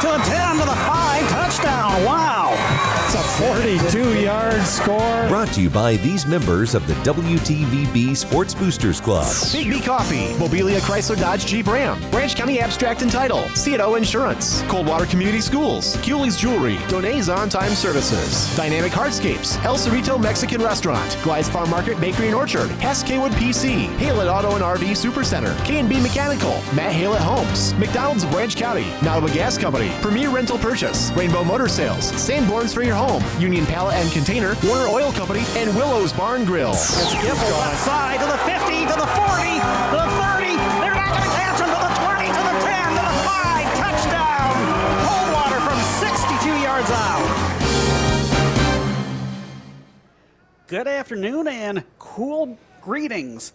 to the 10, to the 5, touchdown. Wow. It's a 42-yard score. Brought to you by these members of the WTVB Sports Boosters Club. Big B Coffee, Mobilia Chrysler Dodge Jeep Ram, Branch County Abstract and Title, C&O Insurance, Coldwater Community Schools, Cooley's Jewelry, Donay's On-Time Services, Dynamic Hardscapes, El Cerrito Mexican Restaurant, Glides Farm Market Bakery and Orchard, Hess Kaywood PC, Haylett Auto and RV Supercenter, K&B Mechanical, Matt Haylett Homes, McDonald's of Branch County, Nottaway Gas Company, Premier Rental Purchase, Rainbow Motor Sales, Sanborn's for your home, Union Pallet and Container, Warner Oil Company, and Willow's Barn Grill. Skip left side to the 50, to the 40, to the 30. They're not going to catch him, to the 20, to the 10, to the 5. Touchdown. Coldwater from 62 yards out. Good afternoon and cool greetings.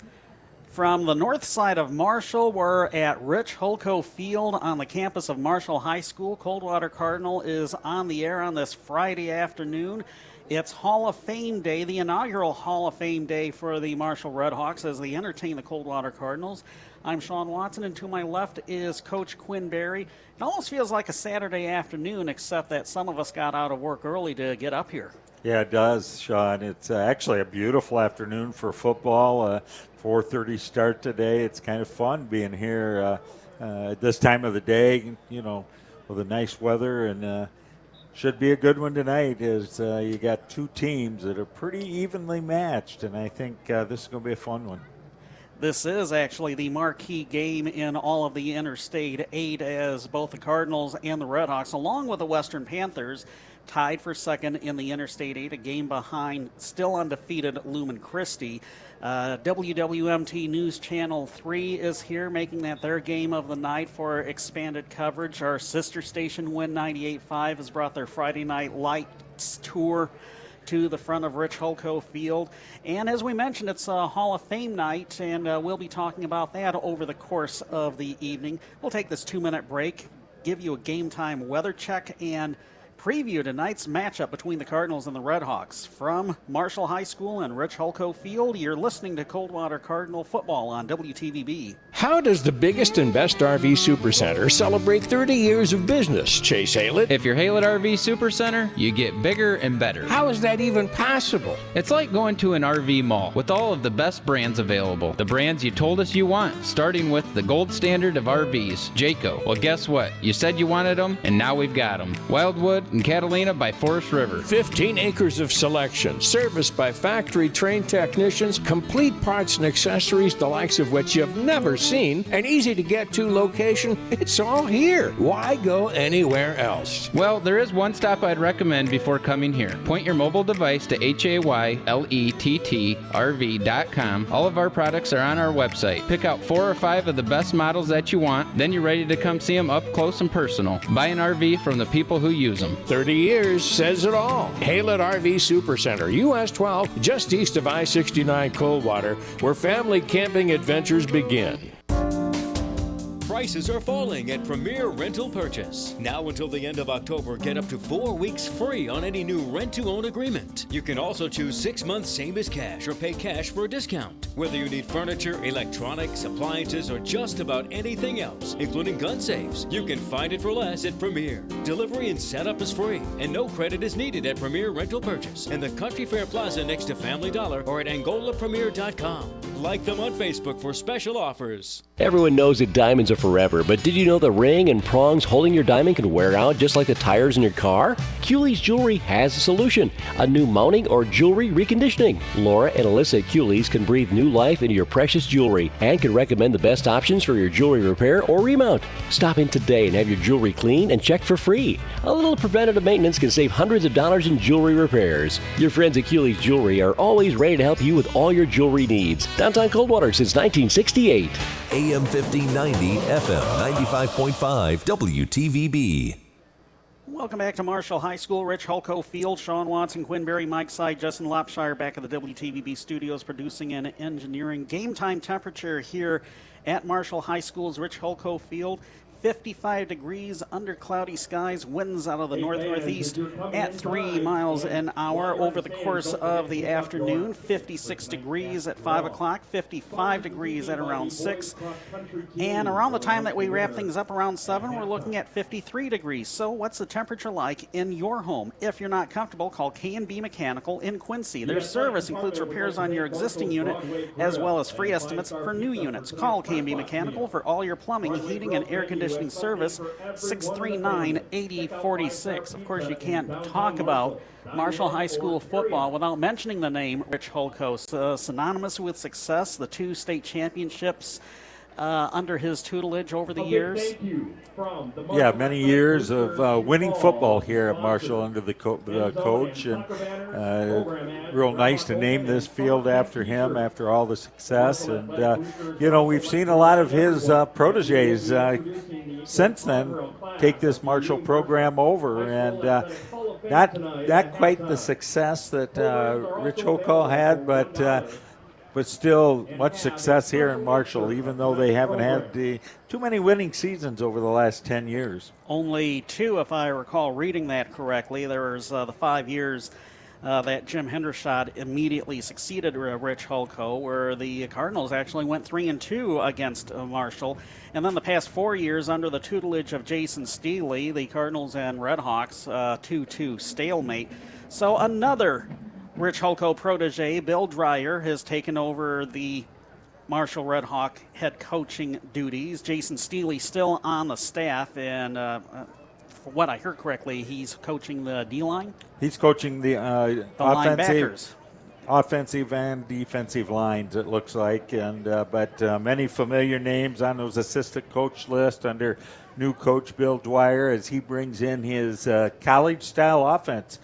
From the north side of Marshall, we're at Rich Holko Field on the campus of Marshall High School. Coldwater Cardinal is on the air on this Friday afternoon. It's Hall of Fame Day, the inaugural Hall of Fame Day for the Marshall Redhawks as they entertain the Coldwater Cardinals. I'm Sean Watson, and to my left is Coach Quinn Berry. It almost feels like a Saturday afternoon, except that some of us got out of work early to get up here. Yeah, it does, Sean. It's actually a beautiful afternoon for football. 4:30 start today. It's kind of fun being here at this time of the day, you know, with the nice weather, and should be a good one tonight as you got two teams that are pretty evenly matched, and I think this is going to be a fun one. This is actually the marquee game in all of the Interstate 8 as both the Cardinals and the Redhawks, along with the Western Panthers, tied for second in the Interstate 8, a game behind still undefeated Lumen Christi. WWMT News Channel 3 is here making that their game of the night for expanded coverage. Our sister station, Win 98.5, has brought their Friday Night Lights tour to the front of Rich Holko Field. And as we mentioned, it's a Hall of Fame night, and we'll be talking about that over the course of the evening. We'll take this 2-minute break, give you a game time weather check, and preview tonight's matchup between the Cardinals and the Redhawks. From Marshall High School and Rich Holko Field, you're listening to Coldwater Cardinal football on WTVB. How does the biggest and best RV Supercenter celebrate 30 years of business, Chase Haylett? If you're Haylett RV Supercenter, you get bigger and better. How is that even possible? It's like going to an RV mall with all of the best brands available. The brands you told us you want, starting with the gold standard of RVs, Jayco. Well, guess what? You said you wanted them, and now we've got them. Wildwood and Catalina by Forest River. 15 acres of selection, serviced by factory-trained technicians, complete parts and accessories, the likes of which you've never seen, an easy-to-get-to location. It's all here. Why go anywhere else? Well, there is one stop I'd recommend before coming here. Point your mobile device to HAYLETTRV.com. All of our products are on our website. Pick out 4 or 5 of the best models that you want, then you're ready to come see them up close and personal. Buy an RV from the people who use them. 30 years says it all. Haylett RV Supercenter, US 12, just east of I-69 Coldwater, where family camping adventures begin. Prices are falling at Premier Rental Purchase. Now until the end of October, get up to 4 weeks free on any new rent-to-own agreement. You can also choose 6 months same as cash or pay cash for a discount. Whether you need furniture, electronics, appliances, or just about anything else, including gun safes, you can find it for less at Premier. Delivery and setup is free, and no credit is needed at Premier Rental Purchase in the Country Fair Plaza next to Family Dollar or at angolapremier.com. Like them on Facebook for special offers. Everyone knows that diamonds are forever, but did you know the ring and prongs holding your diamond can wear out just like the tires in your car? Cooley's Jewelry has a solution, a new mounting or jewelry reconditioning. Laura and Alyssa at Cooley's can breathe new life into your precious jewelry and can recommend the best options for your jewelry repair or remount. Stop in today and have your jewelry cleaned and checked for free. A little preventative maintenance can save hundreds of dollars in jewelry repairs. Your friends at Cooley's Jewelry are always ready to help you with all your jewelry needs. Downtown Coldwater since 1968. AM 1590, FM 95.5 WTVB. Welcome back to Marshall High School, Rich Holko Field. Sean Watson, Quinn Berry, Mike Seid, Justin Lopshire back at the WTVB studios producing and engineering. Game time temperature here at Marshall High School's Rich Holko Field, 55 degrees under cloudy skies, winds out of the north-northeast at 3 miles an hour over the course of the afternoon. 56 degrees at 5 o'clock, 55 degrees at around 6. And around the time that we wrap things up around 7, we're looking at 53 degrees. So what's the temperature like in your home? If you're not comfortable, call K&B Mechanical in Quincy. Their service includes repairs on your existing unit as well as free estimates for new units. Call K&B Mechanical for all your plumbing, heating, and air conditioning service, 639-8046. Of course, you can't talk about Marshall High School football without mentioning the name Rich Holko. Synonymous with success, the 2 state championships under his tutelage over the years. Yeah, many years of winning football here at Marshall under the coach, and real nice to name this field after him after all the success. And, we've seen a lot of his proteges since then take this Marshall program over, and not quite the success that Rich Holko had, but still much success here in Marshall, even though they haven't had too many winning seasons over the last 10 years. Only 2, if I recall reading that correctly. There was the 5 years that Jim Hendershot immediately succeeded Rich Holko, where the Cardinals actually went 3-2 against Marshall. And then the past 4 years under the tutelage of Jason Steele, the Cardinals and Redhawks 2-2 stalemate. So another Rich Holko protege, Bill Dreyer, has taken over the Marshall Red Hawk head coaching duties. Jason Steele still on the staff, and for what I heard correctly, he's coaching the D-line? He's coaching the offensive and defensive lines, it looks like, and but many familiar names on those assistant coach list under new coach Bill Dwyer as he brings in his college-style offense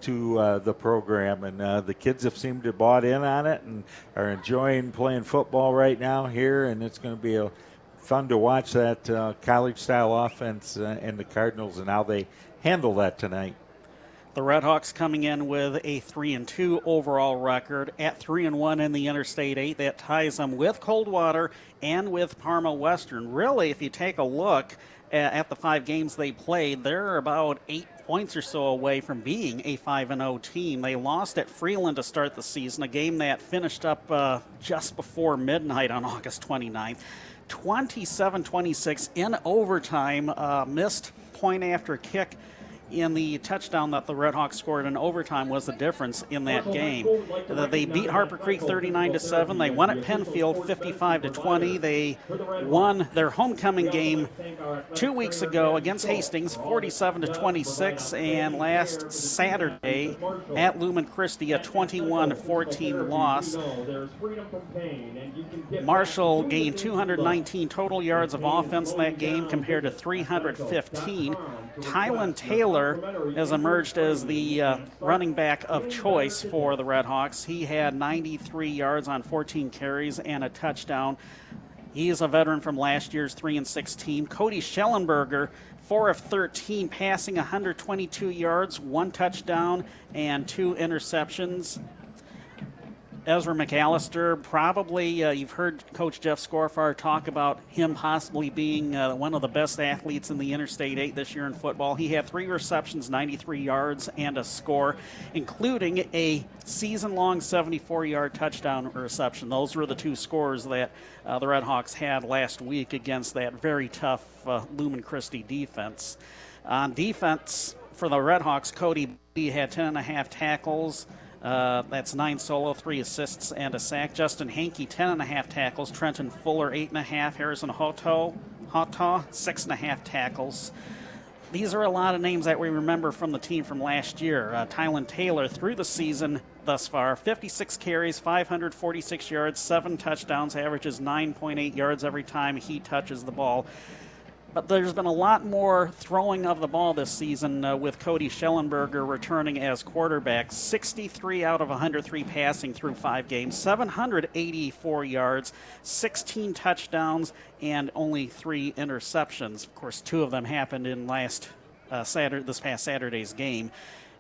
to the program, and the kids have seemed to have bought in on it and are enjoying playing football right now here, and it's going to be fun to watch that college-style offense and the Cardinals and how they handle that tonight. The Redhawks coming in with a 3-2 overall record at 3-1 in the Interstate 8. That ties them with Coldwater and with Parma Western. Really, if you take a look at the 5 games they played, they're about 8 points or so away from being a 5-0 team. They lost at Freeland to start the season, a game that finished up just before midnight on August 29th. 27-26 in overtime, missed point after kick in the touchdown that the Redhawks scored in overtime was the difference in that game. They beat Harper Creek 39-7. They won at Penfield 55-20. They won their homecoming game 2 weeks ago against Hastings 47-26, and last Saturday at Lumen Christi a 21-14 loss. Marshall gained 219 total yards of offense in that game compared to 315. Tylen Taylor has emerged as the running back of choice for the Redhawks. He had 93 yards on 14 carries and a touchdown. He is a veteran from last year's 3-6 team. Cody Schellenberger, 4 of 13, passing 122 yards, 1 touchdown, and 2 interceptions. Ezra McAllister, probably you've heard Coach Jeff Scorfar talk about him possibly being one of the best athletes in the Interstate 8 this year in football. He had 3 receptions, 93 yards, and a score, including a season-long 74-yard touchdown reception. Those were the 2 scores that the Redhawks had last week against that very tough Lumen Christi defense. On defense for the Redhawks, Cody B had 10.5 tackles. That's 9 solo, 3 assists, and a sack. Justin Hankey, 10.5 tackles. Trenton Fuller, 8.5. Harrison Hotaw, 6.5 tackles. These are a lot of names that we remember from the team from last year. Tylen Taylor, through the season thus far, 56 carries, 546 yards, 7 touchdowns, averages 9.8 yards every time he touches the ball. But there's been a lot more throwing of the ball this season with Cody Schellenberger returning as quarterback. 63 out of 103 passing through 5 games, 784 yards, 16 touchdowns, and only 3 interceptions. Of course, 2 of them happened in this past Saturday's game.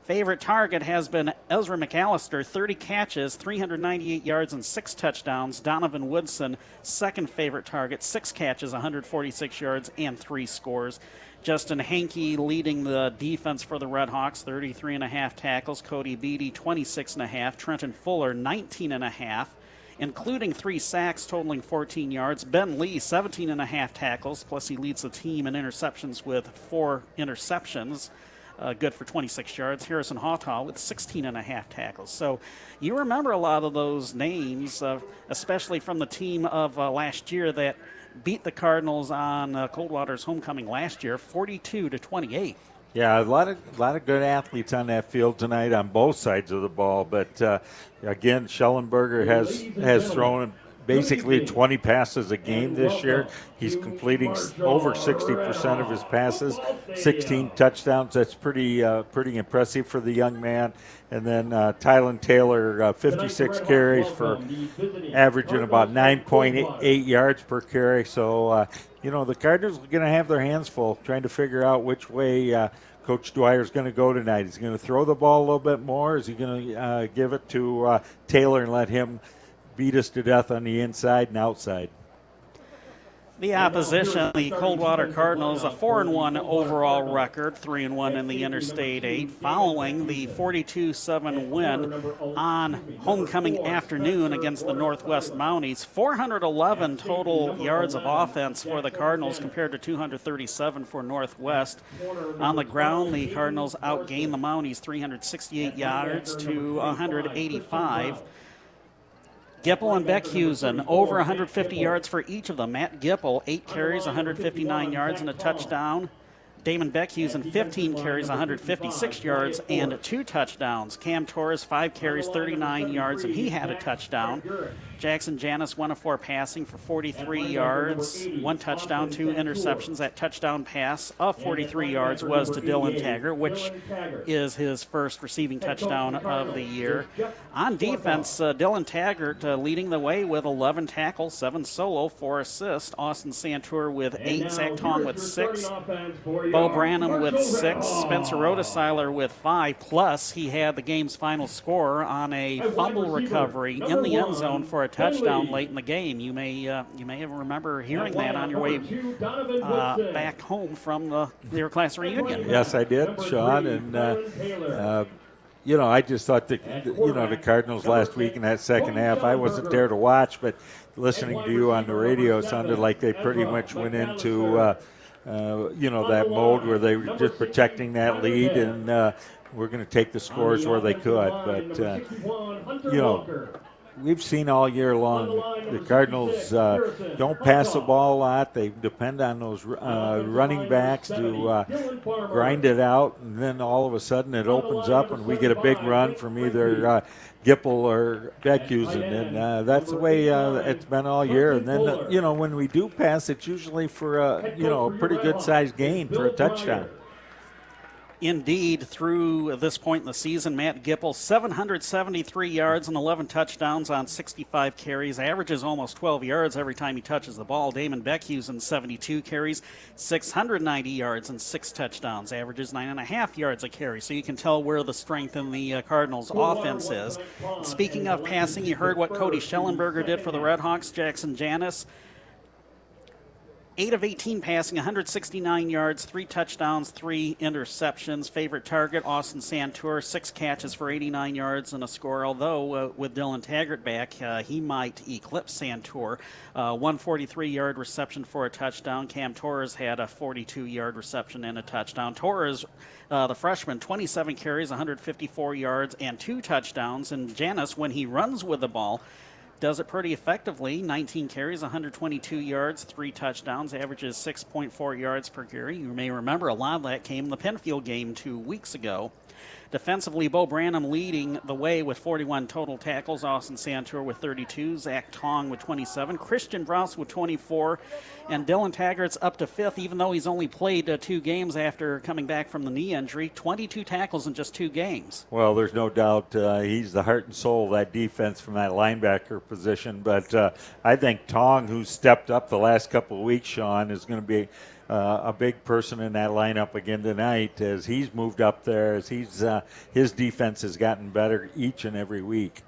Favorite target has been Ezra McAllister, 30 catches, 398 yards, and 6 touchdowns. Donovan Woodson, second favorite target, 6 catches, 146 yards, and 3 scores. Justin Hankey leading the defense for the Redhawks, 33.5 tackles. Cody Beatty, 26.5. Trenton Fuller, 19.5, including 3 sacks, totaling 14 yards. Ben Lee, 17.5 tackles, plus he leads the team in interceptions with 4 interceptions. Good for 26 yards. Harrison Hawtaw with 16.5 tackles. So you remember a lot of those names, especially from the team of last year that beat the Cardinals on Coldwater's homecoming last year, 42-28. Yeah, a lot of good athletes on that field tonight on both sides of the ball. But again, Schellenberger has thrown basically 20 passes a game this year. He's completing over 60% of his passes, 16 touchdowns. That's pretty impressive for the young man. And then Tylen Taylor, 56 carries for averaging about 9.8 yards per carry. So, the Cardinals are going to have their hands full trying to figure out which way Coach Dwyer's going to go tonight. Is he going to throw the ball a little bit more? Is he going to give it to Taylor and let him beat us to death on the inside and outside? The opposition, the Coldwater Cardinals, a 4-1 overall record, 3-1 in the Interstate 8, following the 42-7 win on homecoming afternoon against the Northwest Mounties. 411 total yards of offense for the Cardinals compared to 237 for Northwest. On the ground, the Cardinals outgained the Mounties 368 yards to 185. Gipple and Beckhusen, over 150 yards for each of them. Matt Gipple, 8 carries, 159 yards, and a touchdown. Damon Beckhusen, 15 carries, 156 yards, and 2 touchdowns. Cam Torres, 5 carries, 39 yards, and he had a touchdown. Jackson Janis, 1 of 4 passing for 43 yards, 1 touchdown, 2 interceptions. That touchdown pass of 43 yards was to Dylan Taggart, which is his first receiving touchdown of the year. On defense, Dylan Taggart leading the way with 11 tackles, 7 solo, 4 assists. Austin Santur with 8, Zach Tong with 6, Bo Branham with 6, Spencer Rodeseiler with 5, plus he had the game's final score on a fumble recovery in the end zone for a touchdown late in the game. You may remember hearing that on your way back home from the their class reunion. Yes, I did, Sean, and I just thought that the Cardinals last week in that second half, I wasn't there to watch, but listening to you on the radio, it sounded like they pretty much went into that mode where they were just protecting that lead, and we're going to take the scores where they could. But we've seen all year long the Cardinals don't pass the ball a lot. They depend on those running backs to grind it out, and then all of a sudden it opens up and we get a big run from either Gipple or Beckhusen, and that's the way it's been all year. And then, when we do pass, it's usually for a pretty good-sized gain for a touchdown. Indeed, through this point in the season, Matt Gipple, 773 yards and 11 touchdowns on 65 carries, averages almost 12 yards every time he touches the ball. Damon Beckhusen, 72 carries, 690 yards and 6 touchdowns, averages 9.5 yards a carry. So you can tell where the strength in the Cardinals' offense is. Speaking of passing, you heard what Cody Schellenberger did for the Redhawks. Jackson Janis, 8 of 18 passing, 169 yards, 3 touchdowns, 3 interceptions. Favorite target, Austin Santur, 6 catches for 89 yards and a score. Although with Dylan Taggart back, he might eclipse Santur. 143-yard reception for a touchdown. Cam Torres had a 42-yard reception and a touchdown. Torres, the freshman, 27 carries, 154 yards, and 2 touchdowns. And Janis, when he runs with the ball, does it pretty effectively. 19 carries, 122 yards, 3 touchdowns, averages 6.4 yards per carry. You may remember a lot of that came in the Penfield game 2 weeks ago. Defensively, Bo Branham leading the way with 41 total tackles. Austin Santur with 32. Zach Tong with 27. Christian Brous with 24. And Dylan Taggart's up to 5th, even though he's only played 2 games after coming back from the knee injury. 22 tackles in just 2 games. Well, there's no doubt he's the heart and soul of that defense from that linebacker position. But I think Tong, who's stepped up the last couple of weeks, Sean, is going to be a big person in that lineup again tonight as he's moved up there, as his defense has gotten better each and every week.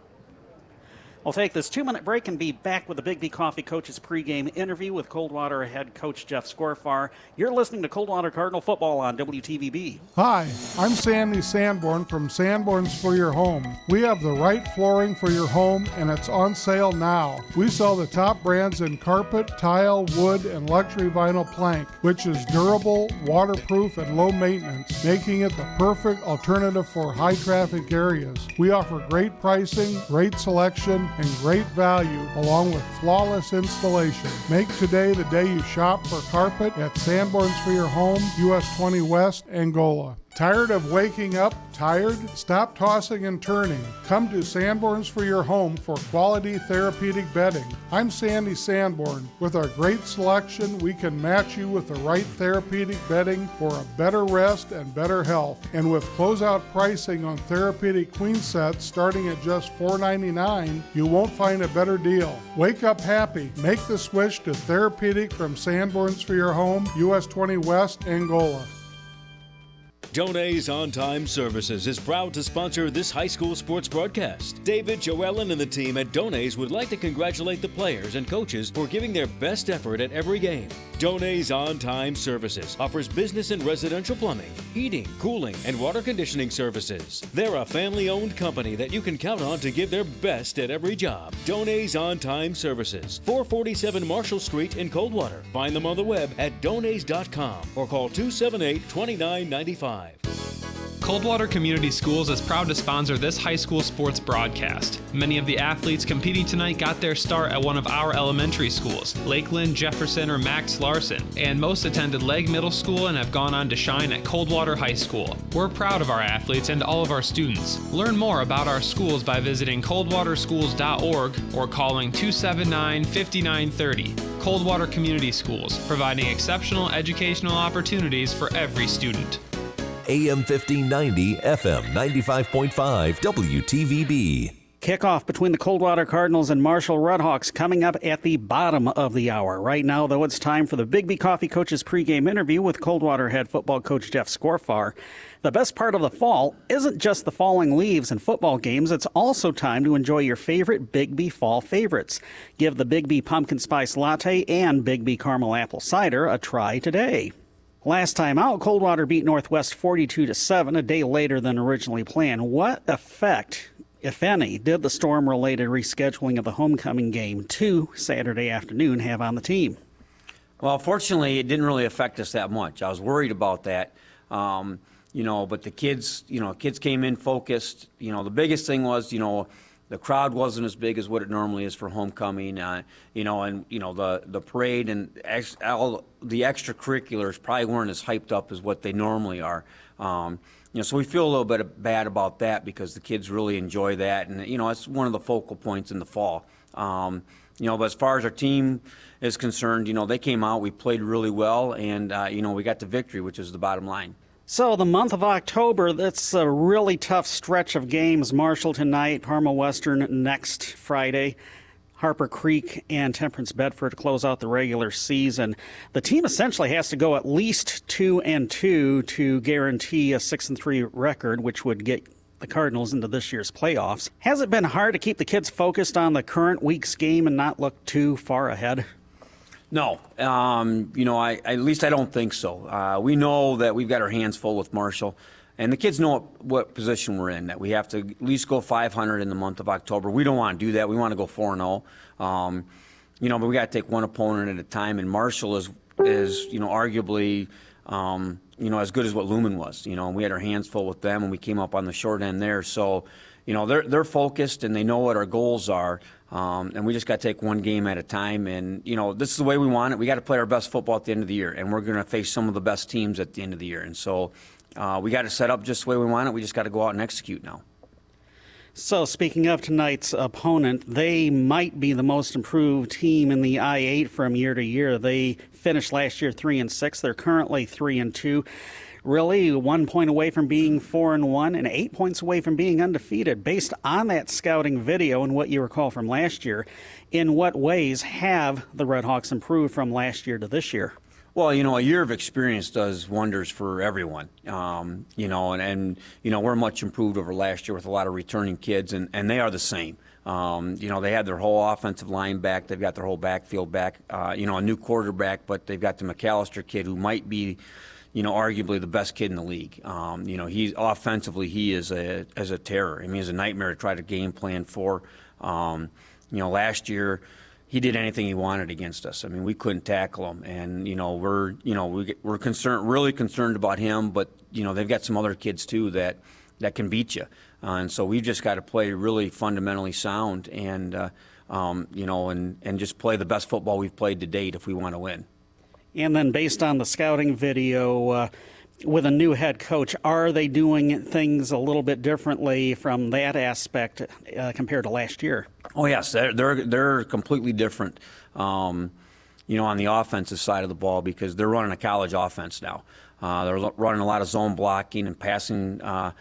We'll take this 2-minute break and be back with the Big B Coffee Coaches pregame interview with Coldwater head coach Jeff Scorfar. You're listening to Coldwater Cardinal football on WTVB. Hi, I'm Sandy Sanborn from Sanborn's For Your Home. We have the right flooring for your home, and it's on sale now. We sell the top brands in carpet, tile, wood, and luxury vinyl plank, which is durable, waterproof, and low maintenance, making it the perfect alternative for high traffic areas. We offer great pricing, great selection, and great value, along with flawless installation. Make today the day you shop for carpet at Sanborn's For Your Home, US 20 West, Angola. Tired of waking up tired? Stop tossing and turning. Come to Sanborn's For Your Home for quality therapeutic bedding. I'm Sandy Sanborn. With our great selection, we can match you with the right therapeutic bedding for a better rest and better health. And with closeout pricing on therapeutic queen sets starting at just $4.99, you won't find a better deal. Wake up happy. Make the switch to therapeutic from Sanborn's For Your Home, US 20 West, Angola. Donae's On Time Services is proud to sponsor this high school sports broadcast. David, Joellen, and the team at Donae's would like to congratulate the players and coaches for giving their best effort at every game. Donae's On Time Services offers business and residential plumbing, heating, cooling, and water conditioning services. They're a family-owned company that you can count on to give their best at every job. Donae's On Time Services, 447 Marshall Street in Coldwater. Find them on the web at donays.com or call 278-2995. Coldwater Community Schools is proud to sponsor this high school sports broadcast. Many of the athletes competing tonight got their start at one of our elementary schools, Lakeland, Jefferson, or Max Larson, and most attended Legg Middle School and have gone on to shine at Coldwater High School. We're proud of our athletes and all of our students. Learn more about our schools by visiting coldwaterschools.org or calling 279-5930. Coldwater Community Schools, providing exceptional educational opportunities for every student. AM 1590, FM 95.5 WTVB. Kickoff between the Coldwater Cardinals and Marshall Redhawks coming up at the bottom of the hour. Right now, though, it's time for the Big B Coffee Coaches pregame interview with Coldwater head football coach Jeff Scorfar. The best part of the fall isn't just the falling leaves and football games. It's also time to enjoy your favorite Big B fall favorites. Give the Big B Pumpkin Spice Latte and Big B Caramel Apple Cider a try today. Last time out, Coldwater beat Northwest 42-7, a day later than originally planned. What effect, if any, did the storm-related rescheduling of the homecoming game to Saturday afternoon have on the team? Well, fortunately, it didn't really affect us that much. I was worried about that, but the kids came in focused. The biggest thing was, the crowd wasn't as big as what it normally is for homecoming, the parade and all the extracurriculars probably weren't as hyped up as what they normally are. So we feel a little bit bad about that because the kids really enjoy that, and it's one of the focal points in the fall. But as far as our team is concerned, they came out, we played really well, and we got the victory, which is the bottom line. So the month of October, that's a really tough stretch of games. Marshall tonight, Parma Western next Friday, Harper Creek and Temperance Bedford to close out the regular season. The team essentially has to go at least 2-2 to guarantee a 6-3 record, which would get the Cardinals into this year's playoffs. Has it been hard to keep the kids focused on the current week's game and not look too far ahead? No, at least I don't think so. We know that we've got our hands full with Marshall, and the kids know what position we're in, that we have to at least go 500 in the month of October. We don't want to do that. We want to go 4-0. But we got to take one opponent at a time, and Marshall is arguably, as good as what Lumen was. We had our hands full with them, and we came up on the short end there. So, they're focused, and they know what our goals are. And we just got to take one game at a time. And, this is the way we want it. We got to play our best football at the end of the year. And we're going to face some of the best teams at the end of the year. And so we got to set up just the way we want it. We just got to go out and execute now. So speaking of tonight's opponent, they might be the most improved team in the I-8 from year to year. They finished last year 3-6. They're currently 3-2. really 1 point away from being 4-1 and 8 points away from being undefeated. Based on that scouting video and what you recall from last year, in what ways have the Redhawks improved from last year to this year? Well, a year of experience does wonders for everyone, and we're much improved over last year with a lot of returning kids, and they are the same. They had their whole offensive line back. They've got their whole backfield back, a new quarterback, but they've got the McAllister kid who might be, arguably the best kid in the league. He's offensively, he is a terror. I mean, he's a nightmare to try to game plan for. Last year, he did anything he wanted against us. I mean, we couldn't tackle him, and we're really concerned about him. But they've got some other kids too that can beat you, and so we've just got to play really fundamentally sound and just play the best football we've played to date if we want to win. And then, based on the scouting video, with a new head coach, are they doing things a little bit differently from that aspect compared to last year? Oh yes, they're completely different. On the offensive side of the ball because they're running a college offense now. They're running a lot of zone blocking and passing the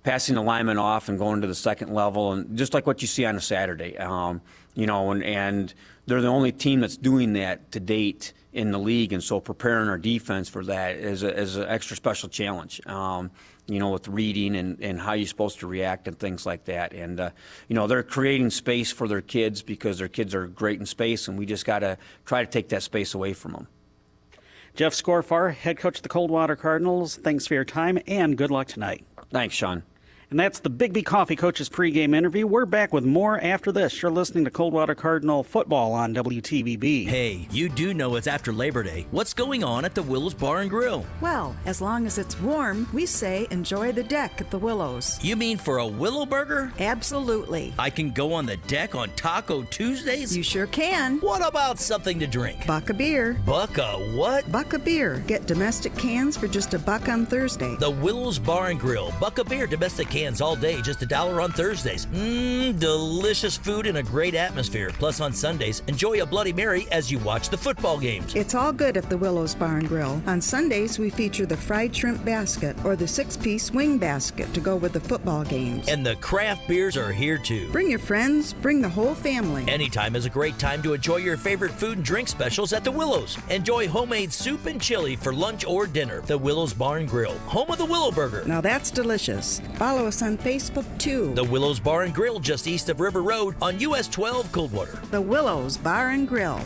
linemen off and going to the second level, and just like what you see on a Saturday. And they're the only team that's doing that to date in the league, and so preparing our defense for that is an extra special challenge. With reading and how you're supposed to react and things like that. And, they're creating space for their kids because their kids are great in space, and we just got to try to take that space away from them. Jeff Scorfar, head coach of the Coldwater Cardinals, thanks for your time and good luck tonight. Thanks, Sean. And that's the Big B Coffee Coaches pregame interview. We're back with more after this. You're listening to Coldwater Cardinal football on WTVB. Hey, you do know it's after Labor Day. What's going on at the Willows Bar and Grill? Well, as long as it's warm, we say enjoy the deck at the Willows. You mean for a Willow Burger? Absolutely. I can go on the deck on Taco Tuesdays? You sure can. What about something to drink? Buck a beer. Buck a what? Buck a beer. Get domestic cans for just $1 on Thursday. The Willows Bar and Grill. Buck a beer domestic cans all day, just $1 on Thursdays. Delicious food and a great atmosphere. Plus on Sundays, enjoy a Bloody Mary as you watch the football games. It's all good at the Willows Bar and Grill. On Sundays, we feature the fried shrimp basket or the 6-piece wing basket to go with the football games. And the craft beers are here too. Bring your friends, bring the whole family. Anytime is a great time to enjoy your favorite food and drink specials at the Willows. Enjoy homemade soup and chili for lunch or dinner. The Willows Bar and Grill, home of the Willow Burger. Now that's delicious. Follow us on Facebook too. The Willows Bar and Grill just east of River Road on US 12 Coldwater. The Willows Bar and Grill.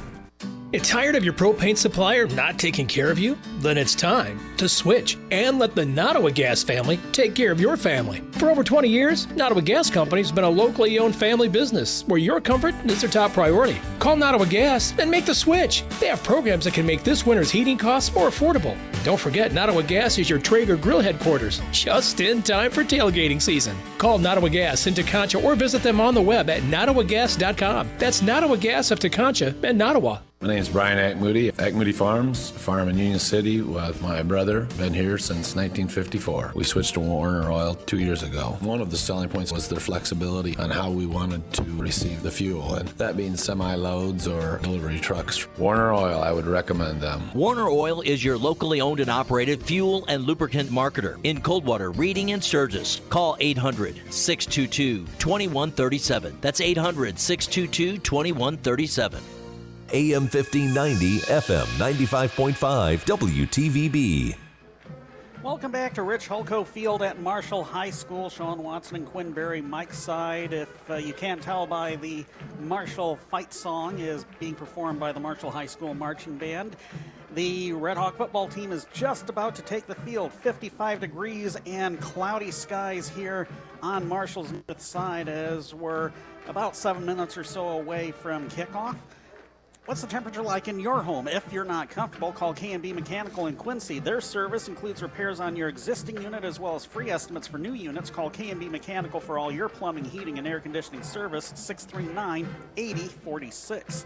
Tired of your propane supplier not taking care of you? Then it's time to switch and let the Nottawa Gas family take care of your family. For over 20 years, Nottawa Gas Company has been a locally owned family business where your comfort is their top priority. Call Nottawa Gas and make the switch. They have programs that can make this winter's heating costs more affordable. Don't forget, Nottawa Gas is your Traeger Grill headquarters, just in time for tailgating season. Call Nottawa Gas in Teconcha or visit them on the web at nottawagas.com. That's Nottawa Gas of Teconcha and Nottawa. My name is Brian Ackmoody, Ackmoody Farms, farm in Union City with my brother. Been here since 1954. We switched to Warner Oil 2 years ago. One of the selling points was their flexibility on how we wanted to receive the fuel, and that being semi-loads or delivery trucks. Warner Oil, I would recommend them. Warner Oil is your locally owned and operated fuel and lubricant marketer in Coldwater, Reading, and Sturgis. Call 800-622-2137. That's 800-622-2137. AM 1590, FM 95.5 WTVB. Welcome back to Rich Hulko Field at Marshall High School. Sean Watson and Quinn Berry, Mike's side. If you can't tell by the Marshall fight song is being performed by the Marshall High School Marching Band. The Red Hawk football team is just about to take the field. 55 degrees and cloudy skies here on Marshall's north side as we're about 7 minutes or so away from kickoff. What's the temperature like in your home? If you're not comfortable, call K&B Mechanical in Quincy. Their service includes repairs on your existing unit as well as free estimates for new units. Call K&B Mechanical for all your plumbing, heating, and air conditioning service, 639-8046.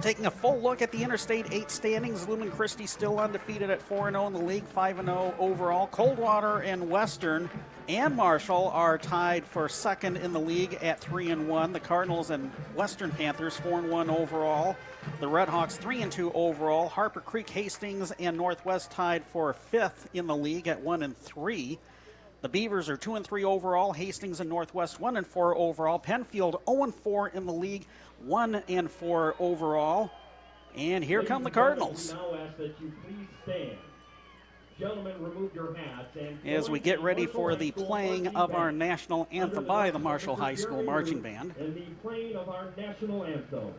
Taking a full look at the Interstate 8 standings, Lumen Christi still undefeated at 4-0 in the league, 5-0 overall. Coldwater and Western and Marshall are tied for second in the league at 3-1. The Cardinals and Western Panthers 4-1 overall. The Redhawks 3-2 overall. Harper Creek, Hastings, and Northwest tied for fifth in the league at 1-3. The Beavers are 2-3 overall. Hastings and Northwest 1-4 overall. Penfield 0-4 in the league, 1-4 overall. And here come the Cardinals. Now ask that you please stand. Gentlemen, remove your hats. As we get ready for the playing of our national anthem by the Marshall High School Marching Band. And the playing of our national anthem.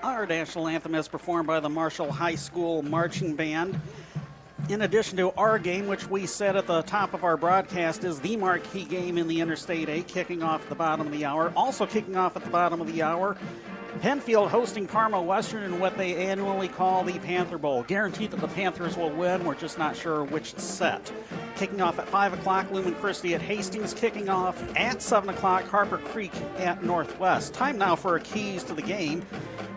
Our national anthem is performed by the Marshall High School Marching Band. In addition to our game, which we said at the top of our broadcast is the marquee game in the Interstate 8, kicking off at the bottom of the hour. Also kicking off at the bottom of the hour, Penfield hosting Parma Western in what they annually call the Panther Bowl. Guaranteed that the Panthers will win. We're just not sure which set. Kicking off at 5 o'clock, Lumen Christi at Hastings. Kicking off at 7 o'clock, Harper Creek at Northwest. Time now for our keys to the game.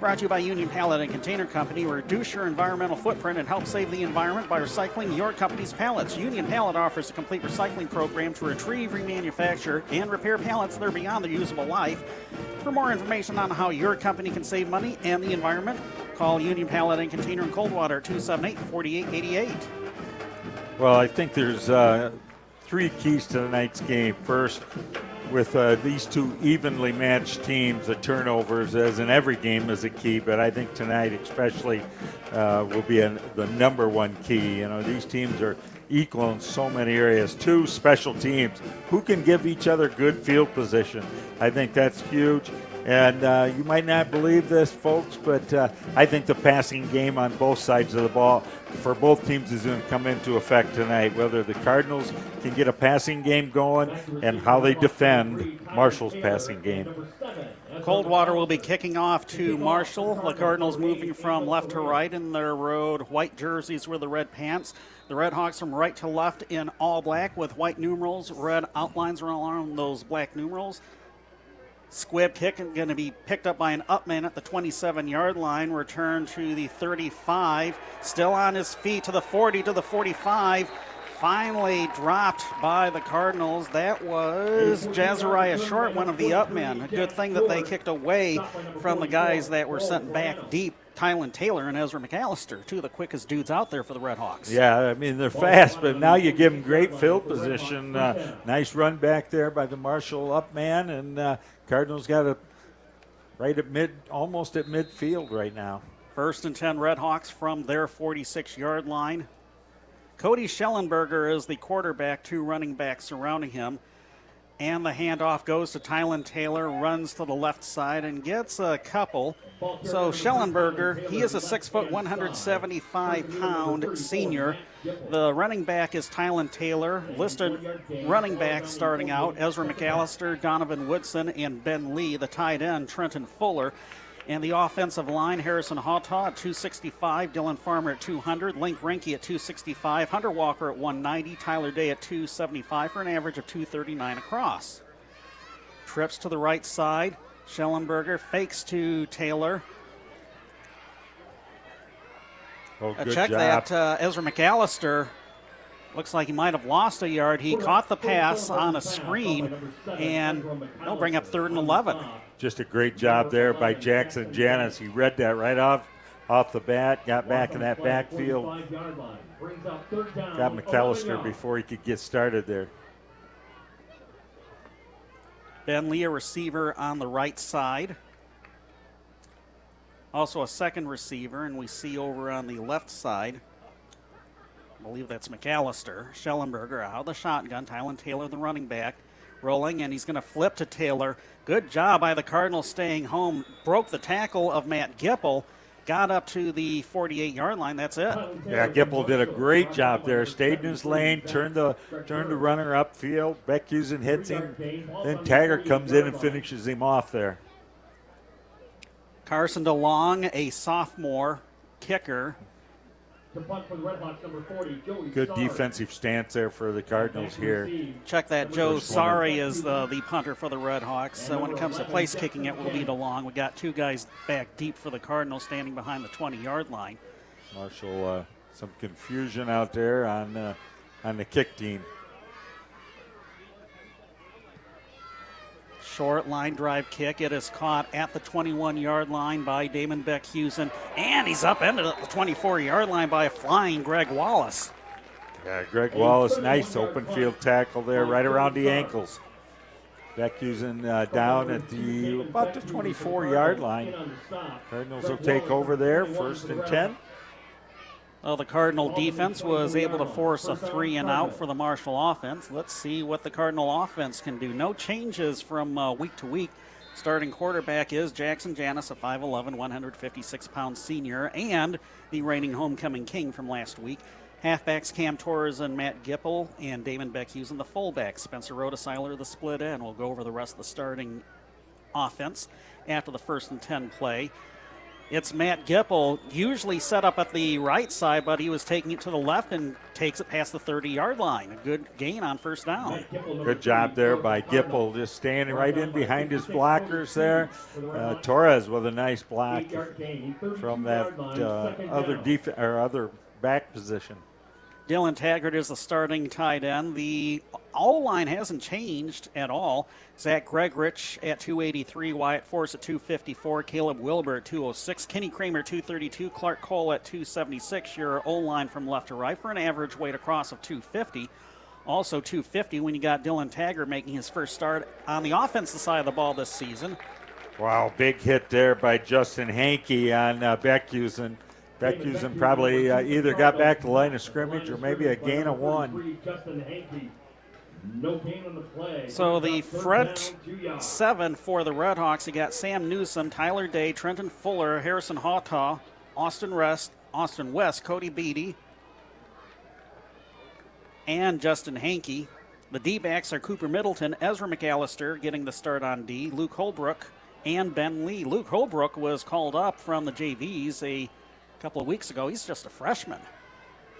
Brought to you by Union Pallet and Container Company. Reduce your environmental footprint and help save the environment by recycling your company's pallets. Union Pallet offers a complete recycling program to retrieve, remanufacture, and repair pallets that are beyond their usable life. For more information on how your company can save money and the environment, call Union Pallet and Container in Coldwater, 278-4888. Well, I think there's three keys to tonight's game. First, with these two evenly matched teams, the turnovers, as in every game, is a key, but I think tonight especially will be the number one key. You know, these teams are equal in so many areas. Two special teams who can give each other good field position. I think that's huge. And you might not believe this, folks, but I think the passing game on both sides of the ball for both teams is going to come into effect tonight, whether the Cardinals can get a passing game going and how they defend Marshall's passing game. Coldwater will be kicking off to Marshall. The Cardinals moving from left to right in their road white jerseys with the red pants. The Redhawks from right to left in all black with white numerals, red outlines around those black numerals. Squib kick going to be picked up by an upman at the 27-yard line. Return to the 35. Still on his feet to the 40, to the 45. Finally dropped by the Cardinals. That was Jazariah Short, one of the upmen. A good thing that they kicked away from the guys that were sent back deep. Tylen Taylor and Ezra McAllister, two of the quickest dudes out there for the Redhawks. Yeah, I mean, they're fast, but now you give them great field position. Nice run back there by the Marshall upman, and Cardinals got it right at almost at midfield right now. 1st and 10 Redhawks from their 46-yard line. Cody Schellenberger is the quarterback, two running backs surrounding him. And the handoff goes to Tylen Taylor, runs to the left side and gets a couple. So Schellenberger, he is a 6', 175-pound senior. The running back is Tylen Taylor. Listed running backs starting out, Ezra McAllister, Donovan Woodson, and Ben Lee. The tight end, Trenton Fuller. And the offensive line, Harrison Hawtaw at 265, Dylan Farmer at 200, Link Renke at 265, Hunter Walker at 190, Tyler Day at 275 for an average of 239 across. Trips to the right side. Schellenberger fakes to Taylor. Oh, good Check job. that. Ezra McAllister looks like he might have lost a yard. He caught the pass on a screen, and they'll bring up 3rd and 11. Just a great job there by Jackson Janis. He read that right off the bat, got back in that backfield, got McAllister before he could get started there. Ben Lee, a receiver on the right side. Also a second receiver, and we see over on the left side, I believe that's McAllister. Schellenberger out of the shotgun. Tylen Taylor, the running back, rolling, and he's going to flip to Taylor. Good job by the Cardinals staying home. Broke the tackle of Matt Gipple. Got up to the 48-yard line. That's it. Yeah, Gipple did a great job there. Stayed in his lane, turned the runner upfield. Beckhusen hits him. Then Taggart comes in and finishes him off there. Carson DeLong, a sophomore kicker. Good defensive stance there for the Cardinals here. Check that. Joe Sari is the punter for the Red Hawks. So when it comes to place kicking, it will be DeLong. We got 2 guys back deep for the Cardinals standing behind the 20-yard line. Marshall, some confusion out there on the kick team. Short line drive kick. It is caught at the 21-yard line by Damon Beckhusen, and he's up into the 24-yard line by a flying Greg Wallace. Yeah, Greg Wallace, nice open field tackle there, right around the ankles. Beckhusen down at about the 24-yard line. Cardinals will take over there, 1st and 10. Well, the Cardinal defense was able to force a 3-and-out for the Marshall offense. Let's see what the Cardinal offense can do. No changes from week to week. Starting quarterback is Jackson Janis, a 5'11", 156-pound senior, and the reigning homecoming king from last week. Halfbacks Cam Torres and Matt Gipple, and Damon Beckhusen, the fullback. Spencer Rhodesiler, the split end. We'll go over the rest of the starting offense after the 1st and 10 play. It's Matt Gipple, usually set up at the right side, but he was taking it to the left and takes it past the 30-yard line. A good gain on 1st down. Good job there by Gipple, just standing right in behind his blockers there. Torres with a nice block from that other back position. Dylan Taggart is the starting tight end. The O-line hasn't changed at all. Zach Gregorich at 283, Wyatt Force at 254, Caleb Wilbur at 206, Kenny Kramer 232, Clark Cole at 276. Your O-line from left to right for an average weight across of 250. Also 250 when you got Dylan Taggart making his first start on the offensive side of the ball this season. Wow, big hit there by Justin Hankey on Beckhusen. Beckhusen probably either got back to the line of scrimmage or maybe a gain of 1. So the front 7 for the Red Hawks, you got Sam Newsom, Tyler Day, Trenton Fuller, Harrison Hawtaw, Austin West, Cody Beatty, and Justin Hankey. The D-backs are Cooper Middleton, Ezra McAllister getting the start on D, Luke Holbrook, and Ben Lee. Luke Holbrook was called up from the JVs a couple of weeks ago. He's just a freshman.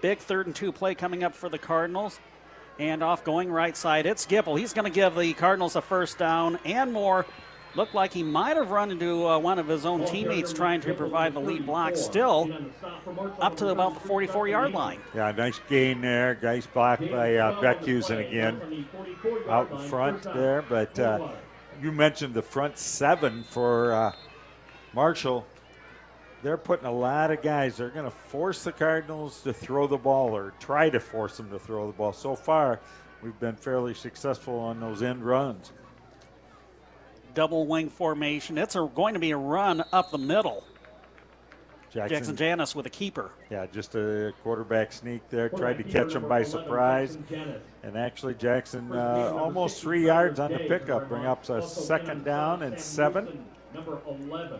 Big 3rd and 2 play coming up for the Cardinals. And off going right side, it's Gipple. He's going to give the Cardinals a 1st down and more. Looked like he might have run into one of his own teammates trying to provide the lead block. Still up to about the 44-yard line. Yeah, nice gain there. Nice block by Beckhusen again out in front there. But you mentioned the front 7 for Marshall. They're putting a lot of guys. They're going to force the Cardinals to throw the ball or try to force them to throw the ball. So far, we've been fairly successful on those end runs. Double wing formation. It's going to be a run up the middle. Jackson Janis with a keeper. Yeah, just a quarterback sneak there. Tried to catch him by surprise. And actually, Jackson almost 3 yards on the pickup. Bring up a 2nd down and 7. Number 11.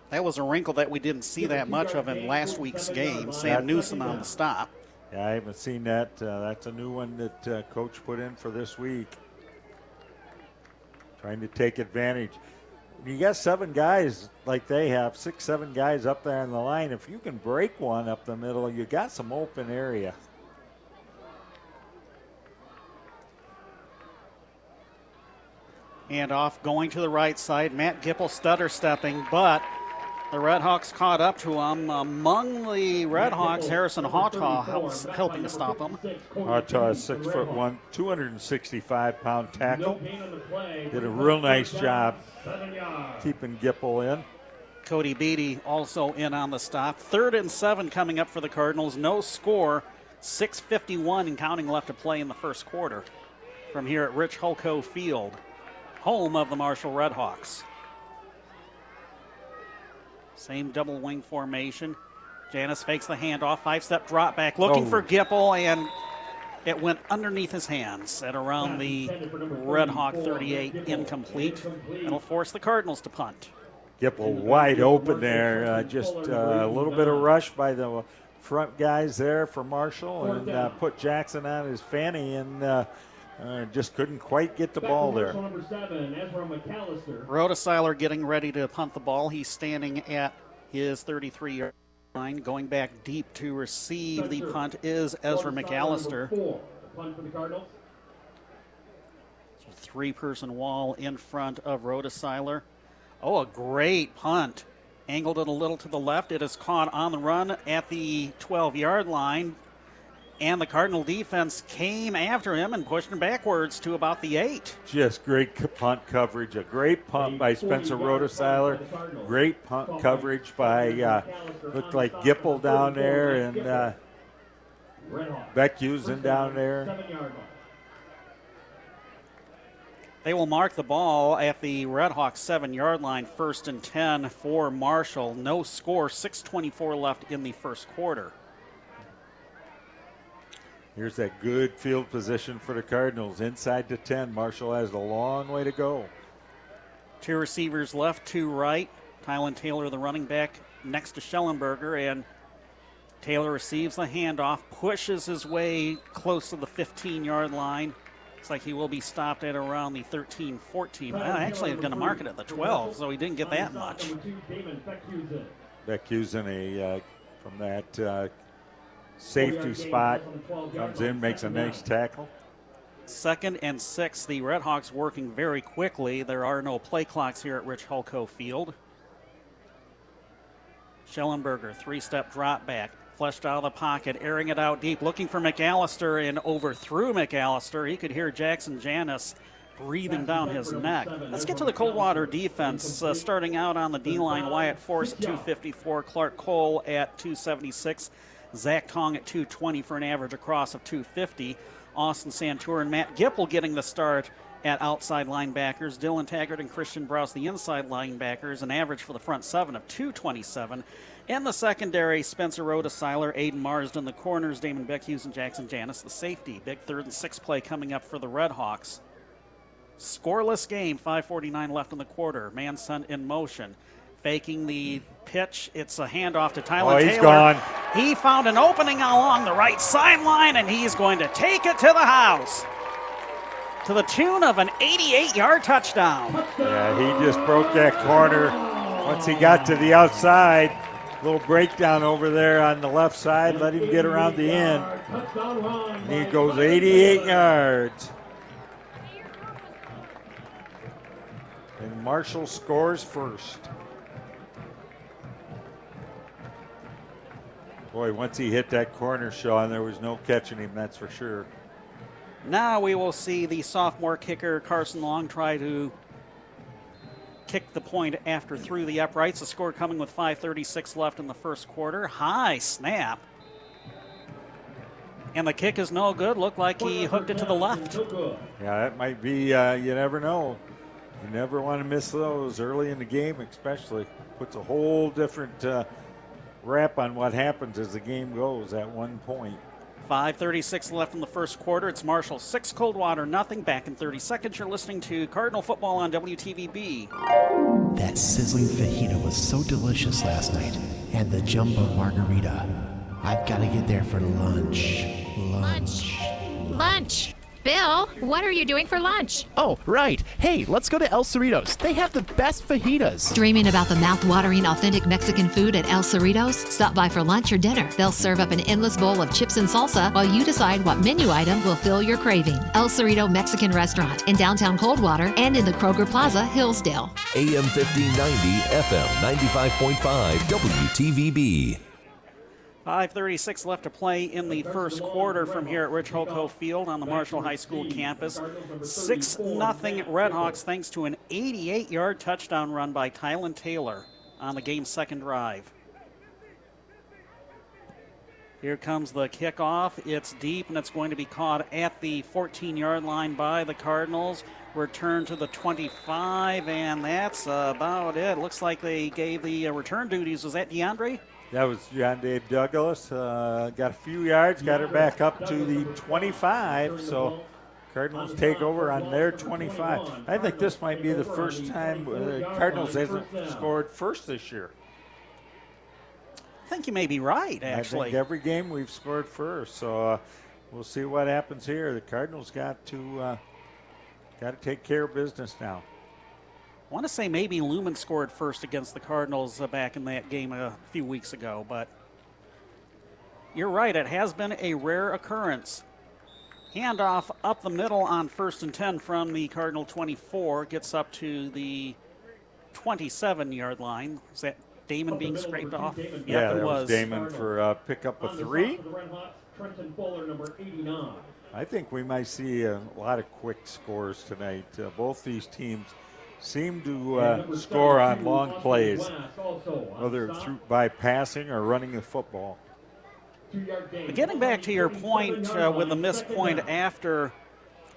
That was a wrinkle that we didn't see that much of in last week's game. Sam Newsom on the stop. Yeah, I haven't seen that. That's a new one that Coach put in for this week. Trying to take advantage. You got 7 guys like they have, 6, 7 guys up there on the line. If you can break one up the middle, you got some open area. And off going to the right side. Matt Gipple stutter stepping, but The Redhawks caught up to him. Among the Redhawks, Harrison Hawtaw helping to stop him. Hawtaw, 6'1", 265-pound tackle. Did a real nice job keeping Gipple in. Cody Beatty also in on the stop. 3rd and 7 coming up for the Cardinals. No score. 6:51 and counting left to play in the first quarter. From here at Rich Holko Field, home of the Marshall Redhawks. Same double wing formation. Janis fakes the handoff, 5-step drop back, looking for Gipple, and it went underneath his hands at around the Redhawk 38, incomplete. It'll force the Cardinals to punt. Gipple wide open there. Just a little bit of rush by the front guys there for Marshall, and put Jackson on his fanny, and just couldn't quite get the ball there. Rhodesiler getting ready to punt the ball. He's standing at his 33-yard line. Going back deep to receive the punt is Ezra McAllister. 3-person wall in front of Rhodesiler. Oh, a great punt. Angled it a little to the left. It is caught on the run at the 12-yard line. And the Cardinal defense came after him and pushed him backwards to about the 8. Just great punt coverage. A great punt by Spencer Rhodesiler. Great punt coverage by, looked like Gipple down there, and Beckhusen down there. They will mark the ball at the Redhawks 7-yard line, 1st and 10 for Marshall. No score, 6:24 left in the first quarter. Here's that good field position for the Cardinals. Inside to 10. Marshall has a long way to go. 2 receivers left, 2 right. Tylen Taylor, the running back, next to Schellenberger, and Taylor receives the handoff, pushes his way close to the 15-yard line. Looks like he will be stopped at around the 13-14. Actually, I'm going to mark it at the 12, so he didn't get that much. Beckhusen, from that safety spot, comes in, makes a nice tackle. 2nd and 6. The Redhawks working very quickly. There are no play clocks here at Rich Holko Field. Schellenberger, 3-step drop back, flushed out of the pocket, airing it out deep, looking for McAllister, and overthrew McAllister. He could hear Jackson Janis breathing down his neck. Let's get to the Coldwater defense. Starting out on the D-line, Wyatt Force at 254, Clark Cole at 276, Zach Tong at 220 for an average across of 250. Austin Santur and Matt Gipple getting the start at outside linebackers. Dylan Taggart and Christian Browse, the inside linebackers, an average for the front 7 of 227. In the secondary, Spencer Rhodesiler, Aiden Marsden, the corners, Damon Beckhughes and Jackson Janis, the safety. Big 3rd and 6 play coming up for the Redhawks. Scoreless game, 5:49 left in the quarter. Man sent in motion. Faking the pitch. It's a handoff to Tylen Taylor. He's gone. He found an opening along the right sideline, and he's going to take it to the house to the tune of an 88-yard touchdown. Yeah, he just broke that corner. Once he got to the outside, little breakdown over there on the left side, let him get around the end. And he goes 88 yards. And Marshall scores first. Boy, once he hit that corner, Sean, there was no catching him, that's for sure. Now we will see the sophomore kicker, Carson Long, try to kick the point after through the uprights. The score coming with 5:36 left in the first quarter. High snap. And the kick is no good. Looked like he hooked it to the left. Yeah, that might be, you never know. You never want to miss those early in the game, especially. Puts a whole different wrap on what happens as the game goes at one point. 5:36 left in the first quarter. It's Marshall 6, Coldwater nothing. Back in 30 seconds. You're listening to Cardinal Football on WTVB. That sizzling fajita was so delicious last night. And the jumbo margarita. I've got to get there for lunch. Lunch. Bill, what are you doing for lunch? Oh, right. Hey, let's go to El Cerritos. They have the best fajitas. Dreaming about the mouth-watering authentic Mexican food at El Cerritos? Stop by for lunch or dinner. They'll serve up an endless bowl of chips and salsa while you decide what menu item will fill your craving. El Cerrito Mexican Restaurant in downtown Coldwater and in the Kroger Plaza, Hillsdale. AM 1590, FM 95.5 WTVB. 5:36 left to play in the first quarter from here at Rich Holko Field on the Marshall High School campus. 6-0 Redhawks thanks to an 88-yard touchdown run by Tylen Taylor on the game's second drive. Here comes the kickoff. It's deep, and it's going to be caught at the 14-yard line by the Cardinals. Return to the 25, and that's about it. Looks like they gave the return duties. Was that DeAndre? That was John Dave Douglas. Got a few yards, got her back up to the 25, so Cardinals take over on their 25. I think this might be the first time the Cardinals hasn't scored first this year. I think you may be right, actually. I think every game we've scored first, so we'll see what happens here. The Cardinals got to take care of business now. I want to say maybe Lumen scored first against the Cardinals back in that game a few weeks ago, but you're right, it has been a rare occurrence. Handoff up the middle on 1st and 10 from the Cardinal 24, gets up to the 27-yard line. Is that Damon being scraped off? Yeah, that was Damon for pick up a 3. I think we might see a lot of quick scores tonight. Both these teams seem to score on long plays, whether through by passing or running the football. Getting back to your point with the missed point after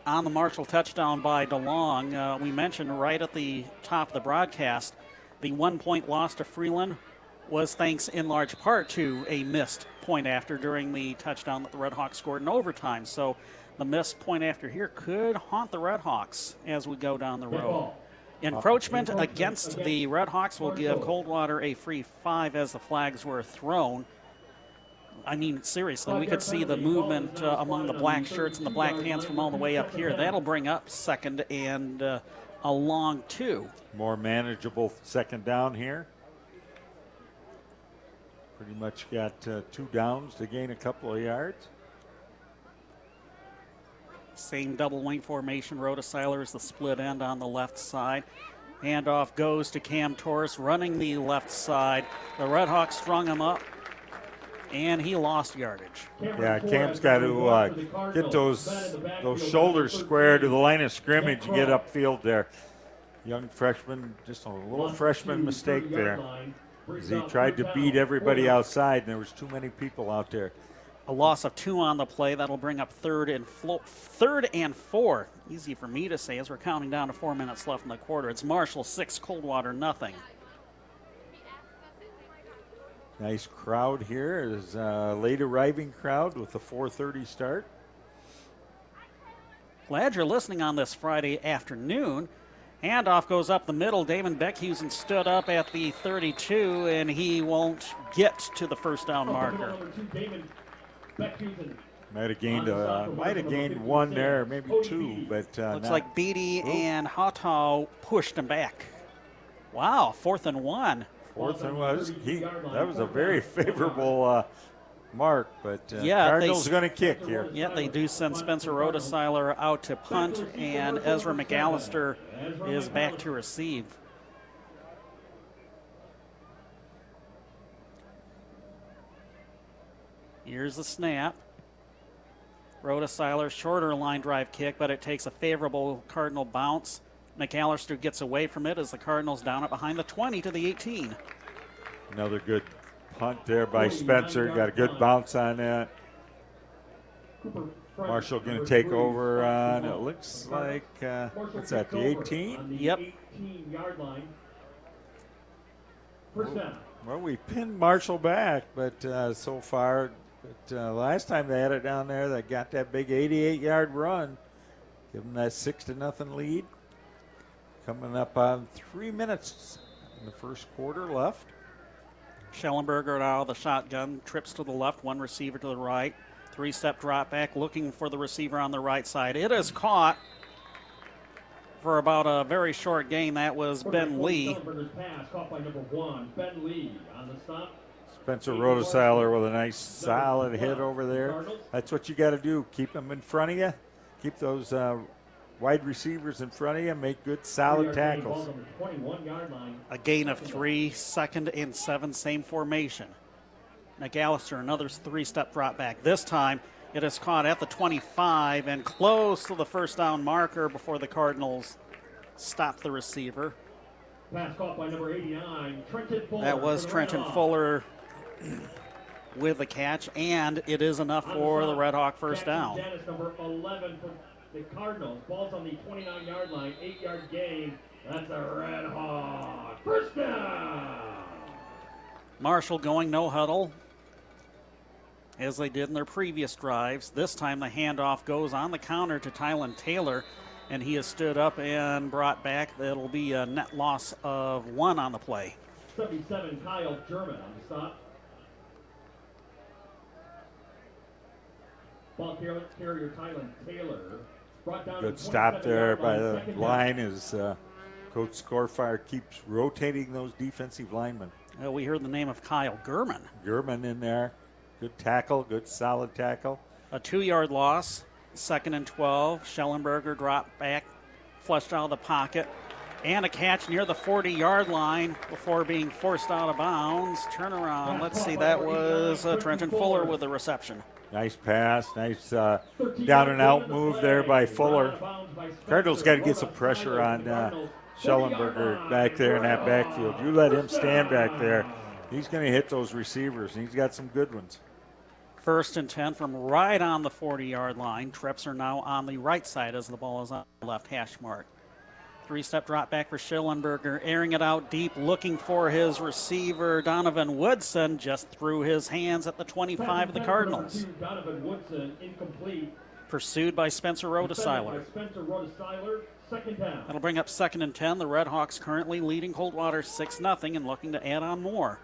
on the Marshall touchdown by DeLong, we mentioned right at the top of the broadcast, the 1-point loss to Freeland was thanks in large part to a missed point after during the touchdown that the Redhawks scored in overtime. So the missed point after here could haunt the Redhawks as we go down the road. Encroachment against the Redhawks will give Coldwater a free 5 as the flags were thrown. I mean, seriously, we could see the movement among the black shirts and the black pants from all the way up here. That'll bring up 2nd and a long 2. More manageable 2nd down here. Pretty much got 2 downs to gain a couple of yards. Same double wing formation. Rhoda Seiler is the split end on the left side. Handoff goes to Cam Torres running the left side. The Redhawks strung him up, and he lost yardage. Yeah, Cam's got to get those shoulders square to the line of scrimmage and get upfield there. Young freshman, just a little freshman mistake there. As he tried to beat everybody outside, and there was too many people out there. A loss of 2 on the play. That'll bring up 3rd and 4. Easy for me to say as we're counting down to 4 minutes left in the quarter. It's Marshall 6, Coldwater nothing. Nice crowd here. Is a late arriving crowd with a 4:30 start. Glad you're listening on this Friday afternoon. Handoff goes up the middle. Damon Beckhusen stood up at the 32, and he won't get to the first down marker. Might have gained 1 there, maybe 2, but looks like Beatty and Hotau pushed him back. Wow, 4th and 1. 4th and 1. That was a very favorable mark, but Cardinals going to kick here. Yeah, they do send Spencer Rhodeseiler out to punt, and Ezra McAllister is back to receive. Here's the snap. Rhodeseiler, shorter line drive kick, but it takes a favorable Cardinal bounce. McAllister gets away from it as the Cardinals down it behind the 20 to the 18. Another good punt there by Spencer. Got a good bounce on that. Marshall going to take over on, it looks like, what's that, the 18? Yep. 18-yard line. First down. Well, we pinned Marshall back, but so far, last time they had it down there, they got that big 88-yard run. Give them that 6-0 lead. Coming up on 3 minutes in the first quarter left. Schellenberger out of the shotgun, trips to the left, one receiver to the right, Three-step drop back, looking for the receiver on the right side. It is caught for about a very short gain. That was Ben Lee. Pass caught by number 1, Ben Lee on the stop. Spencer Rotoseiler with a nice solid hit over there. That's what you got to do. Keep them in front of you. Keep those wide receivers in front of you. Make good solid tackles. A gain of 3, 2nd and 7, same formation. McAllister, another three-step drop back. This time it is caught at the 25 and close to the first down marker before the Cardinals stop the receiver. Pass caught by number 89, Trenton Fuller. That was Trenton Fuller with the catch, and it is enough for the Red Hawk first down. Dennis, number 11 for the Cardinals. Ball's on the 29-yard line, 8-yard gain. That's a Red Hawk first down. Marshall going no huddle, as they did in their previous drives. This time the handoff goes on the counter to Tylen Taylor, and he has stood up and brought back. That'll be a net loss of 1 on the play. 77, Kyle German on the stop. Ball carrier Tylen Taylor. Brought down Good stop there by the line as Coach Scorefire keeps rotating those defensive linemen. We heard the name of Kyle Gurman. Gurman in there. Good tackle, good solid tackle. A 2-yard loss, 2nd and 12. Schellenberger dropped back, flushed out of the pocket, and a catch near the 40-yard line before being forced out of bounds. Turnaround, let's see, that was Trenton Fuller with the reception. Nice pass, nice down and out move there by Fuller. Cardinals got to get some pressure on Schellenberger back there in that backfield. You let him stand back there, he's going to hit those receivers, and he's got some good ones. 1st and 10 from right on the 40-yard line. Trips are now on the right side as the ball is on the left hash mark. 3-step drop back for Schellenberger, airing it out deep, looking for his receiver. Donovan Woodson just threw his hands at the 25 of the Cardinals. Donovan Woodson incomplete. Pursued by Spencer Rotoseiler. Spencer Rotoseiler, 2nd down. That'll bring up 2nd and 10. The Red Hawks currently leading Coldwater 6-0 and looking to add on more.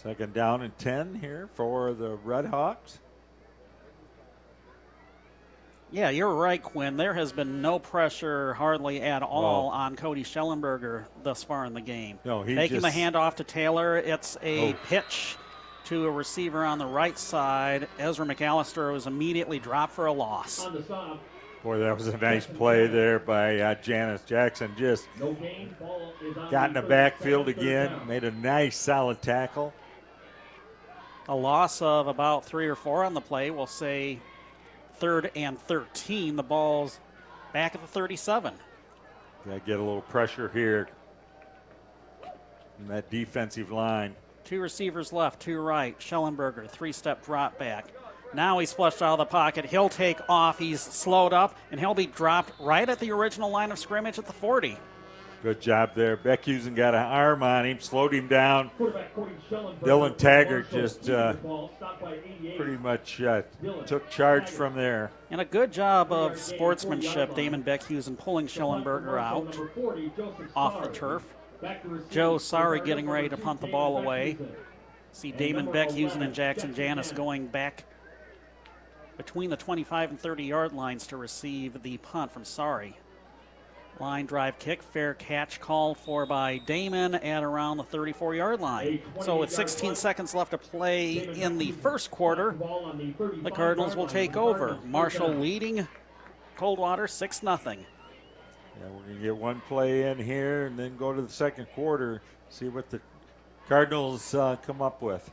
2nd down and 10 here for the Red Hawks. Yeah, you're right, Quinn. There has been no pressure hardly at all on Cody Schellenberger thus far in the game. No, he's taking the handoff to Taylor. It's a pitch to a receiver on the right side. Ezra McAllister was immediately dropped for a loss. On the stop. Boy, that was a nice play there by Janice Jackson. Just got in the backfield again, made a nice solid tackle. A loss of about 3 or 4 on the play. We'll say 3rd and 13. The ball's back at the 37. Got to get a little pressure here in that defensive line. 2 receivers left, 2 right. Schellenberger, 3-step drop back. Now he's flushed out of the pocket. He'll take off. He's slowed up, and he'll be dropped right at the original line of scrimmage at the 40. Good job there. Beckhusen got an arm on him, slowed him down. Dylan Taggart just pretty much took charge from there. And a good job of sportsmanship, Damon Beckhusen pulling Schellenberger out off the turf. Joe Sari getting ready to punt the ball away. See Damon Beckhusen and Jackson Janis going back between the 25 and 30-yard lines to receive the punt from Sari. Line drive kick, fair catch called for by Damon at around the 34-yard line. So with 16 seconds left to play in the first quarter, the Cardinals will take over. Marshall leading Coldwater 6-0. Yeah, we're going to get one play in here and then go to the second quarter, see what the Cardinals come up with.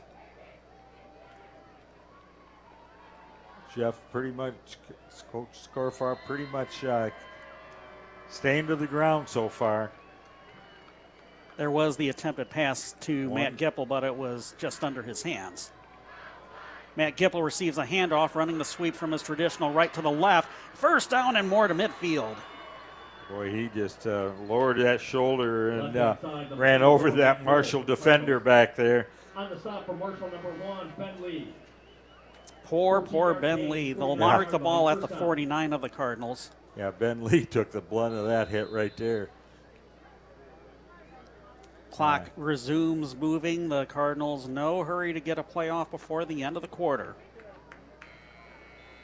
Jeff pretty much, Coach Scorefar pretty much staying to the ground so far. There was the attempted pass to Matt Gipple, but it was just under his hands. Matt Gipple receives a handoff, running the sweep from his traditional right to the left. First down and more to midfield. Boy, he just lowered that shoulder and ran over that Marshall defender back there. On the stop for Marshall, number 1, Ben Lee. Poor Ben Lee. They'll mark the ball at the 49 of the Cardinals. Yeah, Ben Lee took the blunt of that hit right there. Clock resumes moving. The Cardinals no hurry to get a play off before the end of the quarter.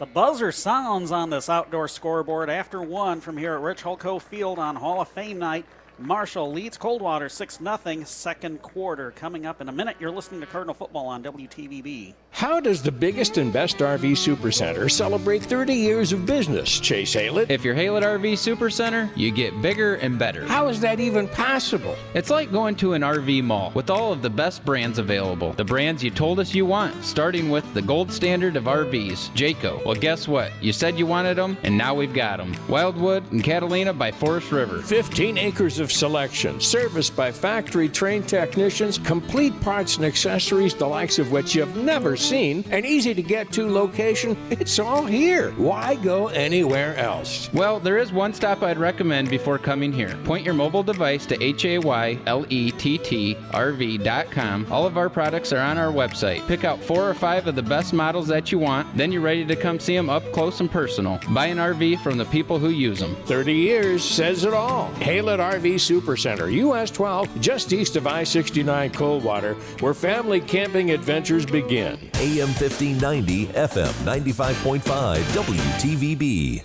The buzzer sounds on this outdoor scoreboard after one from here at Rich Holko Field on Hall of Fame night. Marshall leads Coldwater 6-0, second quarter. Coming up in a minute, you're listening to Cardinal Football on WTVB. How does the biggest and best RV Supercenter celebrate 30 years of business, Chase Haylett? If you're Haylett RV Supercenter, you get bigger and better. How is that even possible? It's like going to an RV mall with all of the best brands available. The brands you told us you want, starting with the gold standard of RVs, Jayco. Well, guess what? You said you wanted them, and now we've got them. Wildwood and Catalina by Forest River. 15 acres of selection, serviced by factory-trained technicians, complete parts and accessories, the likes of which you've never seen, an easy-to-get-to location. It's all here. Why go anywhere else? Well, there is one stop I'd recommend before coming here. Point your mobile device to HAYLETTRV.com. All of our products are on our website. Pick out 4 or 5 of the best models that you want, then you're ready to come see them up close and personal. Buy an RV from the people who use them. 30 years says it all. Haylett RV Supercenter, US 12, just east of I-69 Coldwater, where family camping adventures begin. AM 1590, FM 95.5 WTVB.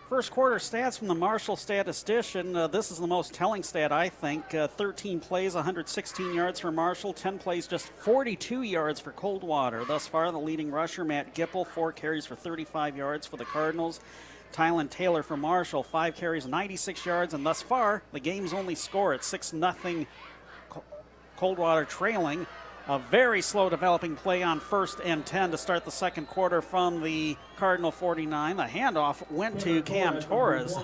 First quarter stats from the Marshall statistician. This is the most telling stat, I think. 13 plays, 116 yards for Marshall. 10 plays, just 42 yards for Coldwater. Thus far, the leading rusher, Matt Gipple, 4 carries for 35 yards for the Cardinals. Tylen Taylor for Marshall, 5 carries, 96 yards. And thus far, the game's only score at 6-0. Coldwater trailing. A very slow developing play on 1st and 10 to start the second quarter from the Cardinal 49. The handoff went to Cam Torres.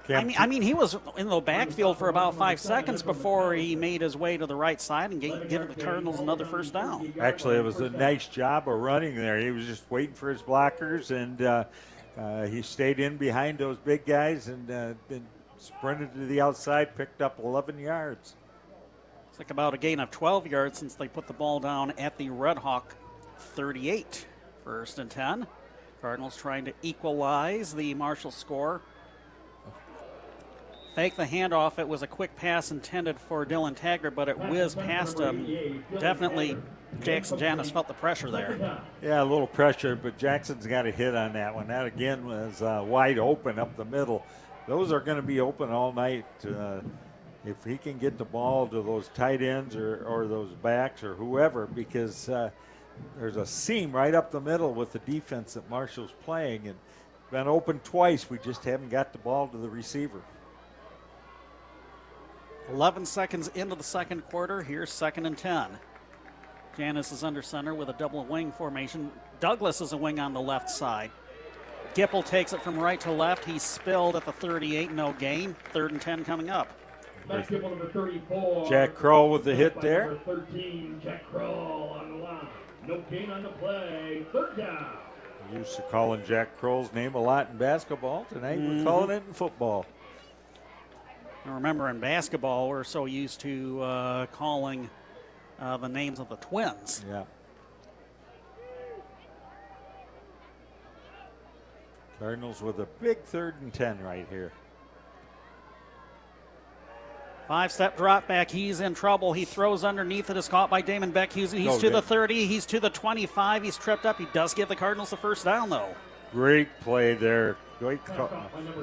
I mean, he was in the backfield for about 5 seconds before he made his way to the right side and gave the Cardinals another first down. Actually, it was a nice job of running there. He was just waiting for his blockers, and he stayed in behind those big guys and then sprinted to the outside, picked up 11 yards. It's like about a gain of 12 yards since they put the ball down at the Red Hawk 38. 1st and 10. Cardinals trying to equalize the Marshall score. Fake the handoff. It was a quick pass intended for Dylan Taggart, but it whizzed past him. Definitely Jackson Janis felt the pressure there. Yeah, a little pressure, but Jackson's got a hit on that one. That, again, was wide open up the middle. Those are going to be open all night. If he can get the ball to those tight ends or those backs or whoever, because there's a seam right up the middle with the defense that Marshall's playing, and been open twice. We just haven't got the ball to the receiver. 11 seconds into the second quarter. Here's 2nd and 10. Janis is under center with a double wing formation. Douglas is a wing on the left side. Gipple takes it from right to left. He's spilled at the 38, no gain. 3rd and 10 coming up. Number 34. Jack Kroll with the hit there. Number 13, Jack Kroll on the line. No gain on the play. 3rd down. We used to calling Jack Kroll's name a lot in basketball. Tonight we're calling it in football. I remember in basketball, we're so used to calling the names of the twins. Yeah. Cardinals with a big 3rd and 10 right here. 5-step drop back. He's in trouble. He throws underneath it. Is caught by Damon Beckhusen. He's to the 30. He's to the 25. He's tripped up. He does give the Cardinals the first down, though. Great play there. Great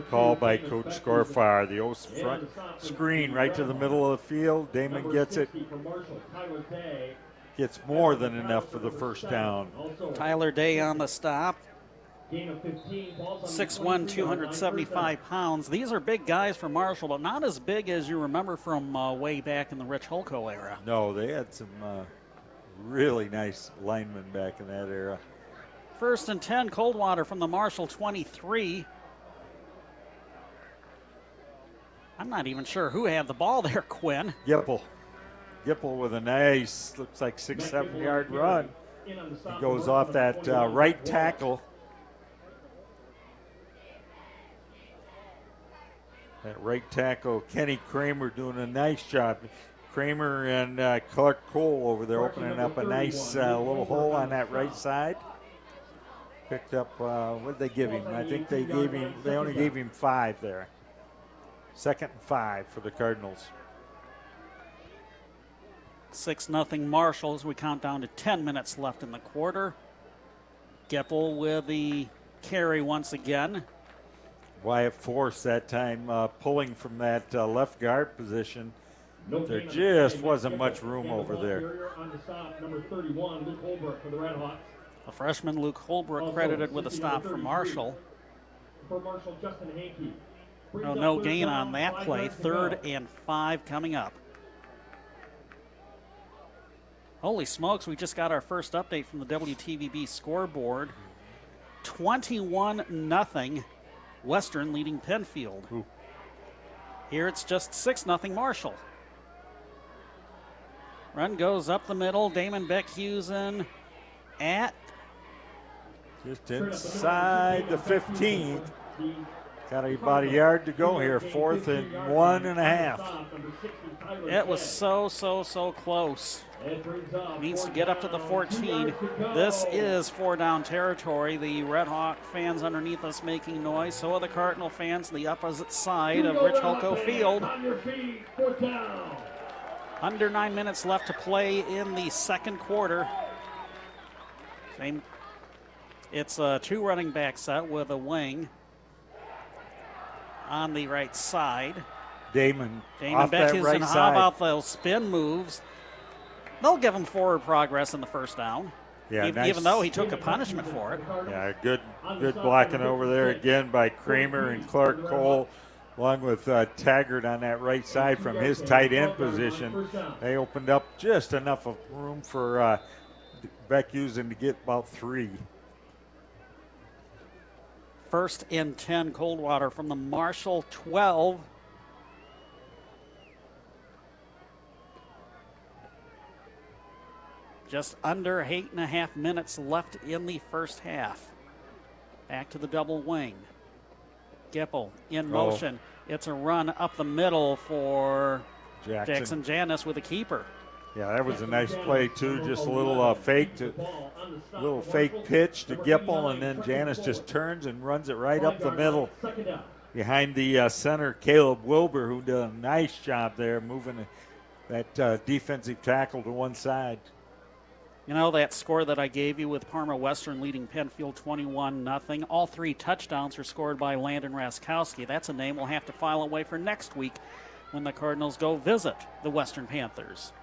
call by Coach Scorfar. The front screen right to the middle of the field. Damon gets it. Gets more than enough for the first down. Tyler Day on the stop. 6'1", 275 pounds. These are big guys for Marshall, but not as big as you remember from way back in the Rich Holko era. No, they had some really nice linemen back in that era. 1st and 10, Coldwater from the Marshall 23. I'm not even sure who had the ball there, Quinn. Gipple with a nice, looks like 6-7 yard run. He goes off that right tackle. That right tackle, Kenny Kramer, doing a nice job. Kramer and Clark Cole over there opening up a nice little hole on that right side. Picked up, what did they give him? I think they only gave him 5 there. 2nd and 5 for the Cardinals. 6-0 Marshall as we count down to 10 minutes left in the quarter. Geppel with the carry once again. Wyatt Force that time pulling from that left guard position. There just wasn't much room over there. On the stop, number 31, Luke Holbrook for the Red Hawks. The freshman Luke Holbrook credited with a stop for Marshall. For Marshall, Justin Hankey. No gain on that play. 3rd and 5 coming up. Holy smokes, we just got our first update from the WTVB scoreboard. 21-0 Western leading Penfield. Ooh. Here it's just 6-0 Marshall. Run goes up the middle. Damon Beckhusen at just inside the 15. Got about a yard to go here. 4th and 1.5. It was so close. Needs to get up to the 14. This is 4-down territory. The Red Hawk fans underneath us making noise. So are the Cardinal fans on the opposite side of Rich Holko Field. Under 9 minutes left to play in the second quarter. It's a 2 running back set with a wing on the right side. Damon off that right side. How about those spin moves? They'll give him forward progress in the first down. Yeah, even though he took a punishment for it. Yeah, good blocking over there again by Kramer and Clark Cole, along with Taggart on that right side from his tight end position. They opened up just enough of room for Beckhusen to get about 3. 1st and 10 Coldwater from the Marshall 12. Just under 8.5 minutes left in the first half. Back to the double wing. Geppel in motion. It's a run up the middle for Jackson Janis with a keeper. Yeah, that was a nice play too. Just a little fake pitch to Geppel, and then Janis just turns and runs it right up the middle behind the center, Caleb Wilbur, who did a nice job there moving that defensive tackle to one side. You know, that score that I gave you with Parma Western leading Penfield 21-0. All 3 touchdowns are scored by Landon Raskowski. That's a name we'll have to file away for next week when the Cardinals go visit the Western Panthers.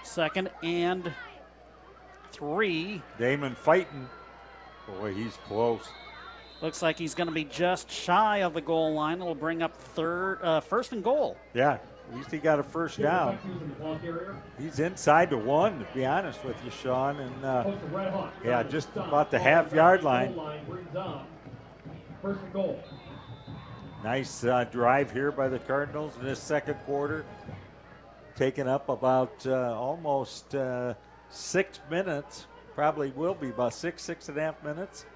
2nd and 3. Damon fighting. Boy, he's close. Looks like he's going to be just shy of the goal line. It'll bring up 1st and goal. Yeah. At least he got a first down. He's inside the 1, to be honest with you, Sean. And yeah, just about the half-yard line. Nice drive here by the Cardinals in this second quarter. Taking up about almost 6 minutes. Probably will be about 6.5 minutes.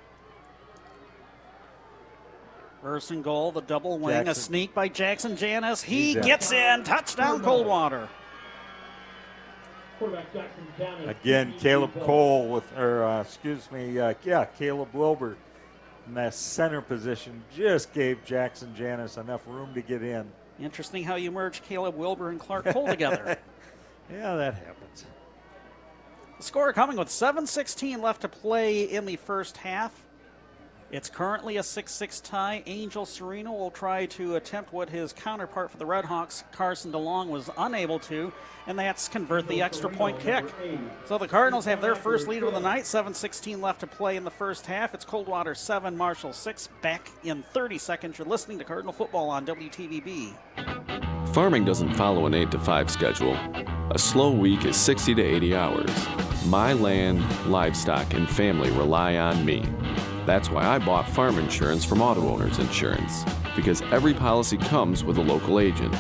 1st and goal, the double wing, a sneak by Jackson Janis. He gets in. Touchdown, Coldwater. Again, Caleb Cole Caleb Wilbur in that center position just gave Jackson Janis enough room to get in. Interesting how you merge Caleb Wilbur and Clark Cole together. Yeah, that happens. The score coming with 7:16 left to play in the first half. It's currently a 6-6 tie. Angel Sereno will try to attempt what his counterpart for the Red Hawks, Carson DeLong, was unable to, and that's convert the extra point kick. So the Cardinals have their first lead of the night. 7:16 left to play in the first half. It's Coldwater 7, Marshall 6. Back in 30 seconds. You're listening to Cardinal Football on WTVB. Farming doesn't follow an 8-to-5 schedule. A slow week is 60 to 80 hours. My land, livestock, and family rely on me. That's why I bought farm insurance from Auto Owners Insurance, because every policy comes with a local agent.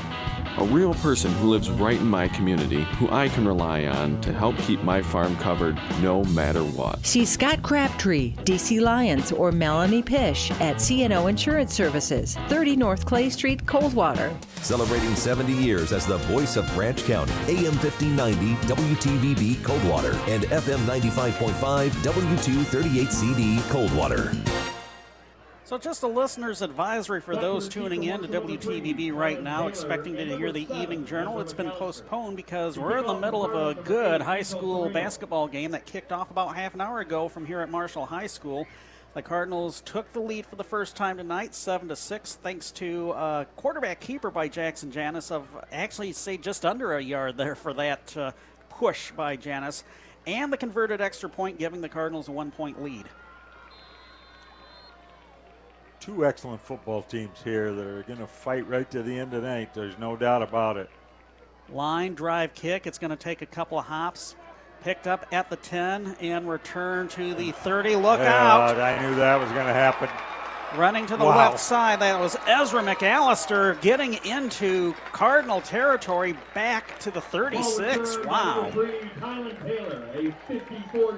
A real person who lives right in my community, who I can rely on to help keep my farm covered no matter what. See Scott Crabtree, DC Lyons, or Melanie Pish at CNO Insurance Services, 30 North Clay Street, Coldwater. Celebrating 70 years as the voice of Branch County, AM 1590 WTVB Coldwater and FM 95.5 W238CD Coldwater. So just a listener's advisory for those tuning in to WTVB right now, expecting to hear the evening journal. It's been postponed because we're in the middle of a good high school basketball game that kicked off about half an hour ago from here at Marshall High School. The Cardinals took the lead for the first time tonight, 7-6, thanks to a quarterback keeper by Jackson Janis of actually, say, just under a yard there for that push by Janis, and the converted extra point giving the Cardinals a 1-point lead. Two excellent football teams here that are going to fight right to the end of the night. There's no doubt about it. Line drive kick. It's going to take a couple of hops. Picked up at the 10 and return to the 30. Look out. I knew that was going to happen. Running to the left side, that was Ezra McAllister getting into Cardinal territory back to the 36. Wow.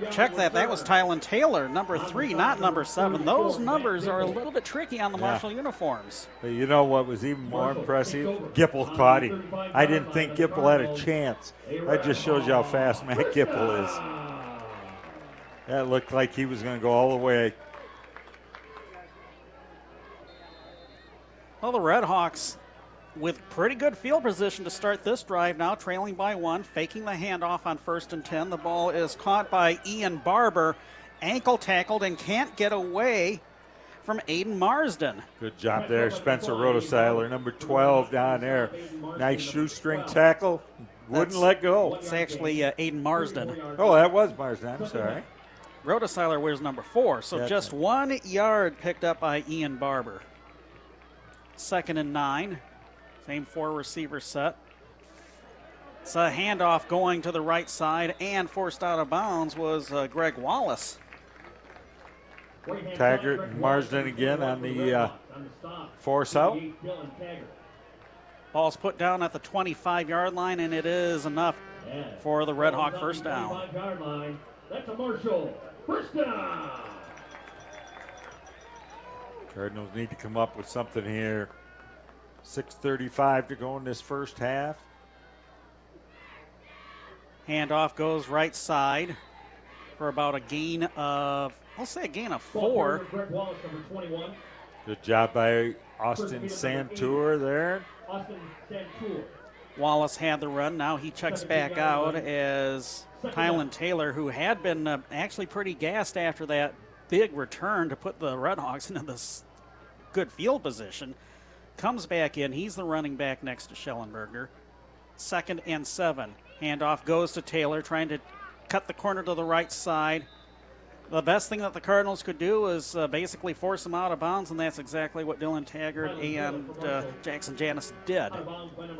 Check that. That was Tylen Taylor, number 3, not number 7. Those numbers are a little bit tricky on the Marshall uniforms. But you know what was even more impressive? Gipple caught him. I didn't think Gipple had a chance. That just shows you how fast Matt Gipple is. That looked like he was going to go all the way. Well, the Redhawks with pretty good field position to start this drive now, trailing by 1, faking the handoff on 1st and 10. The ball is caught by Ian Barber, ankle tackled, and can't get away from Aiden Marsden. Good job there, Spencer Rotoseiler, number 12 down there. Nice shoestring tackle, wouldn't let go. It's actually Aiden Marsden. Oh, that was Marsden, I'm sorry. Rotoseiler wears number 4, so just 1 yard picked up by Ian Barber. 2nd and 9. Same 4 receiver set. It's a handoff going to the right side, and forced out of bounds was Greg Wallace. Taggart and Marsden again on the force out. Ball's put down at the 25-yard line, and it is enough for the Red Hawk first down. That's a Marshall first down. Cardinals need to come up with something here. 6:35 to go in this first half. Handoff goes right side for about a gain of, I'll say a gain of 4. Good job by Austin Santour there. Wallace had the run. Now he checks back out as Tylen Taylor, who had been actually pretty gassed after that big return to put the Redhawks into this good field position, comes back in. He's the running back next to Schellenberger. 2nd and 7. Handoff goes to Taylor, trying to cut the corner to the right side. The best thing that the Cardinals could do is basically force him out of bounds, and that's exactly what Dylan Taggart and Jackson Janis did. Going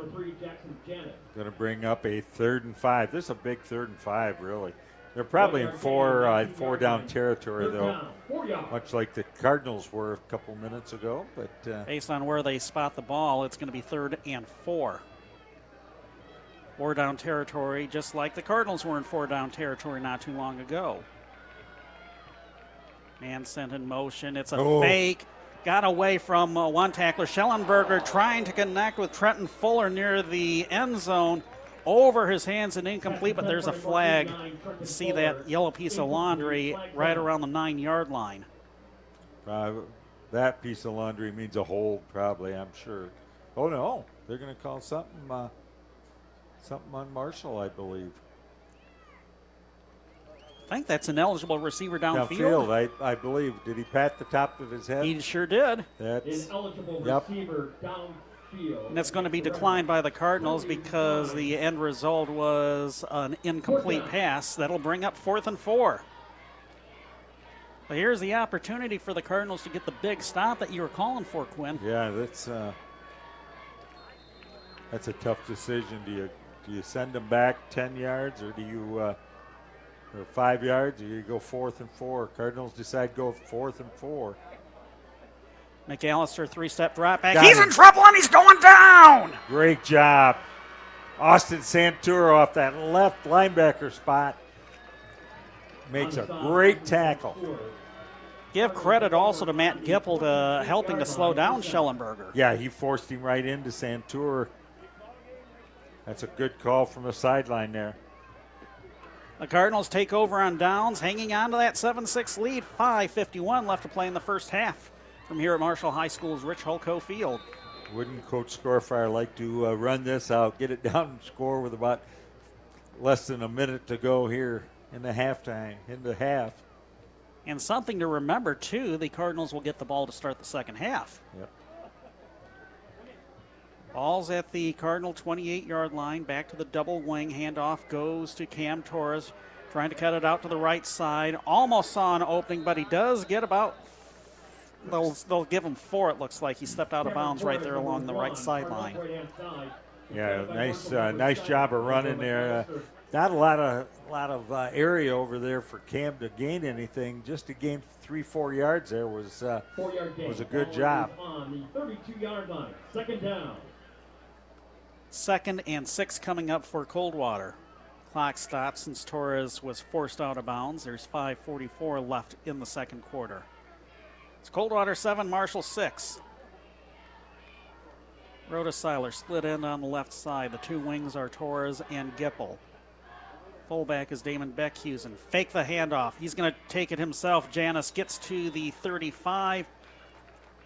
to bring up a 3rd and 5. This is a big 3rd and 5, really. They're probably in four down territory, though, much like the Cardinals were a couple minutes ago. But based on where they spot the ball, it's going to be 3rd and 4. 4 down territory, just like the Cardinals were in 4 down territory not too long ago. Man sent in motion. It's a fake. Got away from one tackler. Schellenberger trying to connect with Trenton Fuller near the end zone. Over his hands and incomplete, but there's a flag. You see that yellow piece of laundry right around the 9-yard line. That piece of laundry means a hold, probably, I'm sure. Oh, no. They're going to call something on Marshall, I believe. I think that's an eligible receiver downfield. Downfield, I believe. Did he pat the top of his head? He sure did. That's ineligible receiver downfield. And that's going to be declined by the Cardinals because the end result was an incomplete pass. That'll bring up 4th and 4. But here's the opportunity for the Cardinals to get the big stop that you were calling for, Quinn. Yeah, that's a tough decision. Do you send them back 10 yards, or do you or 5 yards, or you go 4th and 4? Cardinals decide to go 4th and 4. McAllister, 3-step drop back. He's in trouble and he's going down. Great job. Austin Santour off that left linebacker spot makes a great tackle. Give credit also to Matt Gipple to helping to slow down Schellenberger. Yeah, he forced him right into Santour. That's a good call from the sideline there. The Cardinals take over on downs, hanging on to that 7-6 lead. 5:51 left to play in the first half. from here at Marshall High School's Rich Holco Field. Wouldn't Coach Scorefire like to run this out, get it down and score with about less than a minute to go here in the half. And something to remember, too, the Cardinals will get the ball to start the second half. Yep. Ball's at the Cardinal 28-yard line. Back to the double wing. Handoff goes to Cam Torres, trying to cut it out to the right side. Almost saw an opening, but he does get about, they'll give him 4, it looks like. He stepped out of bounds right there along the right sideline. Yeah, nice job of running there. Not a lot of area over there for Cam to gain anything. Just to gain 3-4 yards there was a good job. On the 32-yard line, second down. 2nd and 6 coming up for Coldwater. Clock stops since Torres was forced out of bounds. There's 5:44 left in the second quarter. It's Coldwater 7, Marshall 6. Rhoda Seiler split end on the left side. The two wings are Torres and Gipple. Fullback is Damon Beckhusen. Fake the handoff. He's going to take it himself. Janis gets to the 35.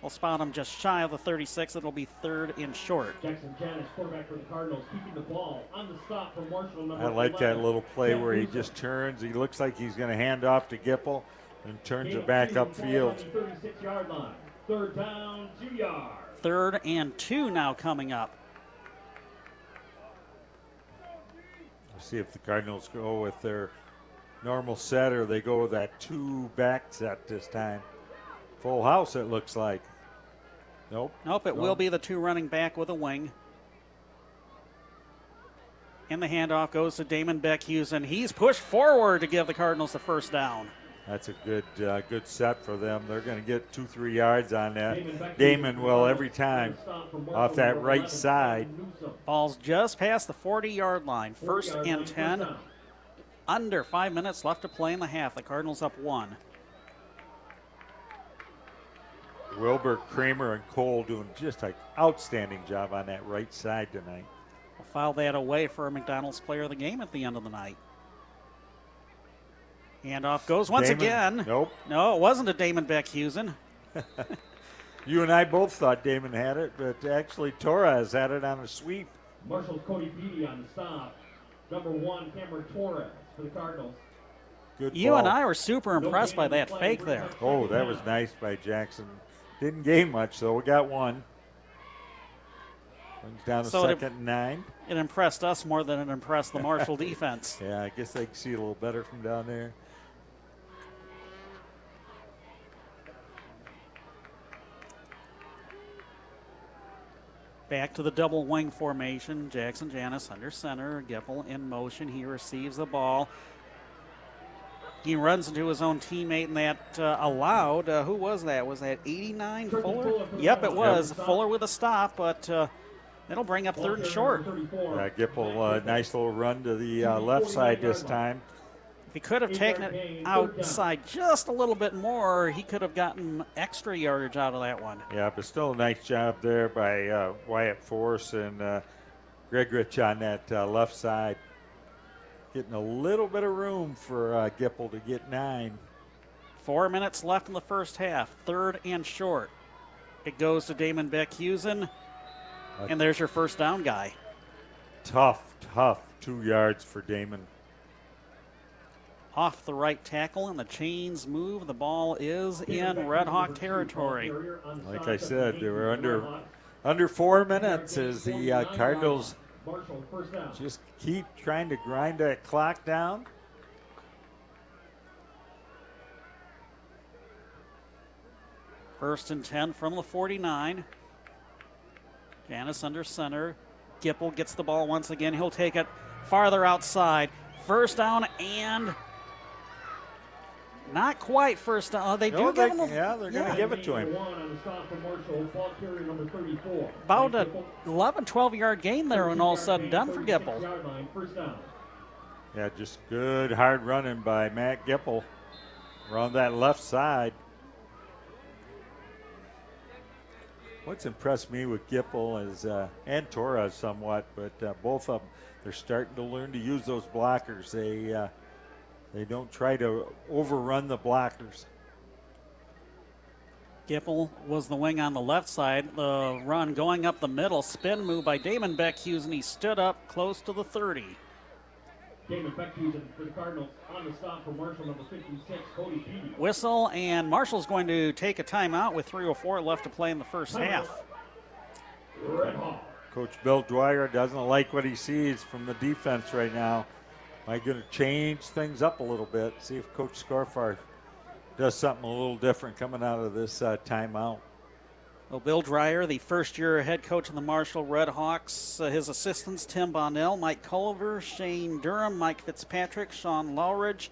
We'll spot him just shy of the 36. It'll be 3rd and short. Jackson Janis, quarterback for the Cardinals, keeping the ball on the stop from Marshall. I like that little play where he just turns. He looks like he's going to hand off to Gipple and turns it back upfield. 36-yard line. 3rd down, 2 yards. 3rd and 2 now coming up. Let's see if the Cardinals go with their normal set or they go with that 2-back set this time. Full house, it looks like. Nope. Nope, it will be the 2 running back with a wing. And the handoff goes to Damon Beckhusen. He's pushed forward to give the Cardinals the first down. That's a good set for them. They're going to get 2-3 yards on that. Damon will every time off that right side. Ball's just past the 40-yard line. 1st and 10. Under 5 minutes left to play in the half. The Cardinals up 1. Wilbur, Kramer, and Cole doing just an outstanding job on that right side tonight. We'll file that away for a McDonald's player of the game at the end of the night. Handoff goes once again. Nope. No, it wasn't a Damon Beckhusen. You and I both thought Damon had it, but actually Torres had it on a sweep. Marshall's Cody Beatty on the stop. Number 1, Cameron Torres for the Cardinals. Good you ball. And I were super impressed by that fake there. Oh, that was nice by Jackson. Didn't gain much, though. We got 1. Brings down to 2nd and 9. It impressed us more than it impressed the Marshall defense. Yeah, I guess they can see a little better from down there. Back to the double wing formation. Jackson Janis under center. Gipple in motion. He receives the ball. He runs into his own teammate, and that allowed, who was that? Was that 89 Fuller? Yep, it was. Yep. Fuller with a stop, but it'll bring up 3rd and short. Gipple, nice little run to the left side this time. If he could have taken it outside just a little bit more, he could have gotten extra yardage out of that one. Yeah, but still a nice job there by Wyatt Force and Gregrich on that left side. Getting a little bit of room for Gipple to get 9. 4 minutes left in the first half. 3rd and short. It goes to Damon Beckhusen, and there's your first down guy. Tough 2 yards for Damon. Off the right tackle, and the chains move. The ball is in Red Hawk territory. Like I said, they were under 4 minutes as the Cardinals just keep trying to grind that clock down. First and 10 from the 49. Janis under center. Gipple gets the ball once again. He'll take it farther outside. First down and not quite first down. They do give him they're going to give it to him. About a 11, 12-yard gain there when all said and done for Gipple. Yeah, just good hard running by Matt Gipple around that left side. What's impressed me with Gipple is, and Torres somewhat, but both of them, they're starting to learn to use those blockers. They don't try to overrun the blockers. Gipple was the wing on the left side. The run going up the middle. Spin move by Damon Beckhusen. He stood up close to the 30. Damon Beckhusen for the Cardinals on the stop for Marshall, number 56, Cody Beatty. Whistle, and Marshall's going to take a timeout with 3:04 left to play in the first half. Red Hawk. Coach Bill Dwyer doesn't like what he sees from the defense right now. Am I going to change things up a little bit, see if Coach Scorfar does something a little different coming out of this timeout. Well, Bill Dreyer, the first-year head coach of the Marshall Red Hawks. His assistants, Tim Bonnell, Mike Culver, Shane Durham, Mike Fitzpatrick, Sean Lowridge.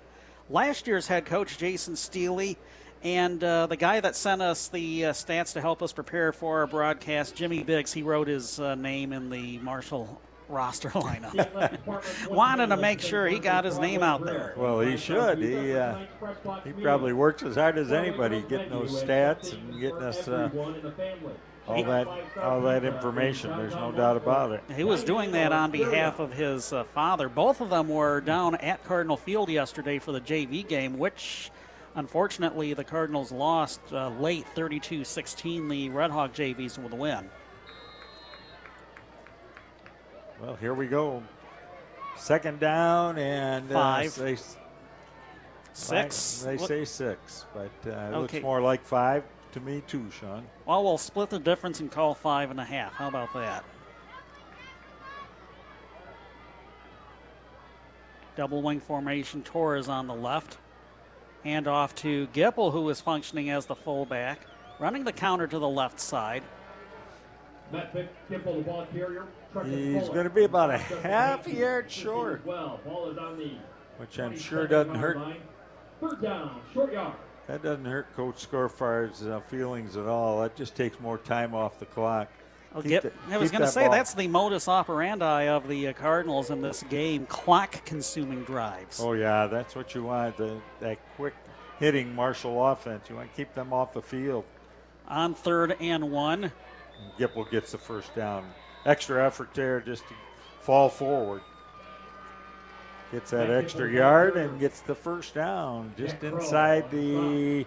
Last year's head coach, Jason Steele. And the guy that sent us the stats to help us prepare for our broadcast, Jimmy Biggs, he wrote his name in the Marshall roster lineup. Wanted to make sure he got his name out there. Well, he should. He probably works as hard as anybody getting those stats and getting us all that information. There's no doubt about it. He was doing that on behalf of his father. Both of them were down at Cardinal Field yesterday for the JV game, which unfortunately the Cardinals lost late 32-16. The Red Hawk JVs with a win. Well, here we go. Second down and six. They say 6, but it Okay. looks more like 5 to me too, Sean. Well, we'll split the difference and call 5.5. How about that? Double wing formation. Torres on the left. Hand off to Gipple, who is functioning as the fullback. Running the counter to the left side. Matt Gipple, the ball carrier. He's going to be about a half yard short, Well, ball is on the which I'm sure doesn't hurt. Third down, short yard. That doesn't hurt Coach Scorfar's feelings at all. That just takes more time off the clock. I was going to say, that's the modus operandi of the Cardinals in this game, clock-consuming drives. Oh, yeah, that's what you want, that quick hitting Marshall offense. You want to keep them off the field. On 3rd and 1. Gipple gets the first down. Extra effort there just to fall forward. Gets that extra yard and gets the first down just inside the,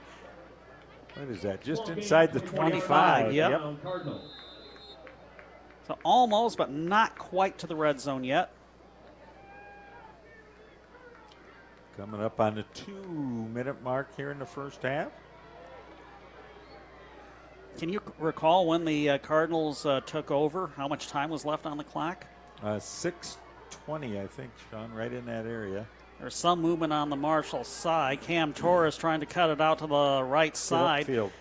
what is that? Just inside the 25. Yep. So almost, but not quite to the red zone yet. Coming up on the 2-minute mark here in the first half. Can you recall when the Cardinals took over? How much time was left on the clock? 6:20, I think, Sean, right in that area. There's some movement on the Marshall side. Cam Torres trying to cut it out to the right side. Field.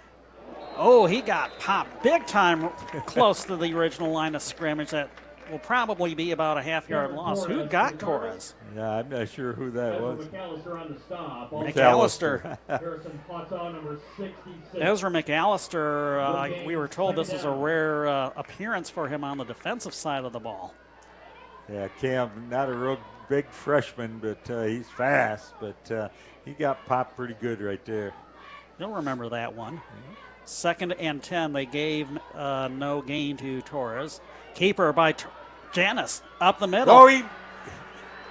Oh, he got popped big time close to the original line of scrimmage. That will probably be about a half-yard loss. Who got Torres? Yeah, I'm not sure who that was. McAllister on the stop. McAllister. Harrison Potsall, number 66. Ezra McAllister, we were told this is a rare appearance for him on the defensive side of the ball. Yeah, Cam, not a real big freshman, but he's fast. But he got popped pretty good right there. You'll remember that one. 2nd and 10, they gave no gain to Torres. Keeper by Janis up the middle. Oh,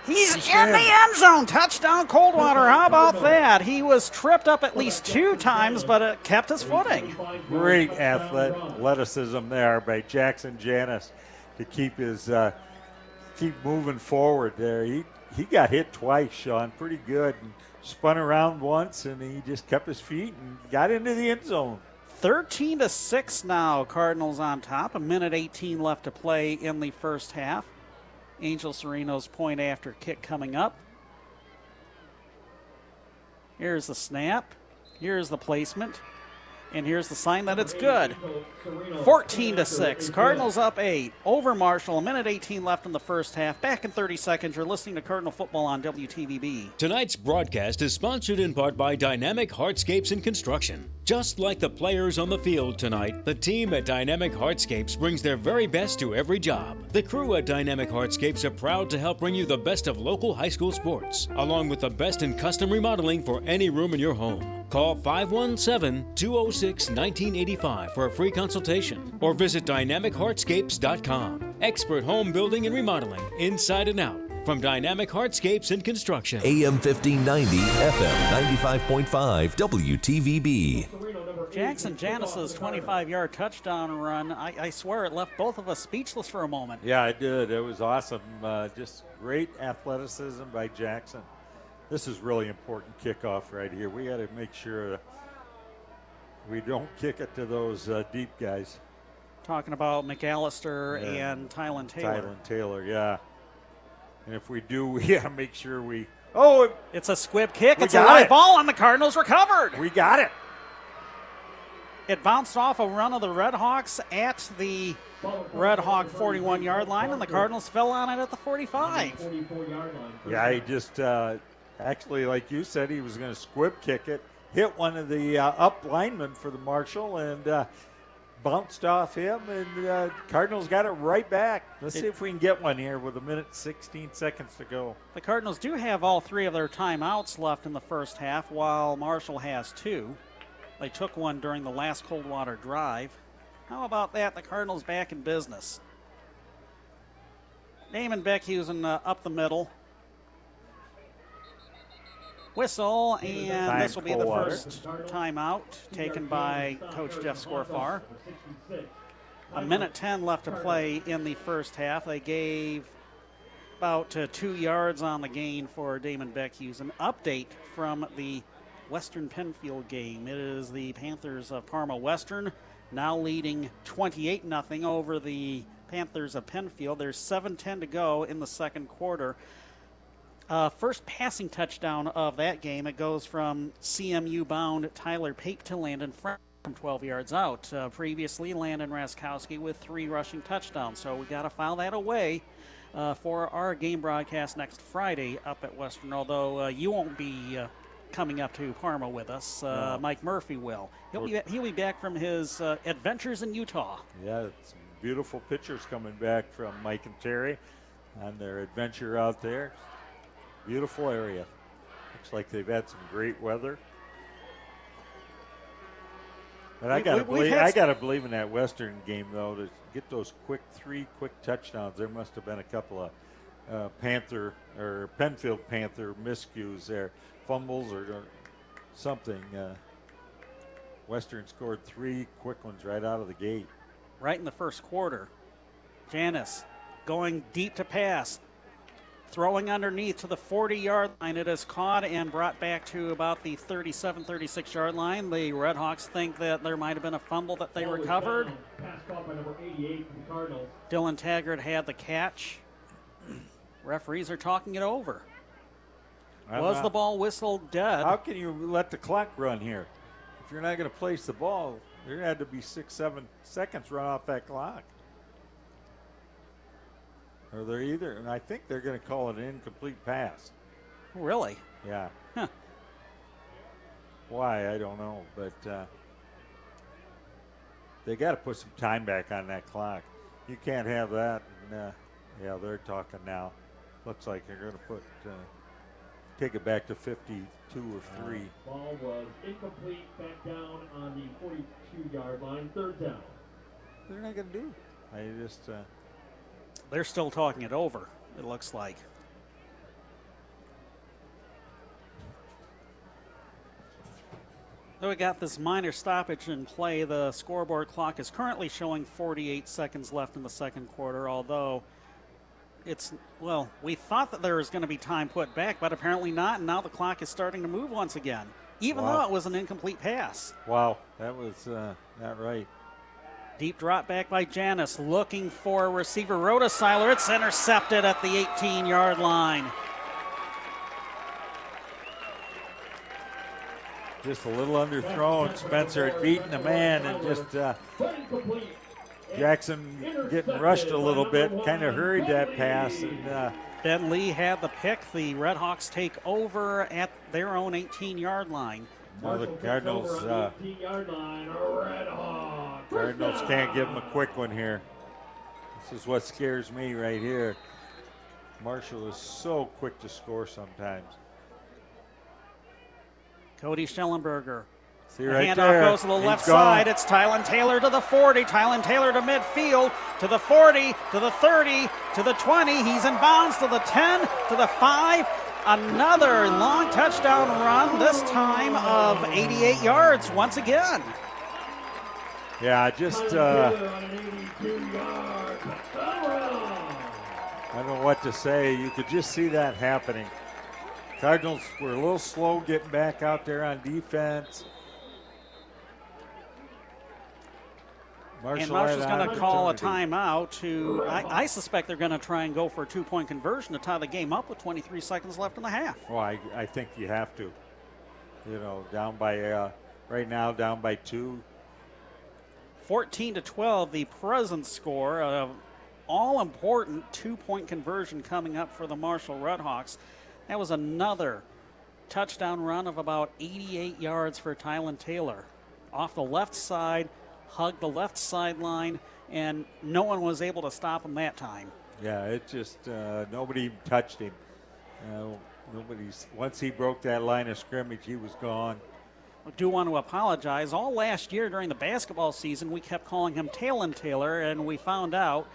he's in the end zone. Touchdown, Coldwater. How about that? He was tripped up at least 2 times, but it kept his footing. Great athleticism there by Jackson Janis to keep his keep moving forward there. He got hit twice, Sean, pretty good, and spun around once, and he just kept his feet and got into the end zone. 13-6 now, Cardinals on top. 1:18 left to play in the first half. Angel Sereno's point after kick coming up. Here's the snap. Here's the placement. And here's the sign that it's good. 14-6. Cardinals up 8 over Marshall. 1:18 left in the first half. Back in 30 seconds. You're listening to Cardinal Football on WTVB. Tonight's broadcast is sponsored in part by Dynamic Hardscapes and Construction. Just like the players on the field tonight, the team at Dynamic Hardscapes brings their very best to every job. The crew at Dynamic Hardscapes are proud to help bring you the best of local high school sports, along with the best in custom remodeling for any room in your home. Call 517-206-1985 for a free consultation or visit dynamicheartscapes.com. Expert home building and remodeling, inside and out, from Dynamic Hardscapes and Construction. AM 1590, FM 95.5 WTVB. Jackson Janis's 25-yard touchdown run, I swear it left both of us speechless for a moment. Yeah, it did. It was awesome. Just great athleticism by Jackson. This is really important kickoff right here. We got to make sure we don't kick it to those deep guys. Talking about McAllister and Tylen Taylor. Tylen Taylor, yeah. And if we do, we got to make sure we... Oh! It's a squib kick. It's a live ball, and the Cardinals recovered. We got it. It bounced off a run of the Red Hawks at the Red Hawk 41-yard line, and the Cardinals fell on it at the 45. Yeah, he just, actually, like you said, he was going to squib kick it, hit one of the up linemen for the Marshall, and bounced off him, and Cardinals got it right back. Let's see if we can get one here with 1:16 seconds to go. The Cardinals do have all 3 of their timeouts left in the first half, while Marshall has 2. They took one during the last Coldwater drive. How about that? The Cardinals back in business. Damon Beckhusen up the middle. Whistle, and this will be the first timeout taken by Coach Jeff Scorfar. 1:10 left to play in the first half. They gave about 2 yards on the gain for Damon Beckhusen. Update from the Western Penfield game. It is the Panthers of Parma Western now leading 28-0 over the Panthers of Penfield. There's 7:10 to go in the second quarter. First passing touchdown of that game. It goes from CMU-bound Tyler Pape to Landon from 12 yards out. Previously, Landon Raskowski with 3 rushing touchdowns. So we got to file that away for our game broadcast next Friday up at Western, although you won't be coming up to Parma with us. No. Mike Murphy will. He'll be back from his adventures in Utah. Yeah, it's beautiful pictures coming back from Mike and Terry on their adventure out there. Beautiful area. Looks like they've had some great weather. But I gotta believe in that Western game though, to get those 3 quick touchdowns. There must have been a couple of Penfield Panther miscues there, fumbles or something. Western scored 3 quick ones right out of the gate. Right in the first quarter. Janis going deep to pass. Throwing underneath to the 40-yard line. It is caught and brought back to about the 37, 36-yard line. The Red Hawks think that there might have been a fumble that they recovered. Pass caught by number 88 from the Cardinals. Dylan Taggart had the catch. Referees are talking it over. Was the ball whistled dead? How can you let the clock run here? If you're not going to place the ball, there had to be 6-7 seconds run off that clock. Or they're either, and I think they're going to call it an incomplete pass. Really? Yeah. Huh. Why, I don't know, but they got to put some time back on that clock. You can't have that. And, yeah, they're talking now. Looks like they're going to take it back to 52 or 3. Ball was incomplete, back down on the 42-yard line, 3rd down. They're not going to do. I just. They're still talking it over, it looks like. So we got this minor stoppage in play. The scoreboard clock is currently showing 48 seconds left in the second quarter, although we thought that there was going to be time put back, but apparently not, and now the clock is starting to move once again, even though it was an incomplete pass. Wow, that was not right. Deep drop back by Janis, looking for receiver Rotoseiler. It's intercepted at the 18-yard line. Just a little underthrown. Spencer had beaten the man, and just Jackson getting rushed a little bit, kind of hurried that pass. And Ben Lee had the pick. The Red Hawks take over at their own 18-yard line. Now the Cardinals, Cardinals can't give them a quick one here. This is what scares me right here. Marshall is so quick to score sometimes. Cody Schellenberger. See right handoff there. Goes to the left side. It's Tylen Taylor to the 40. Tylen Taylor to midfield, to the 40, to the 30, to the 20. He's in bounds to the 10, to the 5. Another long touchdown run, this time of 88 yards once again. Yeah, just I don't know what to say. You could just see that happening. Cardinals were a little slow getting back out there on defense. And Marshall's going to call a timeout to, I suspect they're going to try and go for a 2-point conversion to tie the game up with 23 seconds left in the half. Well, I think you have to. You know, down by, right now, down by 2. 14-12, the present score. All-important 2-point conversion coming up for the Marshall Redhawks. That was another touchdown run of about 88 yards for Tylen Taylor. Off the left side, hugged the left sideline, and no one was able to stop him that time. Yeah, it just, nobody touched him. Once he broke that line of scrimmage, he was gone. I do want to apologize. All last year during the basketball season, we kept calling him Tylen Taylor, and we found out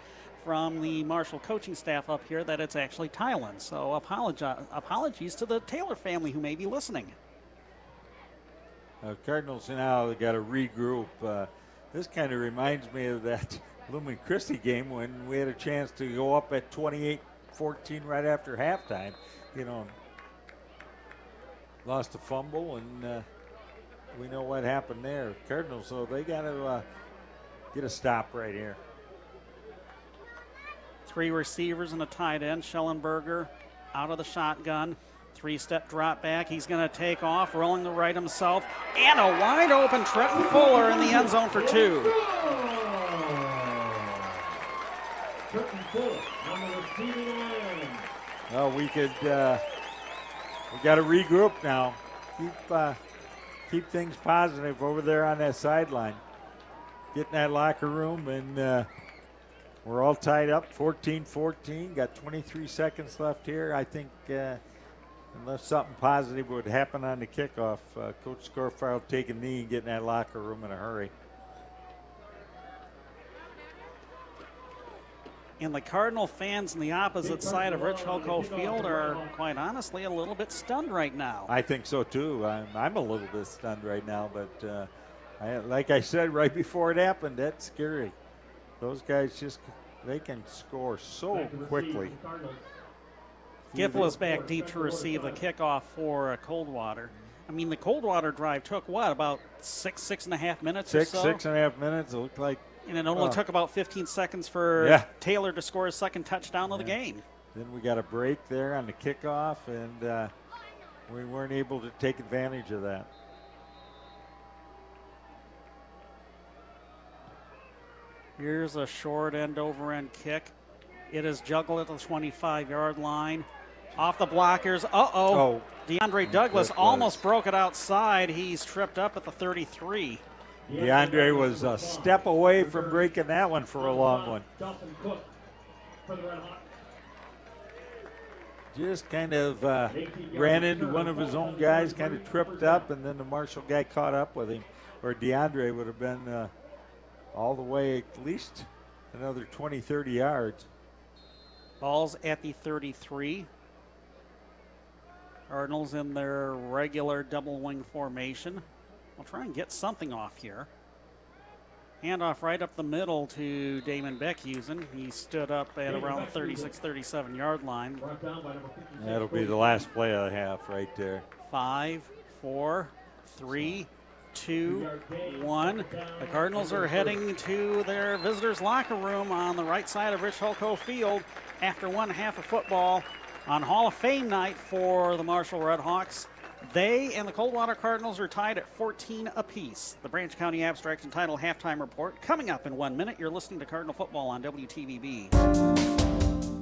from the Marshall coaching staff up here that it's actually Tylen. So apologies to the Taylor family who may be listening. Cardinals now they got to regroup. This kind of reminds me of that Lumen Christie game when we had a chance to go up at 28-14 right after halftime. You know, lost a fumble, and we know what happened there. Cardinals, so they got to get a stop right here. 3 receivers and a tight end. Schellenberger out of the shotgun. 3-step drop back. He's going to take off, rolling the right himself. And a wide open Trenton Fuller in the end zone for 2. Well, we got to regroup now. Keep things positive over there on that sideline. Get in that locker room, and we're all tied up, 14-14. Got 23 seconds left here. I think unless something positive would happen on the kickoff, Coach Scorfire will take a knee and get in that locker room in a hurry. And the Cardinal fans on the opposite side of Rich Hulko Field are, quite honestly, a little bit stunned right now. I think so, too. I'm a little bit stunned right now, but like I said right before it happened, that's scary. Those guys they can score so quickly. Gipple is back deep to receive the kickoff for Coldwater. I mean, the Coldwater drive took, about 6.5 minutes or so? 6.5 minutes, it looked like. And it only took about 15 seconds for Taylor to score his second touchdown of the game. Then we got a break there on the kickoff, and we weren't able to take advantage of that. Here's a short end-over-end kick. It is juggled at the 25-yard line. Off the blockers. DeAndre Douglas almost broke it outside. He's tripped up at the 33. DeAndre was a step away from breaking that one for a long one. Just kind of ran into one of his own guys, kind of tripped up, and then the Marshall guy caught up with him, or DeAndre would have been all the way at least another 20, 30 yards. Ball's at the 33. Cardinals in their regular double wing formation. We'll try and get something off here. Handoff right up the middle to Damon Beckhusen. He stood up at around the 36, 37 yard line. That'll be the last play of the half right there. 5, 4, 3, 2, 1. The Cardinals are heading to their visitors' locker room on the right side of Rich Hulko Field after one half of football on Hall of Fame night for the Marshall Redhawks. They and the Coldwater Cardinals are tied at 14 apiece. The Branch County Abstract and Title halftime report coming up in 1 minute. You're listening to Cardinal Football on WTVB.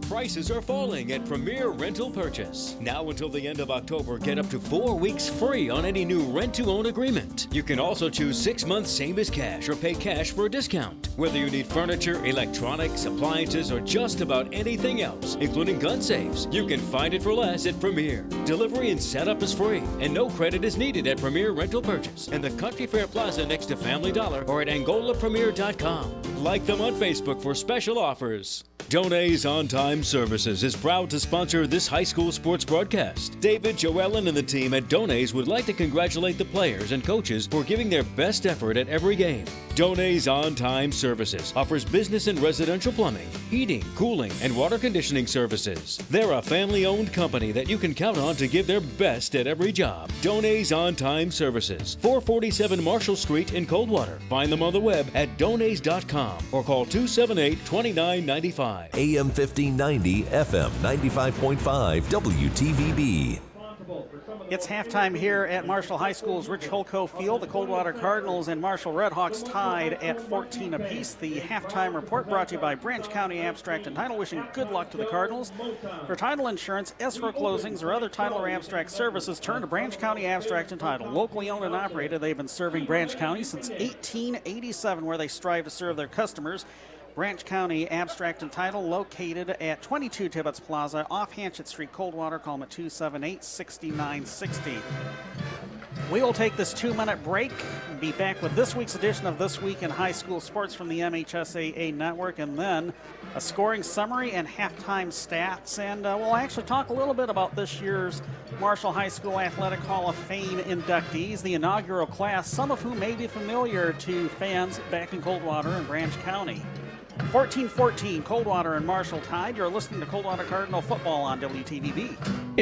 Prices are falling at Premier Rental Purchase. Now until the end of October, get up to 4 weeks free on any new rent-to-own agreement. You can also choose 6 months same as cash or pay cash for a discount. Whether you need furniture, electronics, appliances, or just about anything else, including gun safes, you can find it for less at Premier. Delivery and setup is free, and no credit is needed at Premier Rental Purchase and the Country Fair Plaza next to Family Dollar or at angolapremier.com. Like them on Facebook for special offers. Donay's On Time Services is proud to sponsor this high school sports broadcast. David, Joellen, and the team at Donay's would like to congratulate the players and coaches for giving their best effort at every game. Donay's On-Time Services offers business and residential plumbing, heating, cooling, and water conditioning services. They're a family-owned company that you can count on to give their best at every job. Donay's On-Time Services, 447 Marshall Street in Coldwater. Find them on the web at donays.com or call 278-2995. AM 1590, FM 95.5 WTVB. It's halftime here at Marshall High School's Rich Holco Field. The Coldwater Cardinals and Marshall Redhawks tied at 14 apiece. The halftime report brought to you by Branch County Abstract and Title, wishing good luck to the Cardinals. For title insurance, escrow closings, or other title or abstract services, turn to Branch County Abstract and Title. Locally owned and operated, they've been serving Branch County since 1887, where they strive to serve their customers. Branch County Abstract and Title, located at 22 Tibbetts Plaza off Hanchett Street, Coldwater. Call them at 278-6960. We will take this 2-minute break and be back with this week's edition of This Week in High School Sports from the MHSAA Network, and then a scoring summary and halftime stats. And we'll actually talk a little bit about this year's Marshall High School Athletic Hall of Fame inductees, the inaugural class, some of whom may be familiar to fans back in Coldwater and Branch County. 14-14, Coldwater and Marshall tied. You're listening to Coldwater Cardinal football on WTVB.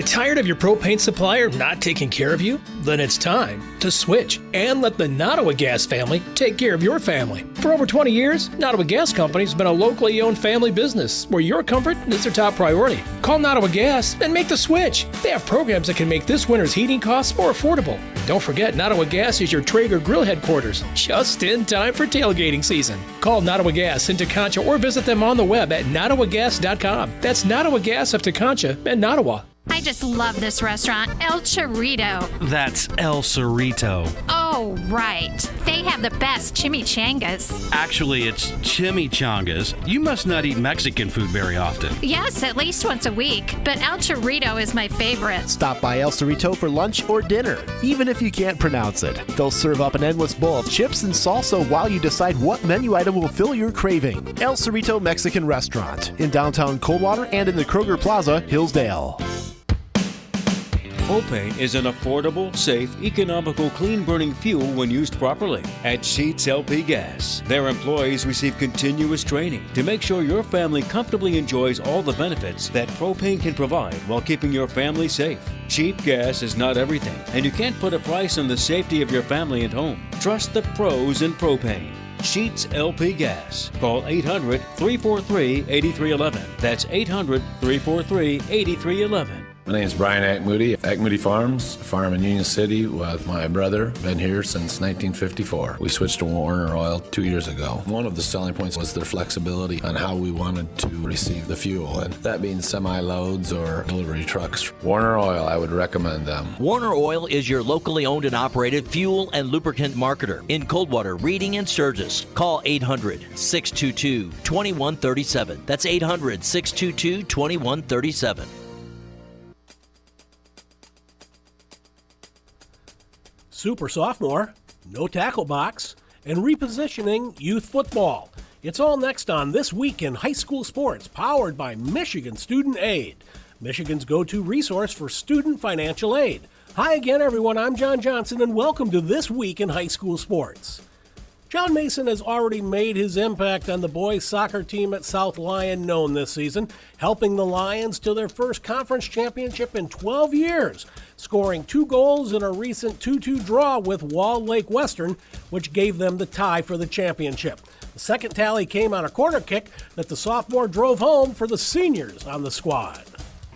Tired of your propane supplier not taking care of you? Then it's time to switch and let the Nottawa Gas family take care of your family. For over 20 years, Nottawa Gas Company has been a locally owned family business where your comfort is their top priority. Call Nottawa Gas and make the switch. They have programs that can make this winter's heating costs more affordable. Don't forget, Nottawa Gas is your Traeger Grill headquarters, just in time for tailgating season. Call Nottawa Gas in Teconcha or visit them on the web at nottawagas.com. That's Nottawa Gas of Teconcha and Nottawa. I just love this restaurant, El Chorrito. That's El Cerrito. Oh, right. They have the best chimichangas. Actually, it's chimichangas. You must not eat Mexican food very often. Yes, at least once a week, but El Chorrito is my favorite. Stop by El Cerrito for lunch or dinner, even if you can't pronounce it. They'll serve up an endless bowl of chips and salsa while you decide what menu item will fill your craving. El Cerrito Mexican Restaurant in downtown Coldwater and in the Kroger Plaza, Hillsdale. Propane is an affordable, safe, economical, clean-burning fuel when used properly. At Sheetz LP Gas, their employees receive continuous training to make sure your family comfortably enjoys all the benefits that propane can provide while keeping your family safe. Cheap gas is not everything, and you can't put a price on the safety of your family and home. Trust the pros in propane. Sheetz LP Gas. Call 800-343-8311. That's 800-343-8311. My name is Brian Ackmoody, Ackmoody Farms, farm in Union City with my brother. Been here since 1954. We switched to Warner Oil 2 years ago. One of the selling points was their flexibility on how we wanted to receive the fuel, and that being semi-loads or delivery trucks. Warner Oil, I would recommend them. Warner Oil is your locally owned and operated fuel and lubricant marketer in Coldwater, Reading, and Sturgis. Call 800-622-2137. That's 800-622-2137. Super Sophomore, no tackle box, and repositioning youth football. It's all next on This Week in High School Sports, powered by Michigan Student Aid, Michigan's go-to resource for student financial aid. Hi again, everyone. I'm John Johnson, and welcome to This Week in High School Sports. John Mason has already made his impact on the boys' soccer team at South Lyon known this season, helping the Lions to their first conference championship in 12 years, scoring 2 goals in a recent 2-2 draw with Wall Lake Western, which gave them the tie for the championship. The second tally came on a corner kick that the sophomore drove home for the seniors on the squad.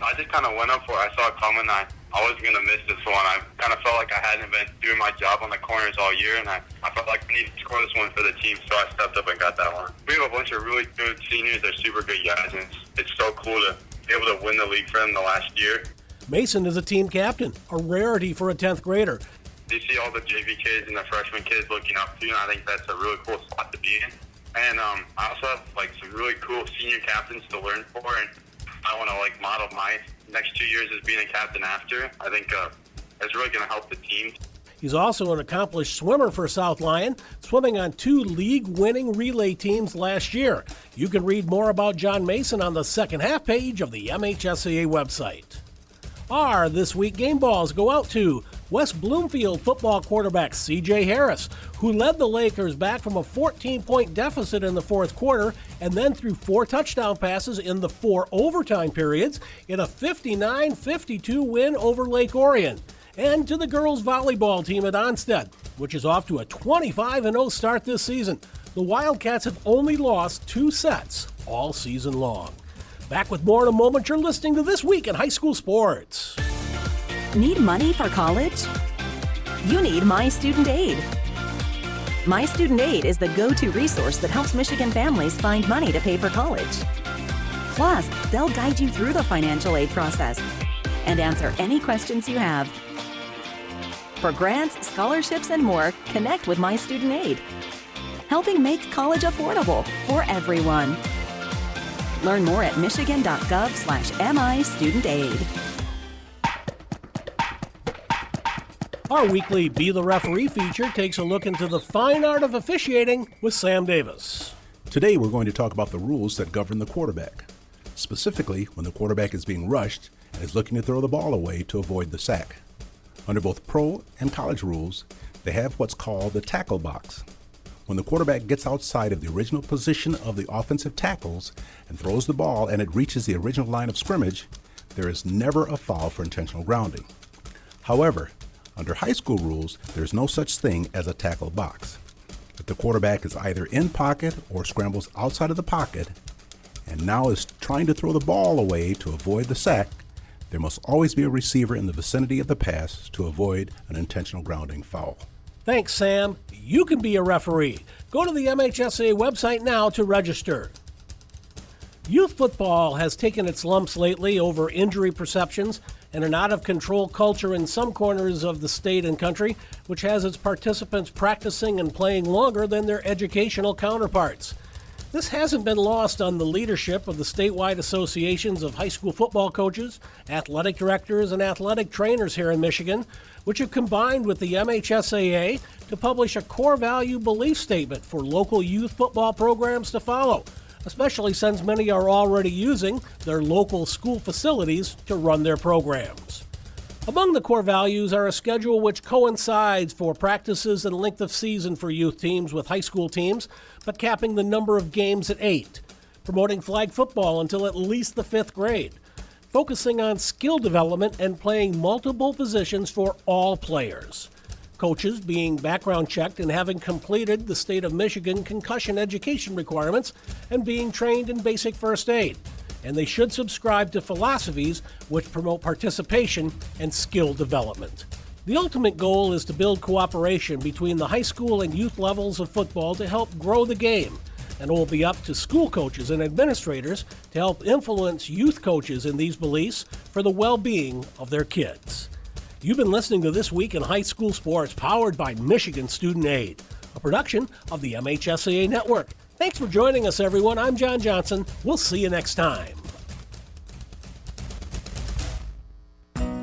I just kind of went up for it. I saw it coming. I wasn't going to miss this one. I kind of felt like I hadn't been doing my job on the corners all year, and I felt like I needed to score this one for the team, so I stepped up and got that one. We have a bunch of really good seniors. They're super good guys, and it's so cool to be able to win the league for them the last year. Mason is a team captain, a rarity for a 10th grader. You see all the JV kids and the freshman kids looking up to you, and I think that's a really cool spot to be in. And I also have some really cool senior captains to learn for, and I want to model my next 2 years as being a captain after. I think it's really going to help the team. He's also an accomplished swimmer for South Lyon, swimming on 2 league-winning relay teams last year. You can read more about John Mason on the second half page of the MHSAA website. Our This Week game balls go out to West Bloomfield football quarterback C.J. Harris, who led the Lakers back from a 14-point deficit in the fourth quarter and then threw 4 touchdown passes in the 4 overtime periods in a 59-52 win over Lake Orion. And to the girls volleyball team at Onstead, which is off to a 25-0 start this season. The Wildcats have only lost 2 sets all season long. Back with more in a moment. You're listening to This Week in High School Sports. Need money for college? You need My Student Aid. My Student Aid is the go-to resource that helps Michigan families find money to pay for college. Plus, they'll guide you through the financial aid process and answer any questions you have. For grants, scholarships, and more, connect with My Student Aid, helping make college affordable for everyone. Learn more at michigan.gov/MIStudentAid. Our weekly Be the Referee feature takes a look into the fine art of officiating with Sam Davis. Today we're going to talk about the rules that govern the quarterback. Specifically, when the quarterback is being rushed and is looking to throw the ball away to avoid the sack. Under both pro and college rules, they have what's called the tackle box. When the quarterback gets outside of the original position of the offensive tackles and throws the ball and it reaches the original line of scrimmage, there is never a foul for intentional grounding. However, under high school rules, there's no such thing as a tackle box. If the quarterback is either in pocket or scrambles outside of the pocket and now is trying to throw the ball away to avoid the sack, there must always be a receiver in the vicinity of the pass to avoid an intentional grounding foul. Thanks, Sam. You can be a referee. Go to the MHSA website now to register. Youth football has taken its lumps lately over injury perceptions and an out-of-control culture in some corners of the state and country, which has its participants practicing and playing longer than their educational counterparts. This hasn't been lost on the leadership of the statewide associations of high school football coaches, athletic directors, and athletic trainers here in Michigan, which have combined with the MHSAA to publish a core value belief statement for local youth football programs to follow, especially since many are already using their local school facilities to run their programs. Among the core values are a schedule which coincides for practices and length of season for youth teams with high school teams, but capping the number of games at 8, promoting flag football until at least the 5th grade, focusing on skill development and playing multiple positions for all players, coaches being background checked and having completed the state of Michigan concussion education requirements and being trained in basic first aid. And they should subscribe to philosophies which promote participation and skill development. The ultimate goal is to build cooperation between the high school and youth levels of football to help grow the game, and it will be up to school coaches and administrators to help influence youth coaches in these beliefs for the well-being of their kids. You've been listening to This Week in High School Sports, powered by Michigan Student Aid, a production of the MHSAA Network. Thanks for joining us, everyone. I'm John Johnson. We'll see you next time.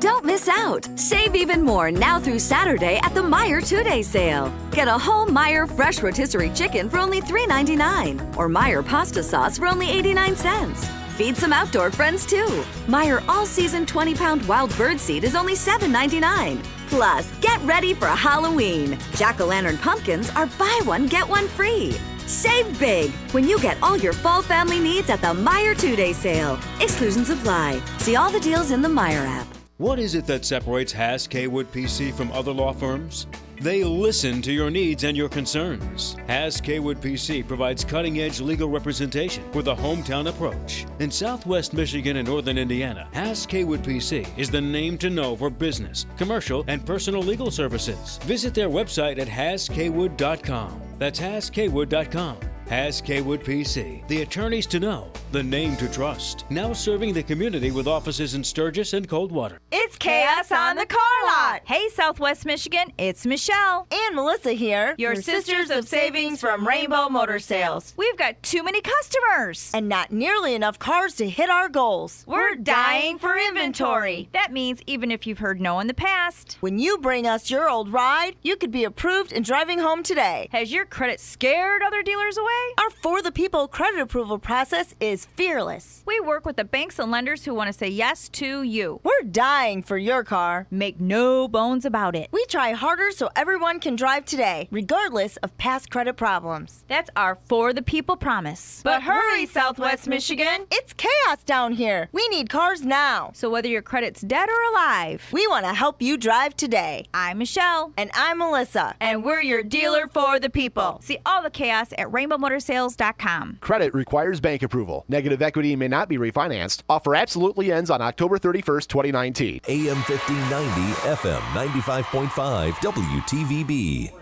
Don't miss out. Save even more now through Saturday at the Meijer 2-Day Sale. Get a whole Meijer fresh rotisserie chicken for only $3.99 or Meijer pasta sauce for only 89 cents. Feed some outdoor friends too. Meijer all-season 20-pound wild bird seed is only $7.99. Plus, get ready for Halloween. Jack-o'-lantern pumpkins are buy one, get one free. Save big when you get all your fall family needs at the Meijer 2-Day Sale. Exclusions apply. See all the deals in the Meijer app. What is it that separates Haas Kaywood PC from other law firms? They listen to your needs and your concerns. Haas Kaywood PC provides cutting-edge legal representation with a hometown approach. In Southwest Michigan and Northern Indiana, Haas Kaywood PC is the name to know for business, commercial, and personal legal services. Visit their website at HaasKaywood.com. That's HaasKaywood.com. Haas Kaywood PC, the attorneys to know, the name to trust. Now serving the community with offices in Sturgis and Coldwater. It's Chaos on the Car Lot. Hey, Southwest Michigan, it's Michelle. And Melissa here, your sisters of savings from Rainbow Motor Sales. We've got too many customers. And not nearly enough cars to hit our goals. We're dying for inventory. That means even if you've heard no in the past. When you bring us your old ride, you could be approved and driving home today. Has your credit scared other dealers away? say? Our For the People credit approval process is fearless. We work with the banks and lenders who want to say yes to you. We're dying for your car. Make no bones about it. We try harder so everyone can drive today, regardless of past credit problems. That's our For the People promise. But hurry, Southwest Michigan. It's chaos down here. We need cars now. So whether your credit's dead or alive, we want to help you drive today. I'm Michelle. And I'm Melissa. And we're your dealer for the people. See all the chaos at rainbowmotorsales.com. Credit requires bank approval. Negative equity may not be refinanced. Offer absolutely ends on October 31st, 2019. AM 1590, FM 95.5 WTVB.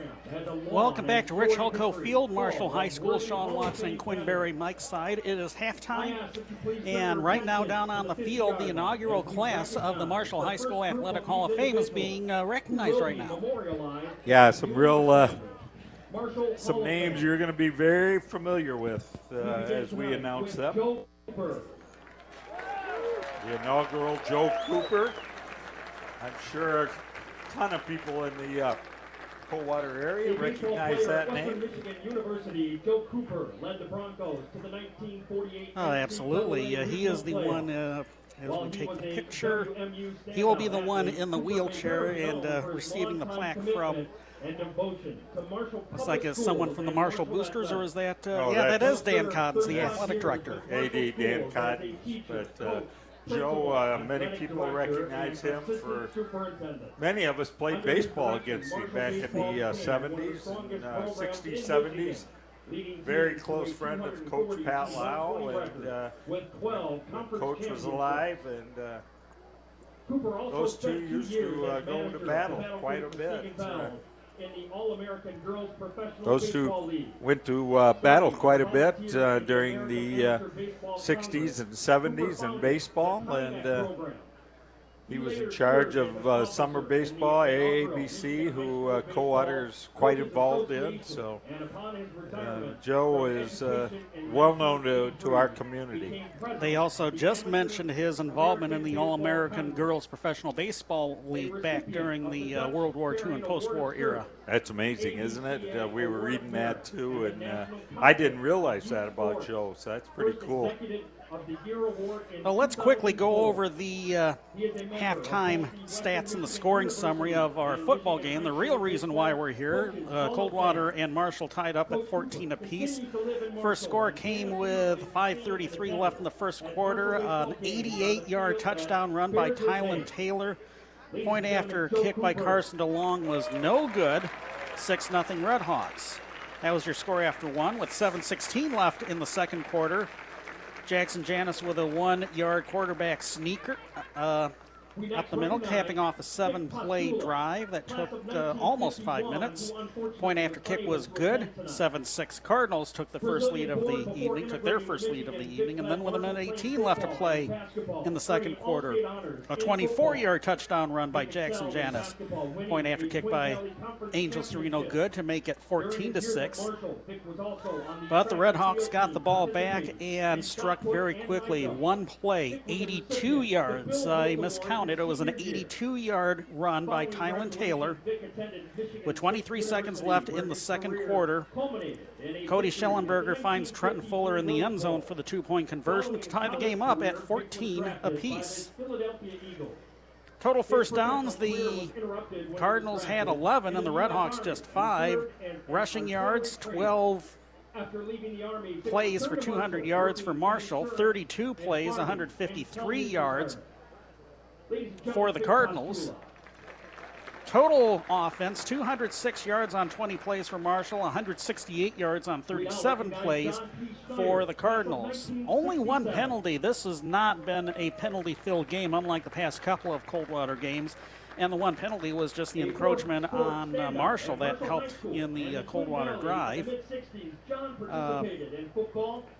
Welcome back to Rich Holco Field, Marshall High School. Sean Watson and Quinn Berry, Mike's side. It is halftime, and right now down on the field, the inaugural class of the Marshall High School Athletic Hall of Fame is being recognized right now. Yeah, some real some names you're going to be very familiar with as we announce them. The inaugural Joe Cooper. I'm sure a ton of people in the Coldwater area recognize that name. University, Joe Cooper led the Broncos to the 1948. Oh, absolutely. He is the one, as we take the picture, he will be the one in the wheelchair and receiving the plaque from, looks like it's someone from the Marshall Boosters, or is that, that is Dan Coddens, the athletic director. AD Dan Coddens, but Joe, many people recognize him for, many of us played baseball against him back in the 70s, and 60s, 70s. Very close friend of Coach Pat Lau, and when Coach was alive, and those two used to go to battle quite a bit. In the All-American Girls Professional Those two Baseball League. went to battle quite a bit during the 60s and 70s in baseball, and he was in charge of summer baseball, AABC, who Coldwater's quite involved in. So Joe is well known to our community. They also just mentioned his involvement in the All-American Girls Professional Baseball League back during the World War II and post-war era. That's amazing, isn't it? We were reading that too, and I didn't realize that about Joe, so that's pretty cool. Well, let's quickly go over the halftime stats and the scoring summary of our football game. The real reason why we're here, Coldwater and Marshall tied up at 14 apiece. First score came with 5:33 left in the first quarter. An 88-yard touchdown run by Tylen Taylor. Point after kick by Carson DeLong was no good. 6-0 Redhawks. That was your score after one with 7:16 left in the second quarter. Jackson Janis with a 1-yard quarterback sneaker up the middle, capping off a 7-play drive that took almost 5 minutes. Point after kick was good. 7-6 Cardinals took the first lead of the evening, took their first lead of the evening, and then with a minute 18 left to play in the second quarter, a 24-yard touchdown run by Jackson Janis. Point after kick by Angel Sereno good to make it 14-6. But the Redhawks got the ball back and struck very quickly. One play, 82 yards. I miscounted. It was an 82-yard run by Tylen Taylor with 23 seconds left in the second quarter. Cody Schellenberger finds Trenton Fuller in the end zone for the two-point conversion to tie the game up at 14 apiece. Total first downs, the Cardinals had 11 and the Redhawks just 5. Rushing yards, 12 plays for 200 yards for Marshall, 32 plays, 153 yards for the Cardinals. Total offense, 206 yards on 20 plays for Marshall, 168 yards on 37 plays for the Cardinals. Only one penalty. This has not been a penalty-filled game, unlike the past couple of Coldwater games. And the one penalty was just the encroachment on Marshall that helped in the Coldwater drive.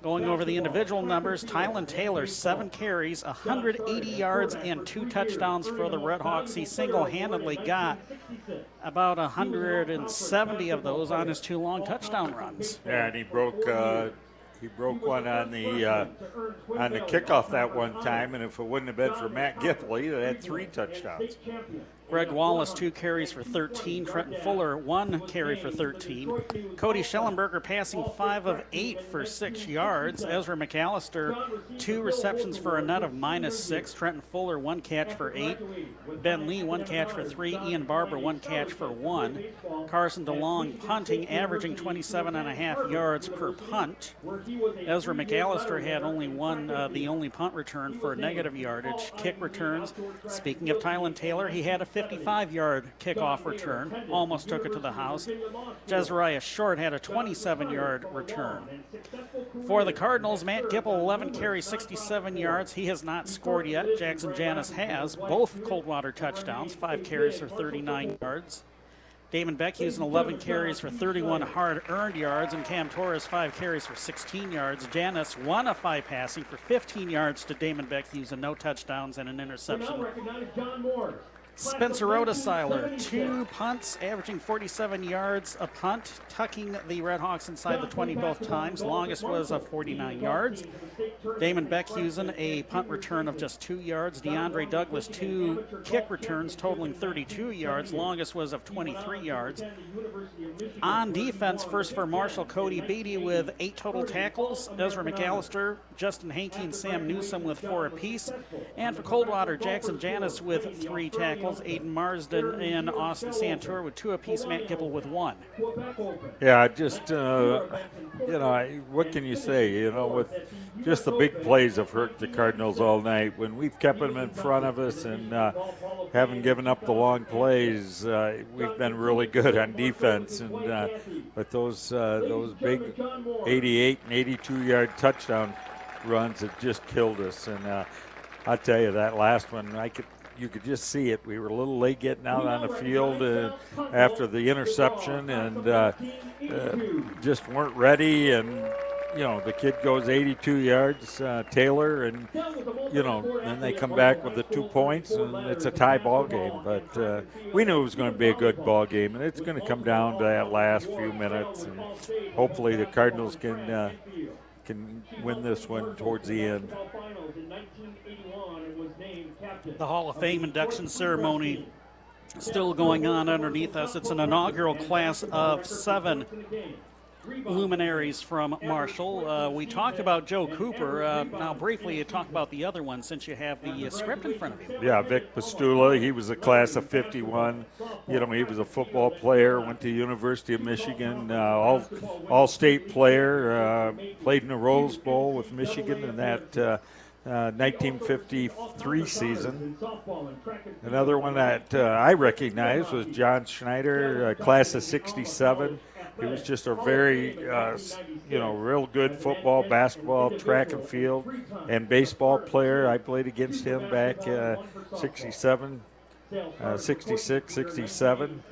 Going over the individual numbers, Tylen Taylor, 7 carries, 180 yards, and 2 touchdowns for the Redhawks. He single-handedly got about 170 of those on his 2 long touchdown runs. Yeah, and he broke one on the kickoff that one time, and if it wouldn't have been for Matt Gipple, he'd have had 3 touchdowns. Greg Wallace, 2 carries for 13. Trenton Fuller, 1 carry for 13. Cody Schellenberger passing 5 of 8 for 6 yards. Ezra McAllister, 2 receptions for a net of -6. Trenton Fuller, 1 catch for 8. Ben Lee, 1 catch for 3. Ian Barber, 1 catch for 1. Carson DeLong punting, averaging 27.5 yards per punt. Ezra McAllister had only the only punt return for negative yardage. Kick returns, speaking of Tylen Taylor, he had a 55-yard kickoff return, almost took it to the house. Jezariah Short had a 27-yard return. For the Cardinals, Matt Gipple, 11 carries, 67 yards. He has not scored yet. Jackson Janis has. Both Coldwater touchdowns, 5 carries for 39 yards. Damon Beckhusen, 11 carries for 31 hard-earned yards, and Cam Torres, 5 carries for 16 yards. Janis, 1 of 5 passing for 15 yards to Damon Beckhusen, no touchdowns and an interception. Spencer Odeseiler, 2 punts, averaging 47 yards a punt, tucking the Redhawks inside the 20 both times. Longest was 49 yards. Damon Beckhusen, a punt return of just 2 yards. DeAndre Douglas, 2 kick returns totaling 32 yards. Longest was of 23 yards. On defense, first for Marshall, Cody Beatty with 8 total tackles. Ezra McAllister, Justin Hankey, and Sam Newsom with 4 apiece. And for Coldwater, Jackson Janis with 3 tackles. Aiden Marsden and Austin Santor with 2 apiece. Matt Gipple with 1. Yeah, just, what can you say? With just the big plays have hurt the Cardinals all night. When we've kept them in front of us and haven't given up the long plays, we've been really good on defense. And but those big 88 and 82-yard touchdown runs have just killed us. And I'll tell you, that last one, you could just see it. We were a little late getting out on the field after the interception and just weren't ready. And, the kid goes 82 yards, Taylor, and, then they come back with the 2 points, and it's a tie ball game. But we knew it was going to be a good ball game, and it's going to come down to that last few minutes. And hopefully the Cardinals can win this one towards the end. The Hall of Fame induction ceremony still going on underneath us. It's an inaugural class of 7 luminaries from Marshall. We talked about Joe Cooper. Now, briefly, you talk about the other one since you have the script in front of you. Yeah, Vic Pastula. He was a class of 51. He was a football player, went to University of Michigan, all-state player, played in the Rose Bowl with Michigan in that 1953 season. Another one that I recognized was John Schneider, class of 67. He was just a very, real good football, basketball, track and field, and baseball player. I played against him back 67, 66, 67.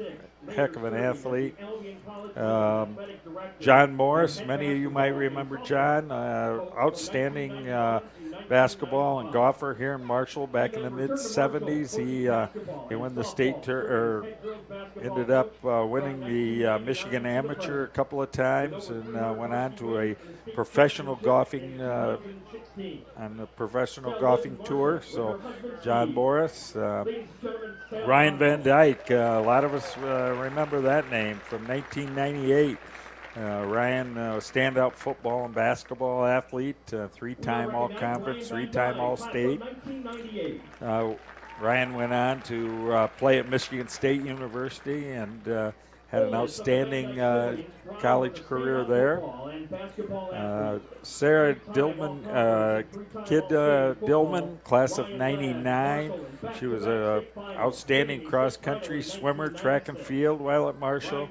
Heck of an athlete. John Morris, many of you might remember John, outstanding basketball and golfer here in Marshall back in the mid-70s. He won the state ended up winning the Michigan Amateur a couple of times and went on to a professional golfing on the professional golfing tour. So John Morris, Ryan Van Dyke, a lot of us remember that name from 1998. Ryan, standout football and basketball athlete, 3-time All-Conference, 3-time All-State. Ryan went on to play at Michigan State University and had an outstanding college career there. Sarah Dillman, Dillman, class of 99. She was an outstanding cross-country swimmer, track and field while at Marshall.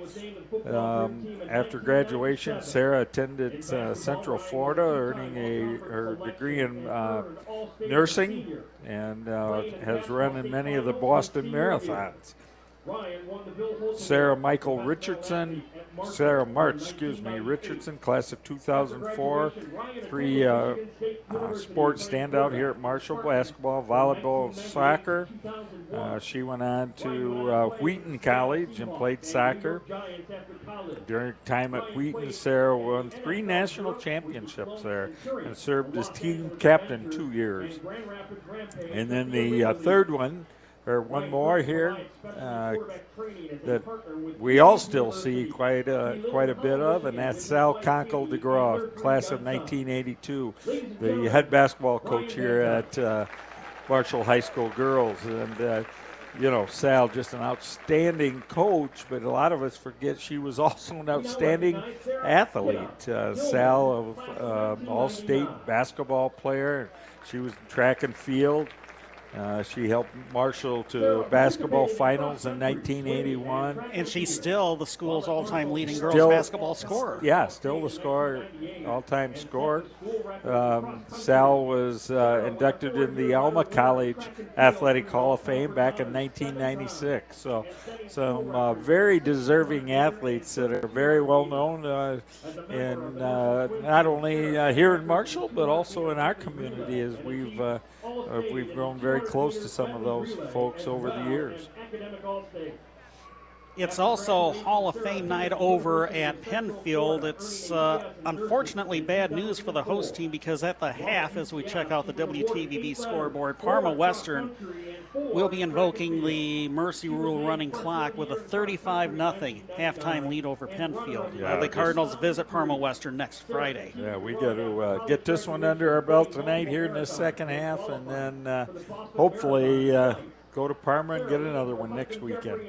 After graduation, Sarah attended Central Florida, earning her degree in nursing, and has run in many of the Boston marathons. Sarah Richardson, class of 2004, 3 sports standout here at Marshall, basketball, volleyball, soccer. She went on to Wheaton College and played soccer. During her time at Wheaton, Sarah won 3 national championships there and served as team captain 2 years. And then the third one, or one more here that we all still see quite a bit of, and that's Sal Conkle DeGraw, class of 1982, the head basketball coach here at Marshall High School Girls. And Sal, just an outstanding coach, but a lot of us forget she was also an outstanding athlete. Sal, all-state basketball player. She was in track and field. She helped Marshall to basketball finals in 1981. And she's still the school's all-time leading girls basketball scorer. Yeah, still the all-time scorer. Sal was inducted in the Alma College Athletic Hall of Fame back in 1996. So some very deserving athletes that are very well known in not only here in Marshall, but also in our community, as we've grown very close to some of those folks over the years. It's also Hall of Fame night over at Penfield. It's unfortunately bad news for the host team, because at the half, as we check out the WTVB scoreboard, Parma Western will be invoking the mercy rule running clock with a 35-0 halftime lead over Penfield. The Cardinals visit Parma Western next Friday. Yeah, we got to get this one under our belt tonight here in the second half, and then hopefully go to Parma and get another one next weekend.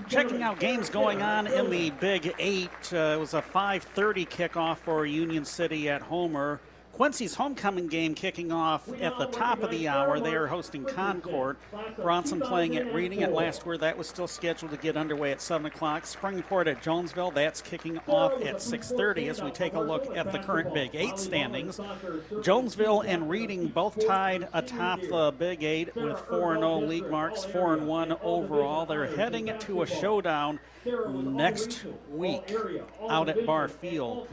Checking out games going on in the Big 8. It was a 5:30 kickoff for Union City at Homer. Quincy's homecoming game kicking off at the top of the hour. They are hosting Concord. Bronson playing at Reading. At last word, that was still scheduled to get underway at 7 o'clock. Springport at Jonesville. That's kicking off at 6:30 as we take a look at the current Big 8 standings. Jonesville and Reading both tied atop the Big 8 with 4-0 league marks, 4-1 overall. They're heading to a showdown next week out at Barr Field.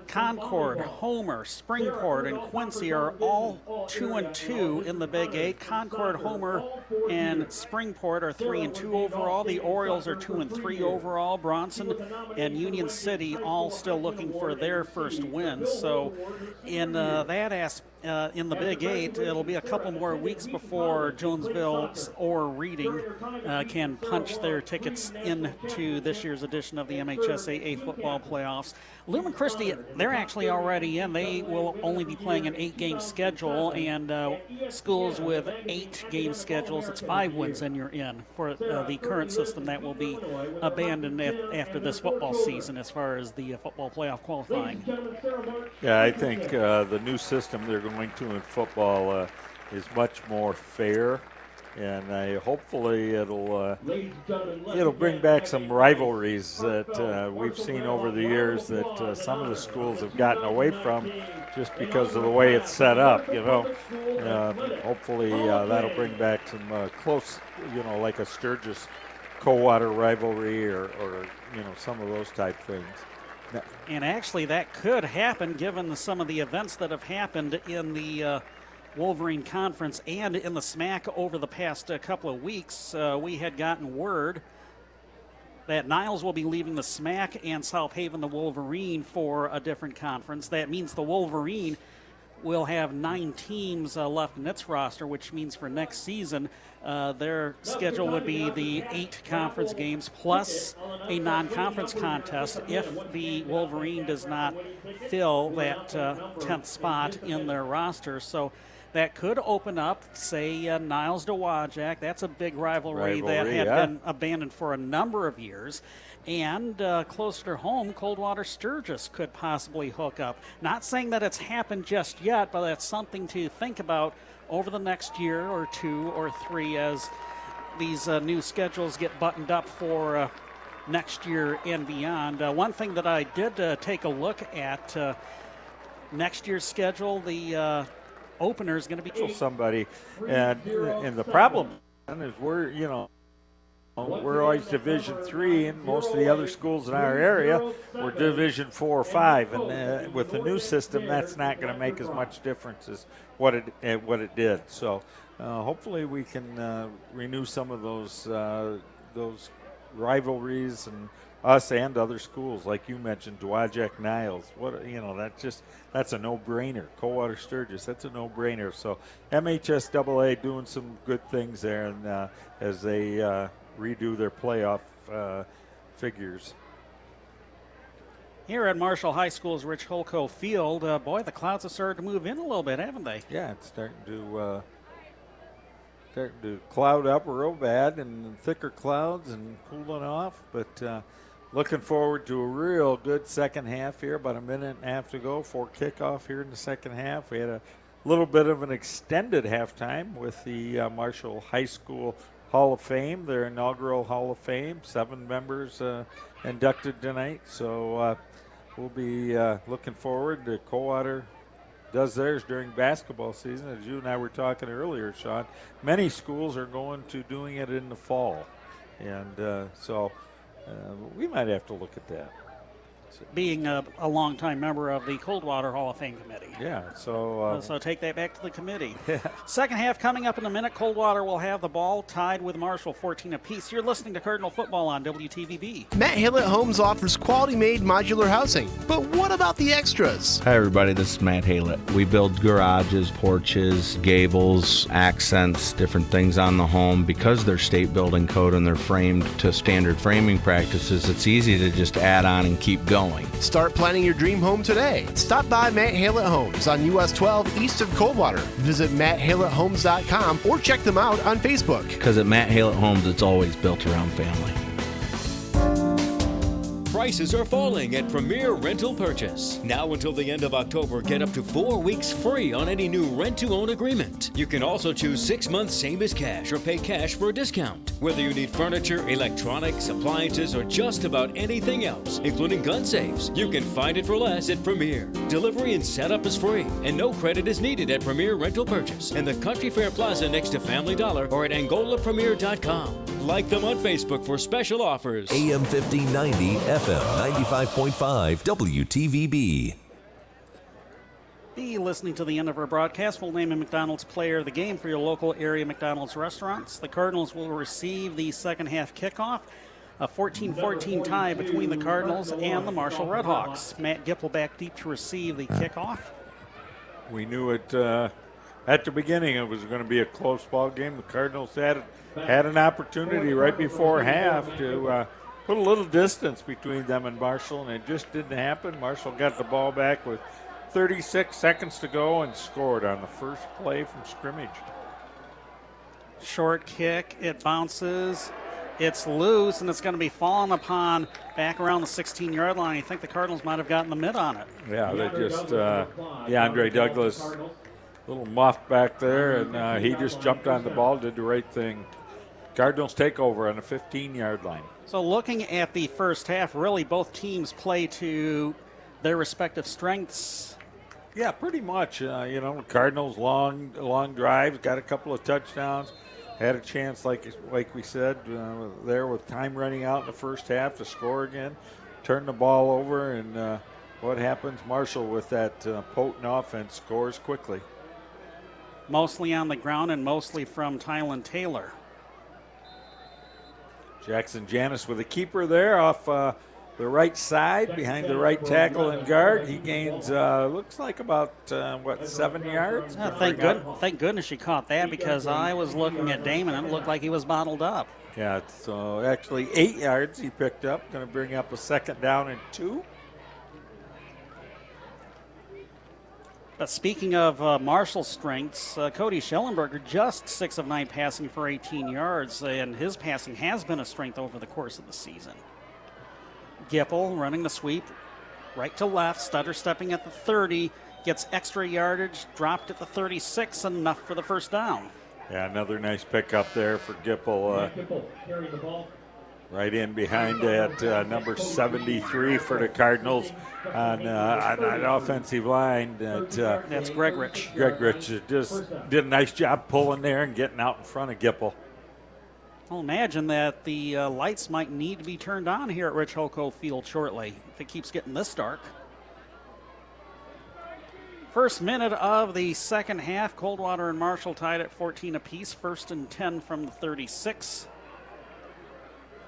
Concord, Homer, Springport, and Quincy are all 2-2 in the Big 8. Concord, Homer, and Springport are 3-2 overall. The Orioles are 2-3 overall. Bronson and Union City all still looking for their first win. So in that aspect, in the Big 8, it'll be a couple more weeks before Jonesville or Reading can punch their tickets into this year's edition of the MHSAA football playoffs. Lumen Christi, they're actually already in. They will only be playing an 8-game schedule, and schools with 8-game schedules, it's 5 wins and you're in. For the current system, that will be abandoned after this football season as far as the football playoff qualifying. Yeah, I think the new system they're going to in football is much more fair, and hopefully it'll bring back some rivalries that we've seen over the years that some of the schools have gotten away from just because of the way it's set up. Hopefully that'll bring back some close, like a Sturgis Coldwater rivalry or some of those type things. And actually that could happen given some of the events that have happened in the Wolverine Conference and in the SMAC over the past couple of weeks. We had gotten word that Niles will be leaving the SMAC and South Haven the Wolverine for a different conference. That means the Wolverine will have 9 teams left in its roster, which means for next season their schedule would be the 8 conference games plus a non-conference contest if the Wolverine does not fill that 10th spot in their roster. So that could open up, say, Niles to Wajak. That's a big rivalry that had been abandoned for a number of years. And closer to home, Coldwater Sturgis could possibly hook up. Not saying that it's happened just yet, but that's something to think about over the next year or 2 or 3 as these new schedules get buttoned up for next year and beyond. One thing that I did take a look at next year's schedule, the opener is going to be somebody, and the problem is we're always Division III, and most of the other schools in our area were Division 4 or 5, and with the new system, that's not going to make as much difference as what it did. So hopefully we can renew some of those rivalries and us and other schools, like you mentioned, Dowagiac, Niles. That's a no-brainer. Coldwater Sturgis, that's a no-brainer. So MHSAA doing some good things there, and as they redo their playoff figures. Here at Marshall High School's Rich Holko Field, boy, the clouds have started to move in a little bit, haven't they? Yeah, it's starting to cloud up real bad, and thicker clouds and cooling off. But looking forward to a real good second half here. About a minute and a half to go for kickoff here in the second half. We had a little bit of an extended halftime with the Marshall High School Hall of Fame, their inaugural Hall of Fame. 7 members inducted tonight. So we'll be looking forward to Coldwater does theirs during basketball season. As you and I were talking earlier, Sean, many schools are going to doing it in the fall. And so we might have to look at that. Being a longtime member of the Coldwater Hall of Fame Committee. Yeah, so take that back to the committee. Yeah. Second half coming up in a minute. Coldwater will have the ball tied with Marshall 14 apiece. You're listening to Cardinal Football on WTVB. Matt Hillett Homes offers quality-made modular housing. But what about the extras? Hi, everybody. This is Matt Hallett. We build garages, porches, gables, accents, different things on the home. Because they're state building code and they're framed to standard framing practices, it's easy to just add on and keep going. Start planning your dream home today. Stop by Matt Hallett Homes on US 12 east of Coldwater. Visit MattHallettHomes.com or check them out on Facebook. Because at Matt Hallett Homes, it's always built around family. Prices are falling at Premier Rental Purchase. Now until the end of October, get up to 4 weeks free on any new rent-to-own agreement. You can also choose 6 months same as cash or pay cash for a discount. Whether you need furniture, electronics, appliances, or just about anything else, including gun safes, you can find it for less at Premier. Delivery and setup is free, and no credit is needed at Premier Rental Purchase in the Country Fair Plaza next to Family Dollar or at angolapremier.com. Like them on Facebook for special offers. AM 1590, FM 95.5 WTVB. Be listening to the end of our broadcast. We'll name a McDonald's player of the game for your local area McDonald's restaurants. The Cardinals will receive the second half kickoff. A 14-14 tie between the Cardinals and the Marshall Redhawks. Matt Gipple back deep to receive the kickoff. We knew it at the beginning it was going to be a close ball game. The Cardinals had an opportunity right before half to put a little distance between them and Marshall, and it just didn't happen. Marshall got the ball back with 36 seconds to go and scored on the first play from scrimmage. Short kick, it bounces, it's loose, and it's going to be fallen upon back around the 16-yard line. I think the Cardinals might have gotten the mid on it. Yeah, they just, DeAndre Douglas, a little muffed back there, and he just jumped on the ball, did the right thing. Cardinals take over on the 15-yard line. So looking at the first half, really both teams play to their respective strengths. Yeah, pretty much. The Cardinals long drives, got a couple of touchdowns, had a chance, like we said, there with time running out in the first half to score again, turn the ball over, and what happens? Marshall with that potent offense scores quickly. Mostly on the ground and mostly from Tylen Taylor. Jackson Janis with a keeper there off the right side behind the right tackle and guard. He gains, looks like about, 7 yards? Thank goodness she caught that, because I was looking at Damon and it looked like he was bottled up. Yeah, so actually 8 yards he picked up. Going to bring up a second down and 2. But speaking of Marshall's strengths, Cody Schellenberger just 6 of 9 passing for 18 yards, and his passing has been a strength over the course of the season. Gipple running the sweep right to left, stutter stepping at the 30, gets extra yardage, dropped at the 36, enough for the first down. Yeah, another nice pickup there for Gipple. Carrying the ball. Right in behind at number 73 for the Cardinals on an offensive line. That's Greg Rich. Greg Rich just did a nice job pulling there and getting out in front of Gipple. I'll imagine that the lights might need to be turned on here at Rich Holko Field shortly if it keeps getting this dark. First minute of the second half, Coldwater and Marshall tied at 14 apiece. 1st and 10 from the 36.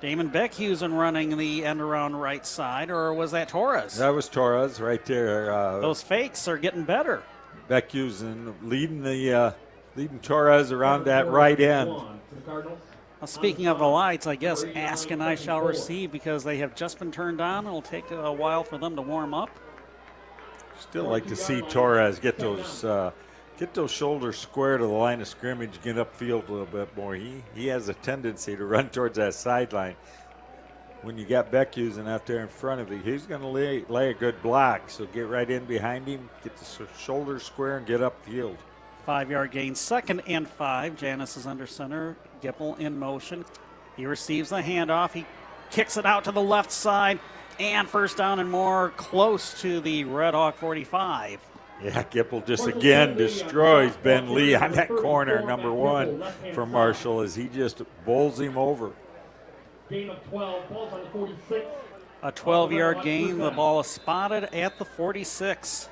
Damon Beckhusen running the end around right side, or was that Torres? That was Torres right there. Those fakes are getting better. Beckhusen leading Torres around that right end. Well, speaking of the lights, I guess ask and I shall receive because they have just been turned on. It'll take a while for them to warm up. Still like to see Torres get those shoulders square to the line of scrimmage, get upfield a little bit more. He has a tendency to run towards that sideline. When you got Beckhusen out there in front of you, he's going to lay a good block. So get right in behind him, get the shoulders square, and get upfield. 5-yard gain, 2nd and 5. Janis is under center. Gipple in motion. He receives the handoff. He kicks it out to the left side. And first down and more, close to the Red Hawk 45. Yeah, Gipple just again destroys Ben Lee on that corner, number 1 for Marshall, as he just bowls him over. Gain of 12, balls on the 46. A 12-yard gain. The ball is spotted at the 46.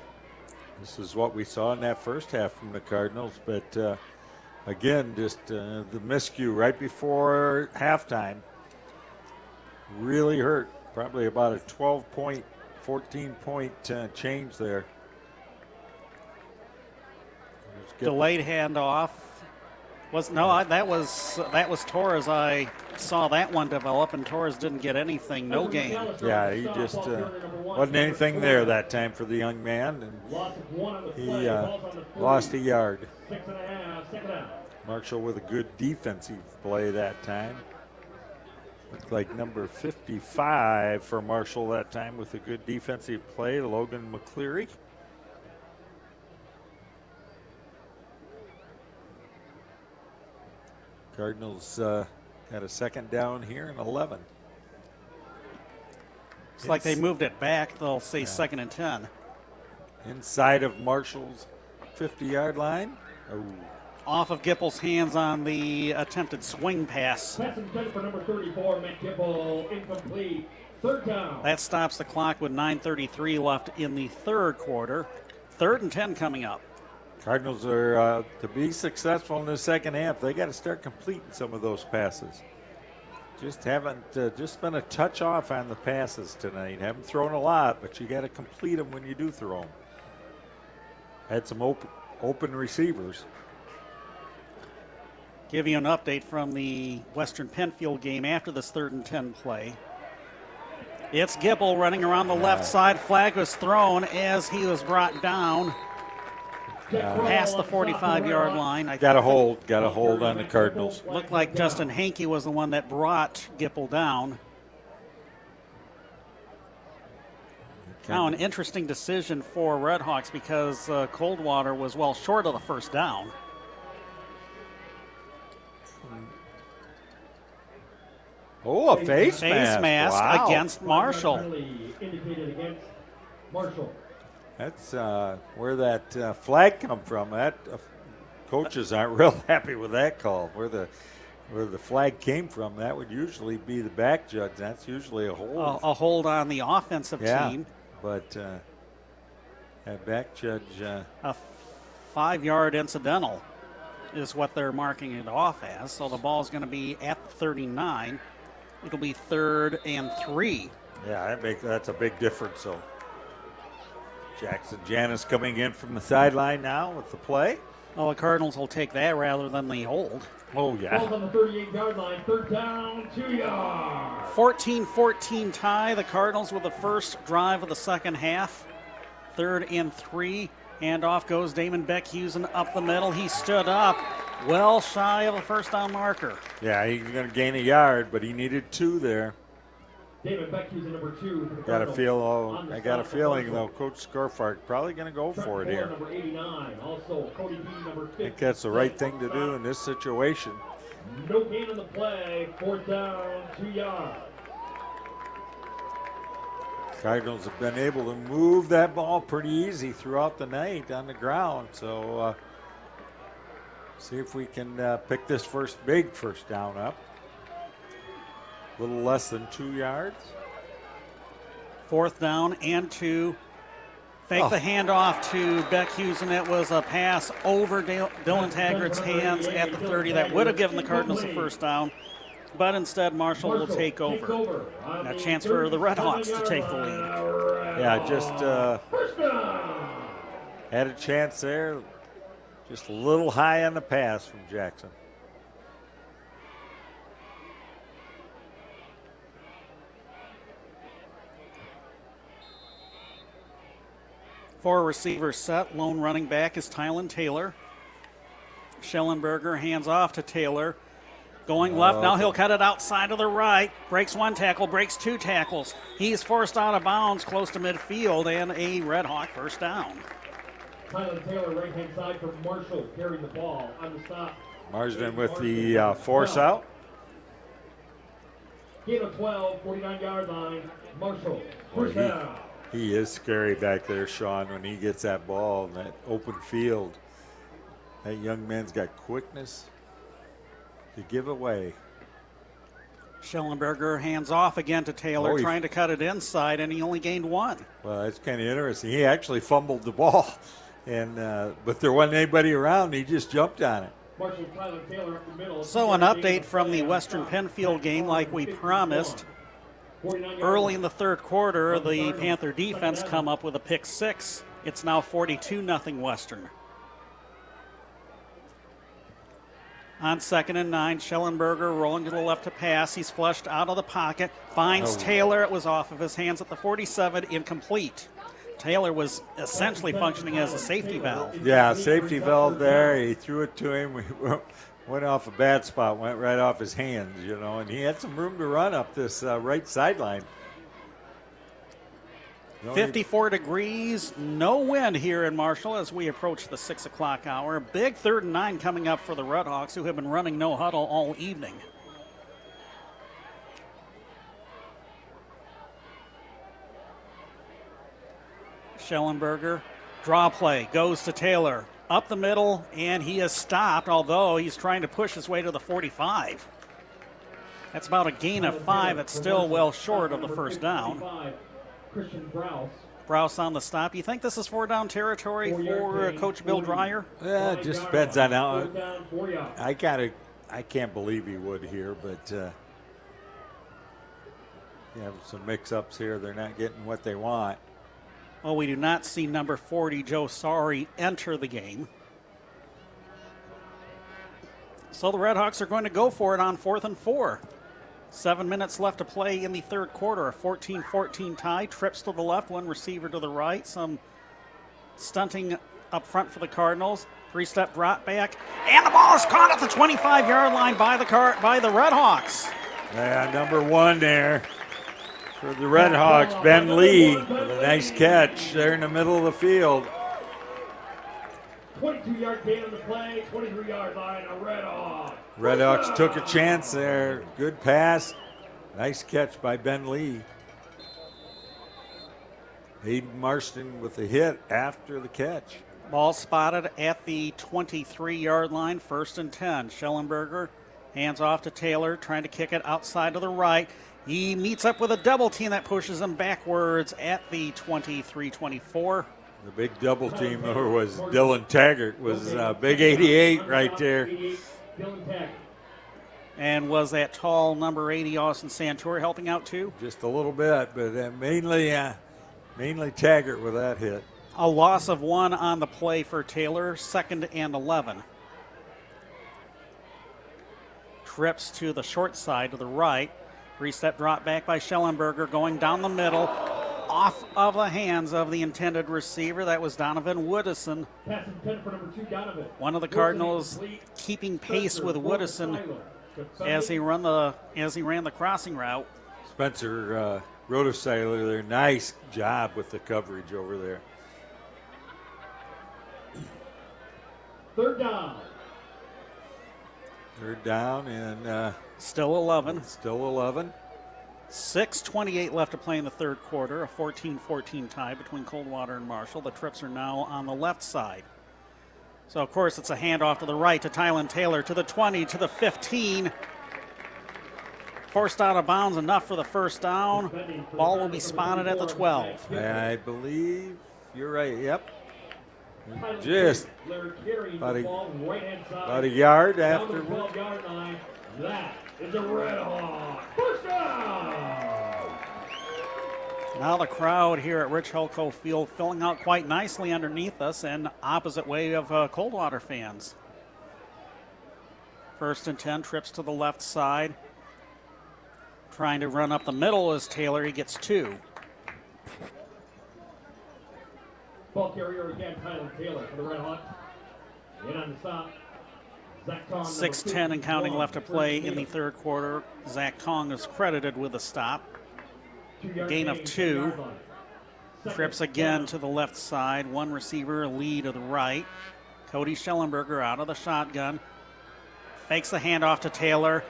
This is what we saw in that first half from the Cardinals, but again, just the miscue right before halftime really hurt. Probably about a 12-point, 14-point change there. Delayed handoff. That was Torres. I saw that one develop, and Torres didn't get anything. No gain. Yeah, he just wasn't anything there that time for the young man, and he lost a yard. 6.5. Marshall with a good defensive play that time. Looked like number 55 for Marshall that time with a good defensive play, Logan McCleary. Cardinals had a 2nd down here and 11. It's like they moved it back. They'll say 2nd and 10. Inside of Marshall's 50-yard line. Oh. Off of Gipple's hands on the attempted swing pass. Pass intended for number 34, Matt Gipple, incomplete. 3rd down. That stops the clock with 9:33 left in the 3rd quarter. 3rd and 10 coming up. Cardinals are, to be successful in the second half, they got to start completing some of those passes. Just haven't, just been a touch off on the passes tonight. Haven't thrown a lot, but you got to complete them when you do throw them. Had some open receivers. Give you an update from the Western Penfield game after this 3rd and 10 play. It's Gipple running around the left side. Flag was thrown as he was brought down past the 45-yard line. Got a hold on the Cardinals. Looked like Justin Hankey was the one that brought Gipple down. Now an interesting decision for Redhawks because Coldwater was well short of the first down. Oh, a face mask wow. Against Marshall. Indicated against Marshall. That's where that flag come from. That coaches aren't real happy with that call. Where the flag came from, that would usually be the back judge. That's usually a hold. A hold on the offensive team. But that back judge. A 5-yard incidental is what they're marking it off as. So the ball's going to be at the 39. It'll be 3rd and 3. Yeah, that's a big difference. So Jackson Janis coming in from the sideline now with the play. Well, the Cardinals will take that rather than the hold. Oh, yeah. Ball's on the 38-yard line, 3rd down, 2 yards. 14-14 tie. The Cardinals with the first drive of the second half. 3rd and 3. Handoff goes Damon Beckhusen up the middle. He stood up well shy of a first down marker. Yeah, he's going to gain a yard, but he needed 2 there. David Beckhusen, number 2. I got a feeling though, Coach Scorfark probably going to go for it here. Number 89. Also, Cody B, number 50. I think that's the right thing to do in this situation. No gain on the play. 4th down, 2 yards. Cardinals have been able to move that ball pretty easy throughout the night on the ground. So see if we can pick this big first down up. A little less than 2 yards. 4th down and 2. Fake the handoff to Beckhusen. It was a pass over Dylan Taggart's hands at the 30. That would have given the Cardinals the first down. But instead, Marshall will take over. And a chance for the Redhawks to take the lead. Yeah, just had a chance there. Just a little high on the pass from Jackson. Four receivers set. Lone running back is Tylen Taylor. Schellenberger hands off to Taylor. Going left, now he'll cut it outside to the right. Breaks one tackle, breaks two tackles. He's forced out of bounds close to midfield, and a Red Hawk first down. Tylen Taylor, right-hand side from Marshall, carrying the ball on the stop. Marsden with the force out. Gain of 12, 49-yard line. Marshall, first down. He is scary back there, Sean, when he gets that ball in that open field. That young man's got quickness to give away. Schellenberger hands off again to Taylor, trying to cut it inside, and he only gained one. Well, that's kind of interesting. He actually fumbled the ball, and but there wasn't anybody around. He just jumped on it. So an update from the Western Penfield game like we promised. Early in the third quarter, the Panther defense come up with a pick six. It's now 42-0 Western. On 2nd and 9, Schellenberger rolling to the left to pass. He's flushed out of the pocket, finds Taylor. It was off of his hands at the 47, incomplete. Taylor was essentially functioning as a safety valve. Yeah, safety valve there. He threw it to him. Went off a bad spot, went right off his hands, and he had some room to run up this right sideline. 54 degrees, no wind here in Marshall as we approach the 6 o'clock hour. Big 3rd and 9 coming up for the Redhawks, who have been running no huddle all evening. Schellenberger, draw play, goes to Taylor. Up the middle, and he is stopped, although he's trying to push his way to the 45. That's about a gain of 5. It's still well short of the first down. Browse on the stop. You think this is 4-down territory for Coach Bill Dreyer? Yeah, it just depends on how. I can't believe he would here, but some mix-ups here. They're not getting what they want. Well, we do not see number 40, Joe Sari, enter the game. So the Redhawks are going to go for it on 4th and 4. 7 minutes left to play in the third quarter. A 14-14 tie. Trips to the left, one receiver to the right. Some stunting up front for the Cardinals. 3-step drop back. And the ball is caught at the 25-yard line by the Redhawks. Yeah, number 1 there. For the Redhawks, Ben Lee with a nice catch there in the middle of the field. 22-yard gain on the play, 23-yard line, a Redhawk. Redhawks took a chance there. Good pass. Nice catch by Ben Lee. Hayden Marston with a hit after the catch. Ball spotted at the 23-yard line, 1st and 10. Schellenberger hands off to Taylor, trying to kick it outside to the right. He meets up with a double team that pushes him backwards at the 23-24. The big double teamer was Dylan Taggart, was big 88 right there. And was that tall number 80 Austin Santor helping out too? Just a little bit, but mainly Taggart with that hit. A loss of 1 on the play for Taylor, 2nd and 11. Trips to the short side to the right. 3-step drop back by Schellenberger going down the middle, off of the hands of the intended receiver. That was Donovan Woodison. One of the Cardinals keeping pace with Woodison as he ran the crossing route. Spencer Rotoseiler there, nice job with the coverage over there. 3rd down. 3rd down and still 11. Still 11. 6:28 left to play in the third quarter. A 14-14 tie between Coldwater and Marshall. The Trips are now on the left side. So, of course, it's a handoff to the right to Tylen Taylor, to the 20, to the 15. Forced out of bounds, enough for the first down. Ball will be spotted at the 12. I believe you're right. Yep. Just about a yard after. is a Red Hawk. First down. Now the crowd here at Rich Hulko Field filling out quite nicely underneath us and opposite way of Coldwater fans. 1st and 10, trips to the left side. Trying to run up the middle is Taylor. He gets 2. Ball carrier again, Tyler Taylor for the Red Hawks. In on the stop. 6:10 and counting left to play in the third quarter. Zach Tong is credited with a stop. Gain of 2. Trips again to the left side. One receiver, Lee to the right. Cody Schellenberger out of the shotgun. Fakes the handoff to Taylor.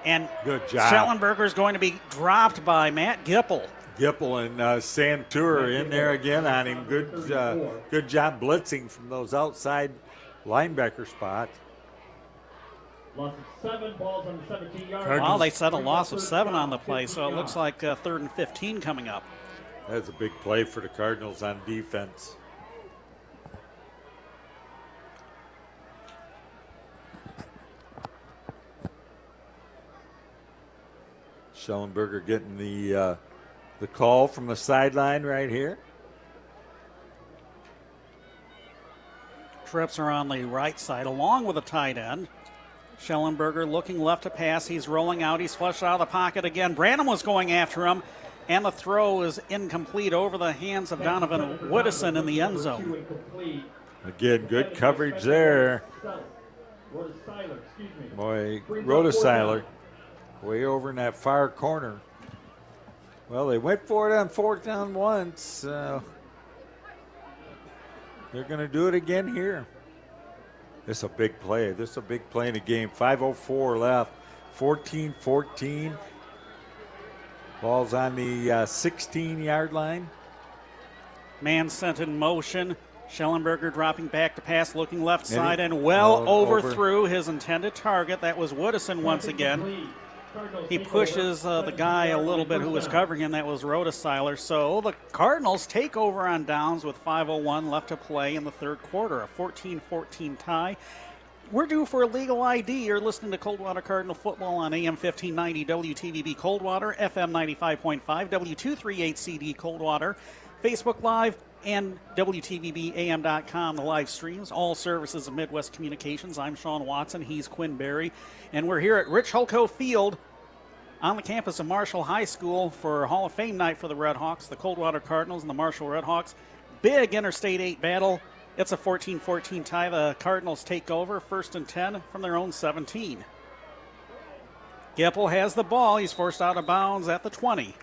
And good job. Schellenberger is going to be dropped by Matt Gipple. Gipple and Santur in there again on him. Good job blitzing from those outside linebacker spots. Loss of 7, balls on the 17-yard. Well, they said a loss of 7 on the play, so it looks like 3rd and 15 coming up. That's a big play for the Cardinals on defense. Schellenberger getting the call from the sideline right here. Trips are on the right side along with a tight end. Schellenberger looking left to pass. He's rolling out. He's flushed out of the pocket again. Branham was going after him, and the throw is incomplete over the hands of Donovan Woodison in the end zone. Again, good coverage there. Boy, Rhodesiler way over in that far corner. Well, they went for it on 4th down once. They're going to do it again here. This is a big play. This is a big play in the game. 5:04 left. 14-14. Ball's on the 16-yard line. Man sent in motion. Schellenberger dropping back to pass, looking left side, and well overthrew his intended target. That was Woodison once again. He pushes the guy a little bit who was covering him. That was Rhodesiler. So the Cardinals take over on downs with 5:01 left to play in the third quarter. A 14-14 tie. We're due for a legal ID. You're listening to Coldwater Cardinal football on AM 1590 WTVB Coldwater, FM 95.5 W238CD Coldwater, Facebook Live, and WTVBAM.com, the live streams, all services of Midwest Communications. I'm Sean Watson. He's Quinn Berry. And we're here at Rich Hulko Field on the campus of Marshall High School for Hall of Fame night for the Red Hawks, the Coldwater Cardinals and the Marshall Red Hawks. Big Interstate 8 battle. It's a 14-14 tie. The Cardinals take over, 1st and 10 from their own 17. Gipple has the ball. He's forced out of bounds at the 20.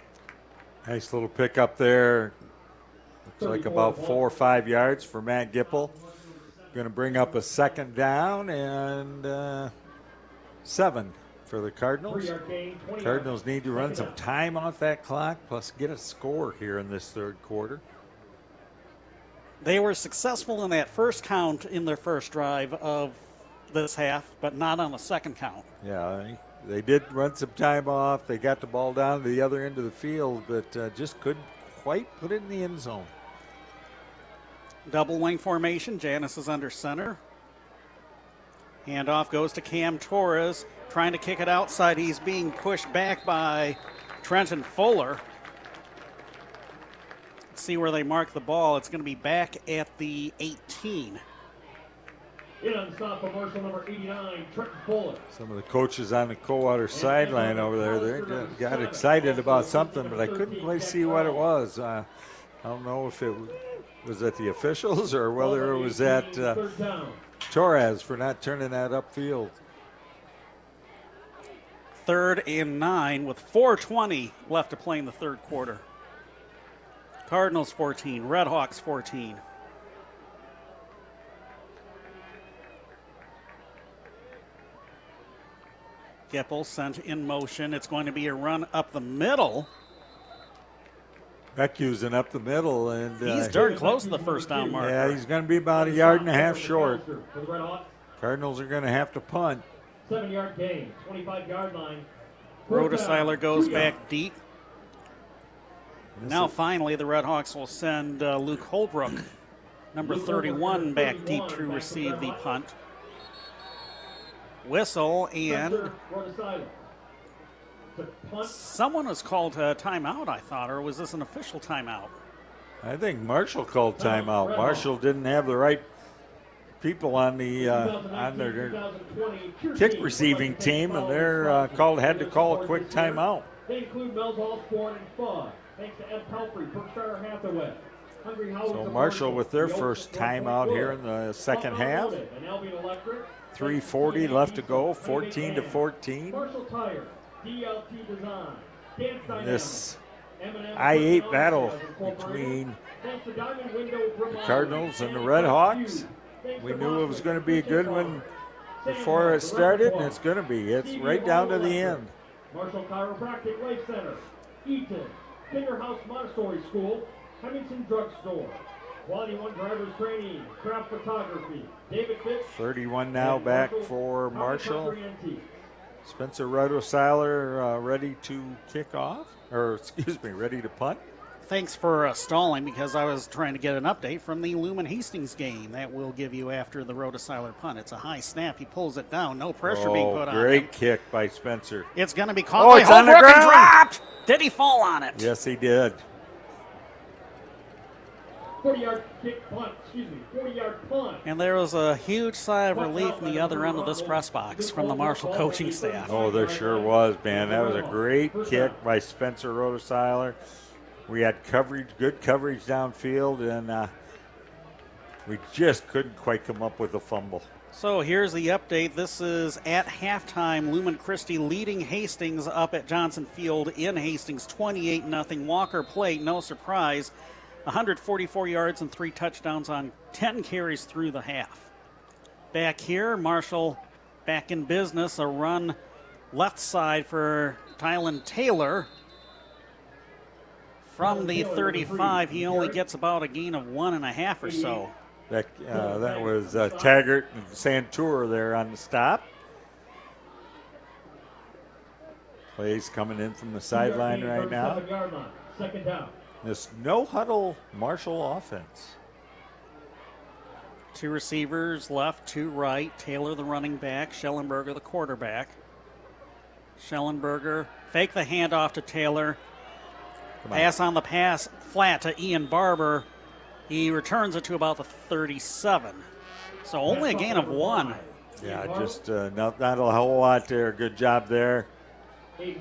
Nice little pickup there. Looks like about 4 or 5 yards for Matt Gipple. Going to bring up a 2nd down and 7 for the Cardinals. Cardinals need to run some time off that clock, plus get a score here in this third quarter. They were successful in that first count in their first drive of this half, but not on the second count. Yeah, they did run some time off. They got the ball down to the other end of the field, but just couldn't quite put it in the end zone. Double wing formation. Janis is under center. Handoff goes to Cam Torres, trying to kick it outside. He's being pushed back by Trenton Fuller. Let's see where they mark the ball. It's going to be back at the 18. In on stop for Marshall number 89, Trenton Fuller. Some of the coaches on the Coldwater sideline over there, they got excited about something, but I couldn't quite see what it was. I don't know if it was at the officials or whether it was at Torres for not turning that upfield. 3rd and 9 with 4:20 left to play in the third quarter. Cardinals 14, Red Hawks 14. Gipple sent in motion. It's going to be a run up the middle. Beckhusen up the middle, and he's darn close to the first down marker. Yeah, he's going to be about 1.5 yards short. Cardinals are going to have to punt. 7-yard gain, 25-yard line. Rhodesiler goes back deep. Now finally the Red Hawks will send Luke Holbrook, number 31, back deep to receive the punt. Whistle, and to punt. Someone was called a timeout, I thought, or was this an official timeout? I think Marshall called timeout. Marshall didn't have the right people on their kick receiving team, and they're had to call a quick timeout. They include Mel's All Sport and Fun. Thanks to Ed Pelfrey, Berkshire Hathaway. So Marshall with their first timeout here in the second half. 3:40 left to go, 14-14. Marshall Tire, DLT Design, Dance Dynamics. This I-8 battle between the Cardinals and the Red Hawks. We knew it was going to be a good one before it started, and it's going to be. It's right down to the end. Marshall Chiropractic Life Center, Eaton, Kinderhouse Montessori School, Hemmington Drug Store, Quality One Drivers Training, Craft Photography, David Fitz. 31 now back for Marshall. Spencer Rudosiler ready to kick off, or excuse me, ready to punt. Thanks for stalling, because I was trying to get an update from the Lumen Hastings game. That will give you after the Rudosiler punt. It's a high snap. He pulls it down. No pressure being put on him. Great kick by Spencer. It's going to be caught by it's on the Holbrook and ground. dropped. Did he fall on it? Yes, he did. 40-yard kick punt, 40-yard punt. And there was a huge sigh of relief in the other end of this press box from the Marshall coaching staff. Oh, there sure was, man. That was a great kick by Spencer Rudosiler. We had coverage, good coverage downfield, and we just couldn't quite come up with a fumble. So here's the update. This is at halftime. Lumen Christi leading Hastings up at Johnson Field in Hastings, 28-0. Walker Plate, no surprise, 144 yards and 3 touchdowns on 10 carries through the half. Back here, Marshall back in business. A run left side for Tylen Taylor. From the 35, he only gets about a gain of 1.5 or so. That was Taggart and Santour there on the stop. Plays coming in from the sideline right now. Second down. This no-huddle Marshall offense. 2 receivers left, 2 right. Taylor the running back, Schellenberger the quarterback. Schellenberger fake the handoff to Taylor. Pass on the pass flat to Ian Barber. He returns it to about the 37. So only a gain of 1. Yeah, just not a whole lot there. Good job there.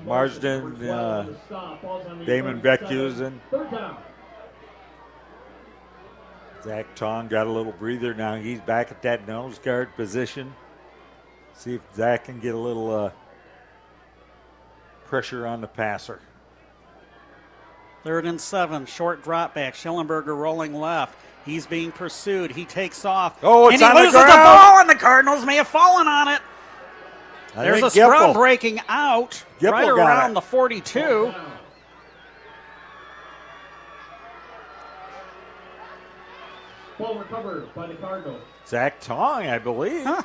Marsden, Damon Beckhusen. Zach Tong got a little breather now. He's back at that nose guard position. See if Zach can get a little pressure on the passer. 3rd and 7, short drop back. Schellenberger rolling left. He's being pursued. He takes off. Oh, it's and on he loses the ground. The ball, and the Cardinals may have fallen on it. There's a Gipple. scrum breaking out Gipple right got around it. the 42. Ball recovered by the Cardinals. Zach Tong, I believe. Huh.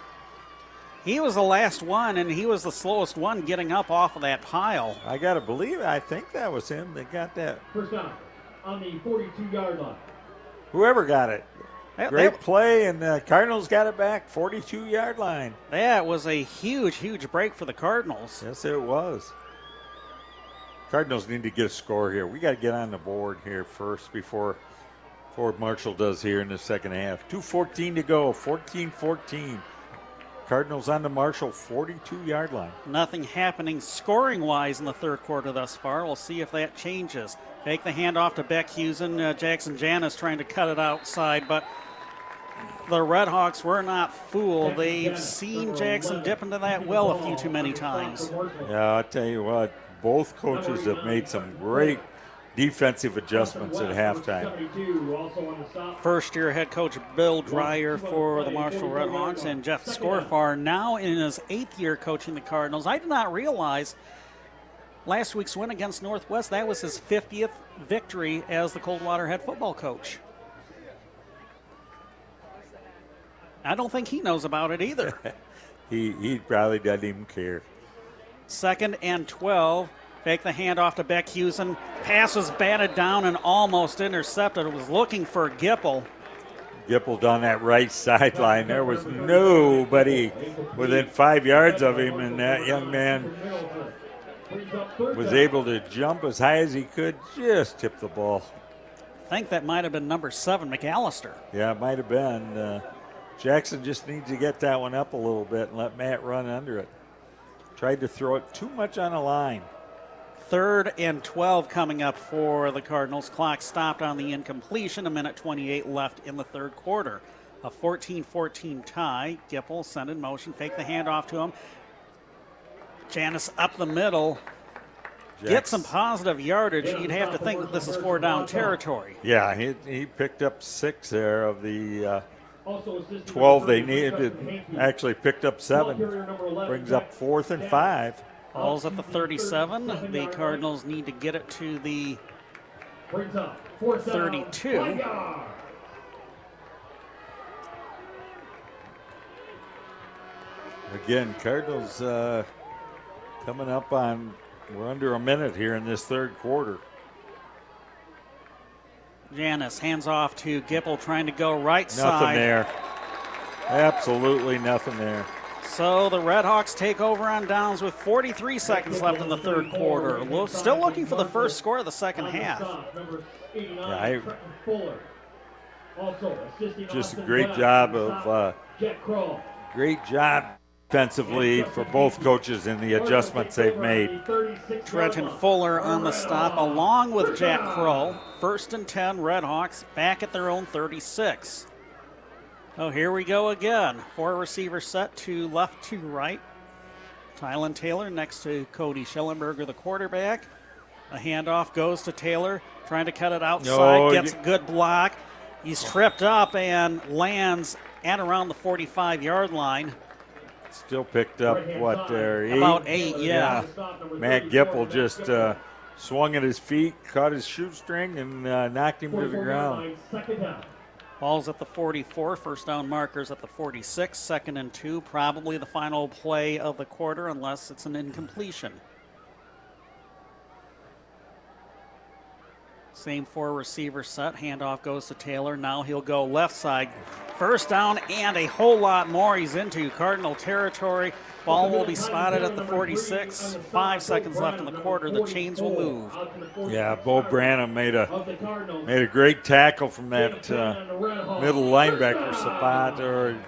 He was the last one, and he was the slowest one getting up off of that pile. I got to believe, I think that was him that got that. First down on the 42-yard line. Whoever got it. Great play, and the Cardinals got it back, 42-yard line. That was a huge, huge break for the Cardinals. Yes, it was. Cardinals need to get a score here. We got to get on the board here first before Marshall does here in the second half. 2:14 to go, 14-14. Cardinals on the Marshall 42-yard line. Nothing happening scoring-wise in the third quarter thus far. We'll see if that changes. Fake the handoff to Beckhusen. Jackson Janis trying to cut it outside, but the Red Hawks were not fooled. They've seen Jackson dip into that well a few too many times. Yeah, I'll tell you what, both coaches have made some great defensive adjustments at halftime. First-year head coach Bill Dreyer for the Marshall Red Hawks and Jeff Scorfar now in his 8th year coaching the Cardinals. I did not realize last week's win against Northwest, that was his 50th victory as the Coldwater head football coach. I don't think he knows about it either. he probably doesn't even care. 2nd and 12. Fake the handoff to Beckhusen. Pass was batted down and almost intercepted. It was looking for Gipple. Gipple on that right sideline. There was nobody within 5 yards of him, and that young man was able to jump as high as he could, just tip the ball. I think that might have been number 7, McAllister. Yeah, it might have been. Jackson just needs to get that one up a little bit and let Matt run under it. Tried to throw it too much on the line. 3rd and 12 coming up for the Cardinals. Clock stopped on the incompletion. 1:28 left in the third quarter. A 14-14 tie. Gipple sent in motion, fake the handoff to him. Janis up the middle. Get some positive yardage. You'd have to think that this is 4-down territory. Yeah, he picked up 6 there of the 12 they needed. Actually picked up 7. Brings up 4th and 5. Ball's at the 37. The Cardinals need to get it to the 32. Again, Cardinals coming up on, we're under a minute here in this third quarter. Janis hands off to Gipple, trying to go right side. Nothing there. Absolutely nothing there. So the Redhawks take over on downs with 43 seconds left in the third quarter. Still looking for the first score of the second half. Yeah, just a great job of defensively for both coaches in the adjustments they've made. Trenton Fuller on the stop along with Jack Crow. 1st and 10, Redhawks back at their own 36. Oh, here we go again. 4 receiver set to left to right. Tylen Taylor next to Cody Schellenberger, the quarterback. A handoff goes to Taylor, trying to cut it outside, gets a good block. He's tripped up and lands at around the 45-yard line. Still picked up, what, there? 8? About 8, yeah. Matt Gipple just swung at his feet, caught his shoestring, and knocked him to the ground. Ball's at the 44, first down markers at the 46, 2nd and 2, probably the final play of the quarter unless it's an incompletion. Same 4 receiver set, handoff goes to Taylor, now he'll go left side. First down and a whole lot more. He's into Cardinal territory. Ball will be spotted at the 46, 5 seconds left in the quarter, the chains will move. Yeah, Bo Branham made a great tackle from that middle linebacker spot, or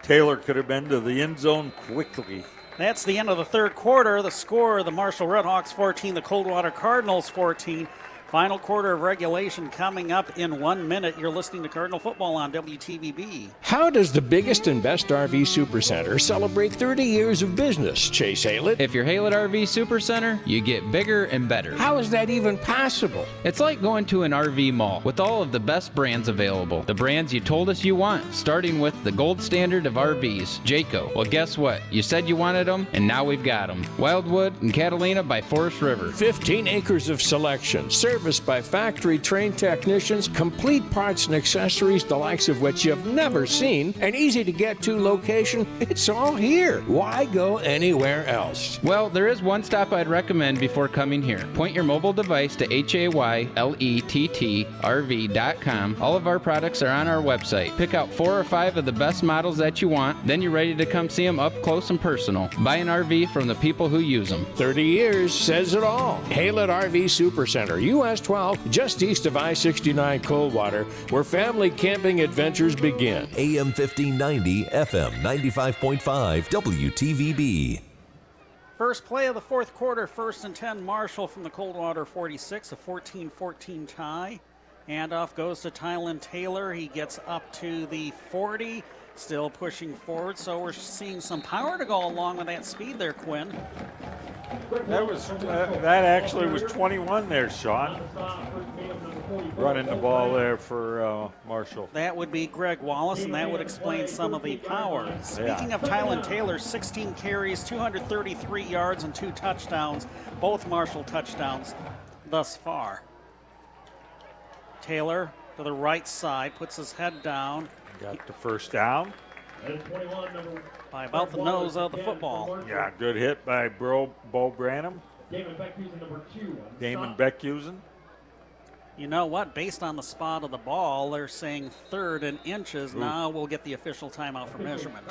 Taylor could have been to the end zone quickly. That's the end of the third quarter. The score, the Marshall Redhawks 14, the Coldwater Cardinals 14. Final quarter of regulation coming up in 1 minute. You're listening to Cardinal Football on WTVB. How does the biggest and best RV Supercenter celebrate 30 years of business, Chase Haylett? If you're Haylett RV Supercenter, you get bigger and better. How is that even possible? It's like going to an RV mall with all of the best brands available. The brands you told us you want, starting with the gold standard of RVs, Jayco. Well, guess what? You said you wanted them, and now we've got them. Wildwood and Catalina by Forest River. 15 acres of selection, serviced by factory-trained technicians, complete parts and accessories, the likes of which you've never seen, an easy-to-get-to location. It's all here. Why go anywhere else? Well, there is one stop I'd recommend before coming here. Point your mobile device to HAYLETTRV.com. All of our products are on our website. Pick out 4 or 5 of the best models that you want, then you're ready to come see them up close and personal. Buy an RV from the people who use them. 30 years says it all. Haylett RV Supercenter, US 12, just east of I-69 Coldwater, where family camping adventures begin. AM 1590, FM 95.5 WTVB. First play of the fourth quarter, 1st and 10, Marshall from the Coldwater 46, a 14-14 tie. Handoff goes to Tylen Taylor. He gets up to the 40, still pushing forward, so we're seeing some power to go along with that speed there, Quinn. That actually was 21 there, Sean. Running the ball there for Marshall. That would be Greg Wallace, and that would explain some of the power. Speaking of Tylen Taylor, 16 carries, 233 yards, and 2 touchdowns, both Marshall touchdowns thus far. Taylor to the right side, puts his head down. Got the first down. By about the nose of the football. Yeah, good hit by Bo Branham. Damon Beckhusen. You know what? Based on the spot of the ball, they're saying 3rd and inches. Ooh. Now we'll get the official timeout for measurement.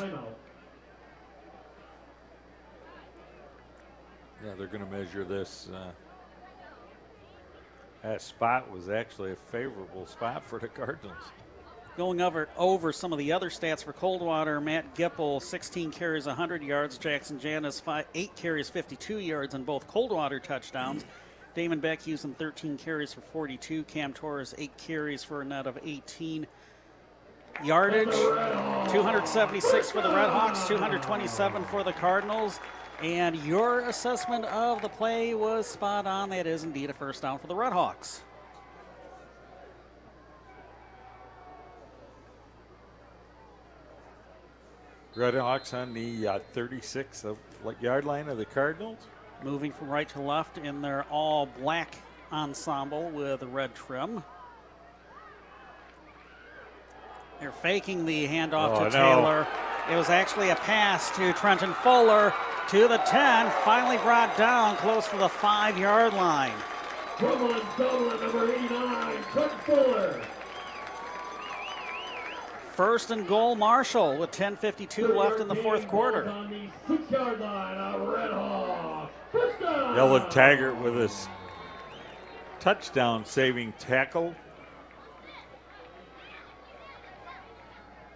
Yeah, they're going to measure this. That spot was actually a favorable spot for the Cardinals. Going over some of the other stats for Coldwater, Matt Gipple, 16 carries, 100 yards. Jackson Janis, 8 carries, 52 yards, and both Coldwater touchdowns. Damon Beck using 13 carries for 42. Cam Torres, 8 carries for a net of 18. Yardage, 276 for the Redhawks, 227 for the Cardinals. And your assessment of the play was spot on. That is indeed a first down for the Redhawks. Redhawks on the 36 yard line of the Cardinals. Moving from right to left in their all black ensemble with red trim. They're faking the handoff to Taylor. It was actually a pass to Trenton Fuller to the 10, finally brought down close to the 5-yard line. Doubling, number 89, Trenton Fuller. First and goal, Marshall, with 10:52 left in the fourth quarter. On the 6-yard line, a Red Hawk. Dylan Taggart with his touchdown saving tackle.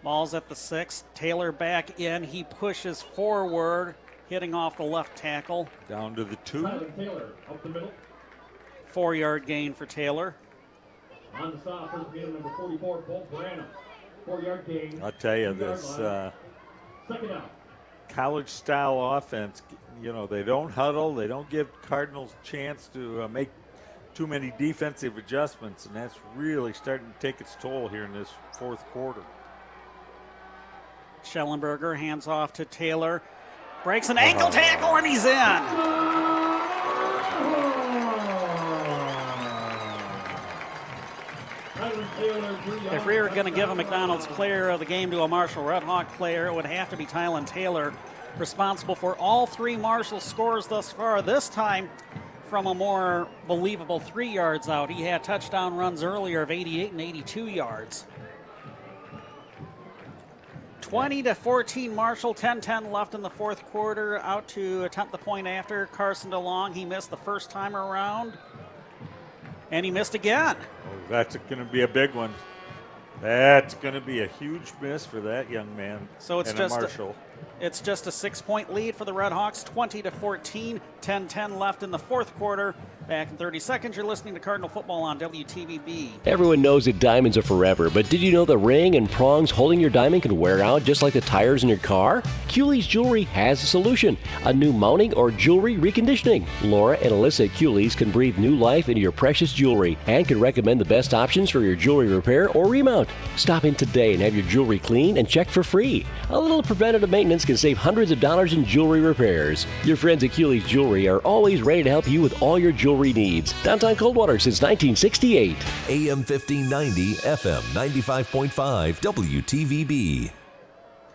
Ball's at the 6. Taylor back in. He pushes forward, hitting off the left tackle. Down to the 2. Taylor up the middle. 4-yard gain for Taylor. On the stop, first game number 44, Bolt Branham. 4-yard gain. I'll tell you, this second out. college-style offense, they don't huddle. They don't give Cardinals a chance to make too many defensive adjustments, and that's really starting to take its toll here in this fourth quarter. Schellenberger hands off to Taylor. Breaks an ankle tackle, and he's in. If we were going to give a McDonald's player of the game to a Marshall Red Hawk player, it would have to be Tylen Taylor, responsible for all 3 Marshall scores thus far, this time from a more believable 3 yards out. He had touchdown runs earlier of 88 and 82 yards. 20-14 Marshall, 10-10 left in the fourth quarter. Out to attempt the point after. Carson DeLong, he missed the first time around. And he missed again. Oh, that's going to be a big one. That's going to be a huge miss for that young man. So it's just Marshall. It's just a 6-point lead for the Redhawks, 20-14, 10-10 left in the fourth quarter. Back in 30 seconds, you're listening to Cardinal Football on WTVB. Everyone knows that diamonds are forever, but did you know the ring and prongs holding your diamond can wear out just like the tires in your car? Cooley's Jewelry has a solution, a new mounting or jewelry reconditioning. Laura and Alyssa at Cooley's can breathe new life into your precious jewelry and can recommend the best options for your jewelry repair or remount. Stop in today and have your jewelry cleaned and checked for free. A little preventative maintenance can save hundreds of dollars in jewelry repairs. Your friends at Cooley's Jewelry are always ready to help you with all your jewelry needs. Downtown Coldwater since 1968. AM 1590, FM 95.5 WTVB.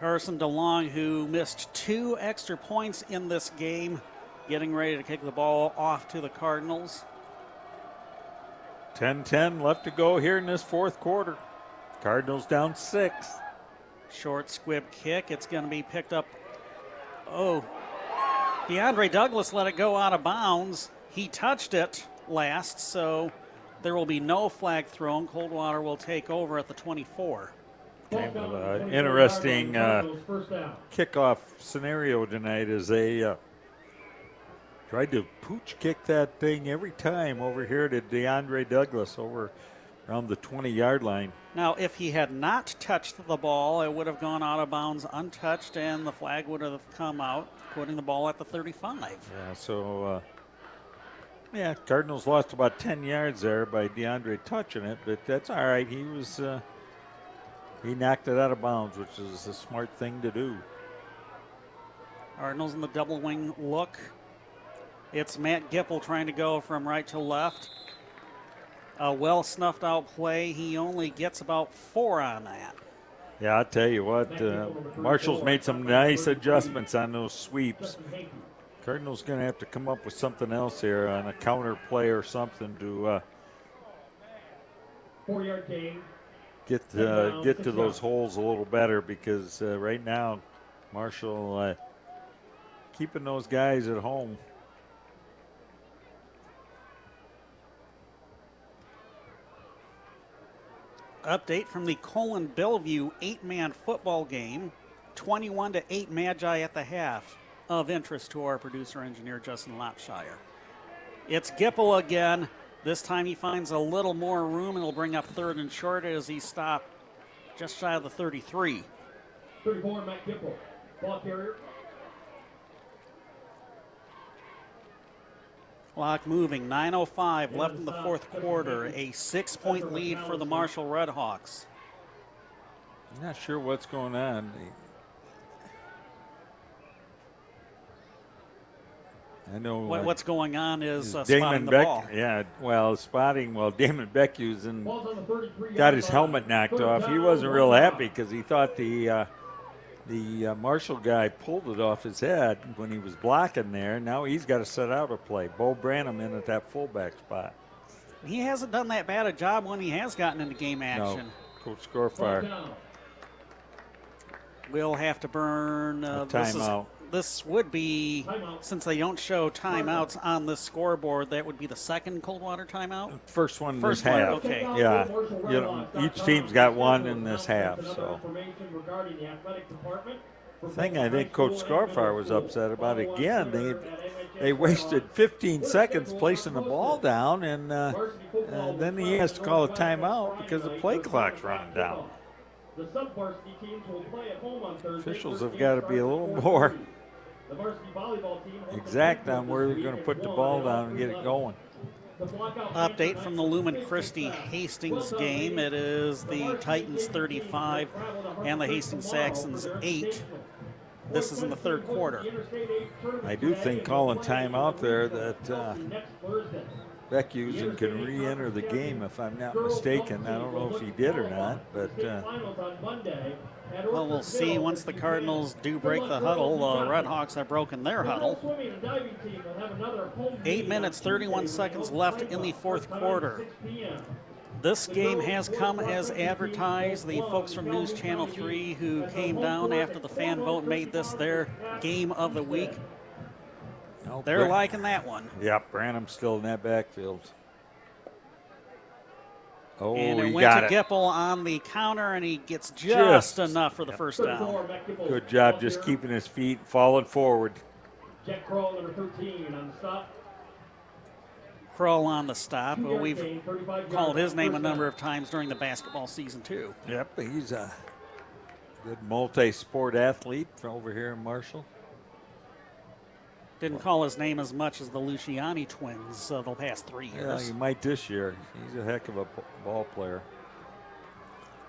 Carson DeLong, who missed 2 extra points in this game, getting ready to kick the ball off to the Cardinals. 10-10 left to go here in this fourth quarter. Cardinals down 6. Short squib kick. It's going to be picked up. DeAndre Douglas let it go out of bounds. He touched it last, so there will be no flag thrown. Coldwater will take over at the 24. Kind of an interesting kickoff scenario tonight as they tried to pooch kick that thing every time over here to DeAndre Douglas over around the 20-yard line. Now, if he had not touched the ball, it would have gone out of bounds untouched, and the flag would have come out, putting the ball at the 35. Yeah, so, Cardinals lost about 10 yards there by DeAndre touching it, but that's all right. He was, he knocked it out of bounds, which is a smart thing to do. Cardinals in the double wing look. It's Matt Gipple trying to go from right to left. A well snuffed out play. He only gets about 4 on that. Yeah, I'll tell you what, Marshall's made some nice adjustments on those sweeps. Cardinals going to have to come up with something else here on a counter play or something to 4-yard gain. Get to those holes a little better, because right now Marshall keeping those guys at home. Update from the Colon Bellevue 8-man football game. 21-8 Magi at the half. Of interest to our producer engineer Justin Lopshire. It's Gipple again. This time he finds a little more room and will bring up 3rd and short as he stopped just shy of the 33. 34, Matt Gipple, ball carrier. Clock moving, 9:05 left in the fourth quarter. A 6-point lead for the Marshall Redhawks. I'm not sure what's going on. I know what's going on is Damon spotting the Beck, ball. Yeah, well, Damon Beckhew's got his helmet knocked off. He wasn't real happy because he thought the Marshall guy pulled it off his head when he was blocking there. Now he's got to set out a play. Bo Branham in at that fullback spot. He hasn't done that bad a job when he has gotten into game action. No, Coach Scorefire. We'll have to burn timeout. This would be, since they don't show timeouts on the scoreboard, that would be the second Coldwater timeout? First one this half. Okay. Yeah. You know, each team's got one in this half. So. The thing I think Coach Scorefire was upset about again, they wasted 15 seconds placing the ball down, and then he has to call a timeout because the play clock's running down. The sub-varsity teams will play at home on Thursday. Officials have got to be a little more the varsity volleyball team exact on where they're going to put the ball down and get it going. Update from the Lumen Christi Hastings game. It is the Titans 35 and the Hastings Saxons 8. This is in the third quarter. I do think calling timeout there that Beckhuysen can re-enter the game if I'm not mistaken. I don't know if he did or not, but well, we'll see once the Cardinals do break the huddle. Redhawks have broken their huddle. 8 minutes, 31 seconds left in the fourth quarter. This game has come as advertised. The folks from News Channel 3 who came down after the fan vote made this their game of the week. They're liking that one. Yep, Branham's still in that backfield. Oh, and it he went got to Gipple on the counter, and he gets just enough for the first down. Good job just keeping his feet, falling forward. Jack Kroll, number 13, on the stop. Kroll on the stop. Well, we've called his name a number of times during the basketball season, too. Yep, he's a good multi-sport athlete from over here in Marshall. Didn't call his name as much as the Luciani twins the past 3 years. Yeah, he might this year. He's a heck of a ball player.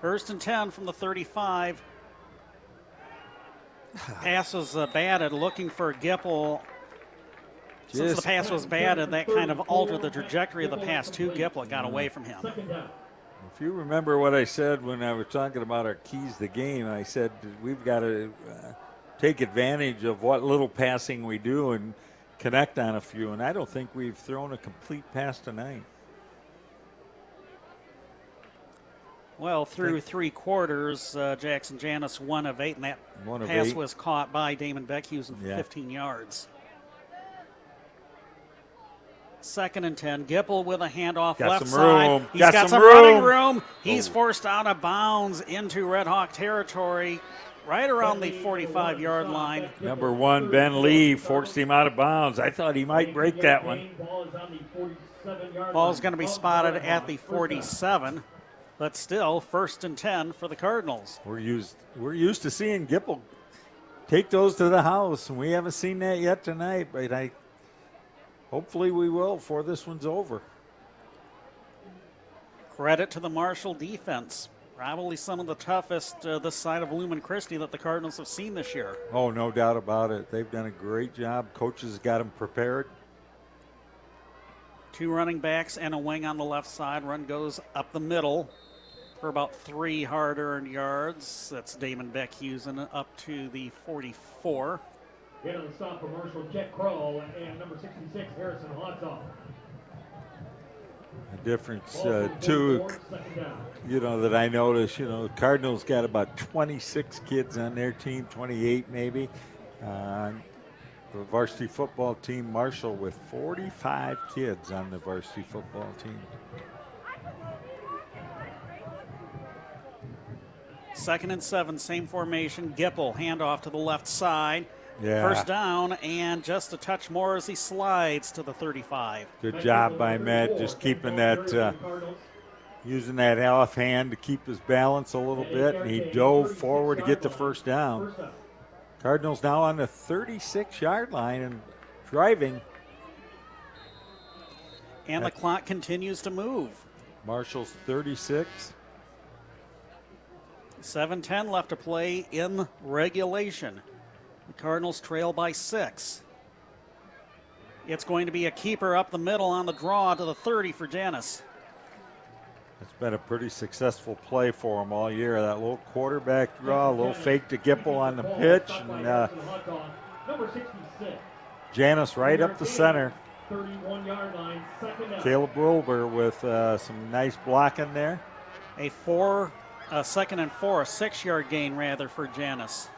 1st and 10 from the 35. Pass was batted, looking for Gipple. Since the pass was batted, that kind of altered the trajectory of the pass to Gipple. It got away from him. If you remember what I said when I was talking about our keys to the game, I said we've got to take advantage of what little passing we do and connect on a few, and I don't think we've thrown a complete pass tonight. Well, through 3 quarters, Jackson Janis 1 of 8, and that pass was caught by Damon Beckhuysen for 15 yards. 2nd and 10. Gipple with a handoff left side. He's got some running room. He's forced out of bounds into Red Hawk territory. Right around the 45-yard line. Number 1, Ben Lee, forced him out of bounds. I thought he might break that one. Ball's going to be spotted at the 47, but still 1st and 10 for the Cardinals. We're used to seeing Gipple take those to the house, and we haven't seen that yet tonight, but hopefully we will before this one's over. Credit to the Marshall defense. Probably some of the toughest this side of Lumen Christi that the Cardinals have seen this year. Oh, no doubt about it. They've done a great job. Coaches got them prepared. 2 running backs and a wing on the left side. Run goes up the middle for about 3 hard-earned yards. That's Damon Beckhuysen up to the 44. Get on the stop for Marshall, Jack Kroll, and number 66, Harrison Hotzoff. A difference, too, that I noticed, the Cardinals got about 26 kids on their team, 28 maybe. The varsity football team, Marshall, with 45 kids on the varsity football team. 2nd and 7, same formation. Gipple, handoff to the left side. Yeah. First down, and just a touch more as he slides to the 35. Good job by Matt, just keeping that, using that off hand to keep his balance a little bit, and he dove forward to get the first down. Cardinals now on the 36-yard line and driving. And the clock continues to move. Marshall's 36. 7:10 left to play in regulation. The Cardinals trail by 6. It's going to be a keeper up the middle on the draw to the 30 for Janus. It's been a pretty successful play for him all year. That little quarterback draw, a little fake to Gipple on the pitch, and Janus right up the center. 31-yard line, second down. Caleb Wilbur with some nice blocking there. A 2nd and 4, a 6-yard gain rather for Janus.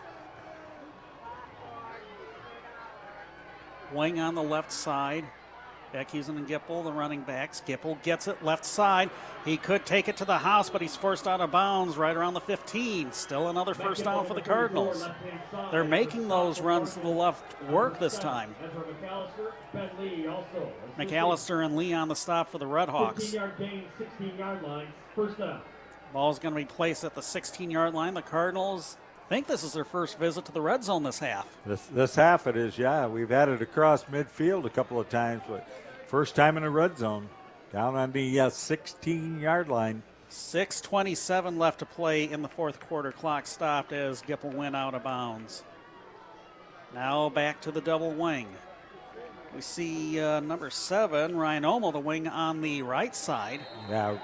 Wing on the left side. Beckhusen and Gipple, the running backs. Gipple gets it left side. He could take it to the house, but he's forced out of bounds right around the 15. Still another first down for the Cardinals. They're making those runs to the left work this time. McAllister and Lee on the stop for the Redhawks. 15-yard gain, 16-yard line, first down. Ball's going to be placed at the 16-yard line. The Cardinals think this is their first visit to the red zone this half. This half it is, yeah. We've had it across midfield a couple of times, but first time in the red zone. Down on the 16-yard line. 6:27 left to play in the fourth quarter. Clock stopped as Gipple went out of bounds. Now back to the double wing. We see number 7, Ryan Omo, the wing on the right side. Yeah,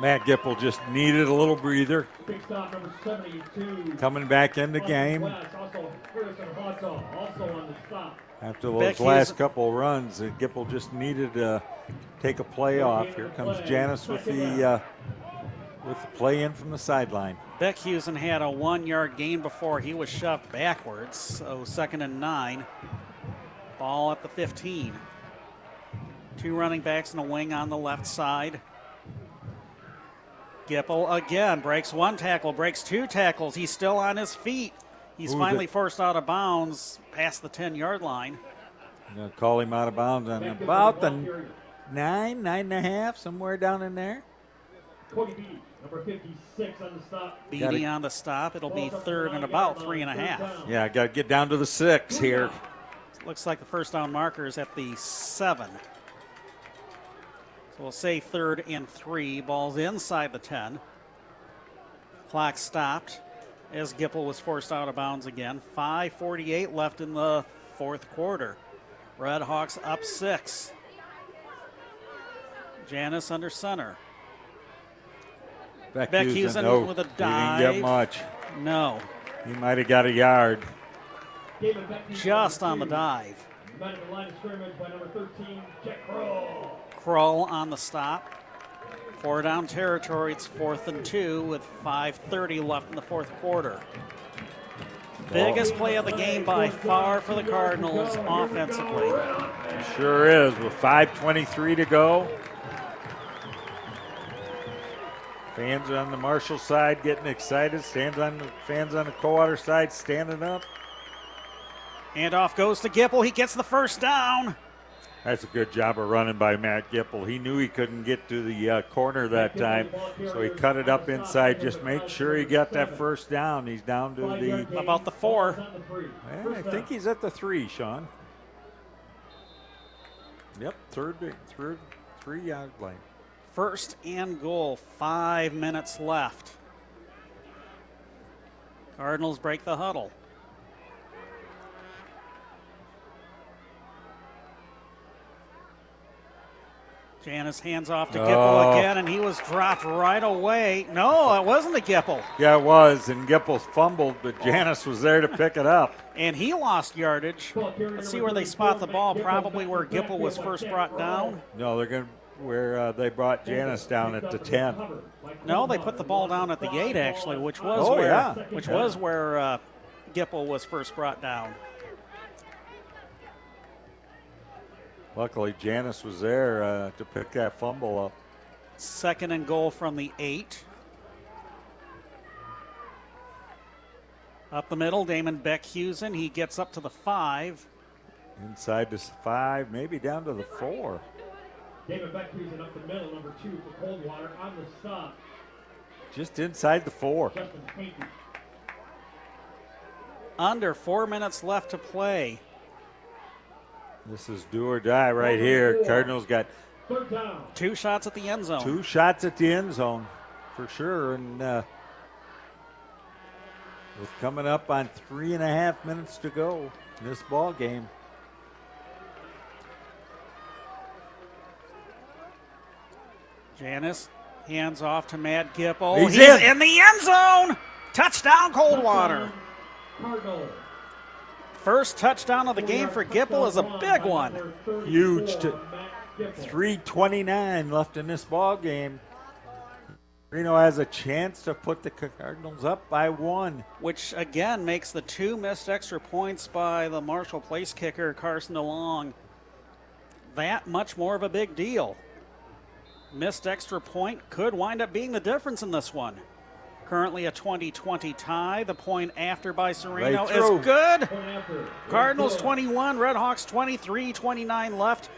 Matt Gipple just needed a little breather. Big stop, number 72. Coming back in the game. Also on the stop. After those last couple of runs, Gipple just needed to take a play off. Here comes Janus with the play in from the sideline. Beckhusen had a 1-yard gain before he was shoved backwards, so 2nd and 9. Ball at the 15. 2 running backs and a wing on the left side. Gipple again breaks 1 tackle, breaks 2 tackles. He's still on his feet. He's finally forced out of bounds past the 10-yard line. I'm going to call him out of bounds on about the 9.5, somewhere down in there. Cody Beatty, number 56 on the stop. Beatty on the stop. It'll be 3rd and about 3.5. Yeah, got to get down to the 6 here. Looks like the first down marker is at the 7. So we'll say 3rd and 3. Ball's inside the 10. Clock stopped as Gipple was forced out of bounds again. 5:48 left in the fourth quarter. Redhawks up 6. Janus under center. Beckhusen with a dive. He didn't get much. No. He might have got a yard. Just on the dive. Back at the line of scrimmage by number 13, Jack Kroll. Kroll on the stop. 4 down territory. It's 4th and 2 with 5:30 left in the fourth quarter. Biggest play of the game by far for the Cardinals offensively. Sure is, with 5:23 to go. Fans on the Marshall side getting excited. Fans on the Coldwater side standing up. Handoff goes to Gipple. He gets the first down. That's a good job of running by Matt Gipple. He knew he couldn't get to the corner that time, so he cut it up inside. Just make sure he got that first down. He's down to the... About the 4. I think he's at the 3, Sean. Yep, 3-yard line. 1st and goal. 5 minutes left. Cardinals break the huddle. Janus hands off to Gipple again, and he was dropped right away. No, it wasn't a Gipple. Yeah, it was, and Gipple fumbled, but Janus was there to pick it up. And he lost yardage. Let's see where they spot the ball, probably where Gipple was first brought down. No, they're going to where they brought Janus down at the 10. No, they put the ball down at the 8, actually, which was where Gipple was first brought down. Luckily, Janus was there to pick that fumble up. 2nd and goal from the 8. Up the middle, Damon Beckhusen. He gets up to the 5. Inside the 5, maybe down to the 4. David Beckhusen up the middle, number 2 for Coldwater on the stop. Just inside the 4. Justin Painty. Under 4 minutes left to play. This is do or die right here. Cardinals got 2 shots at the end zone. 2 shots at the end zone for sure. And with coming up on 3.5 minutes to go in this ball game. Janis hands off to Matt Gipple. He's in the end zone. Touchdown, Coldwater. First touchdown of the game for Gipple is a big one. Huge. 3:29 left in this ball game. Reno has a chance to put the Cardinals up by 1. Which, again, makes the 2 missed extra points by the Marshall place kicker, Carson DeLong, that much more of a big deal. Missed extra point could wind up being the difference in this one. Currently a 20-20 tie. The point after by Sereno is good. Cardinals 21, Redhawks 23, 29 left.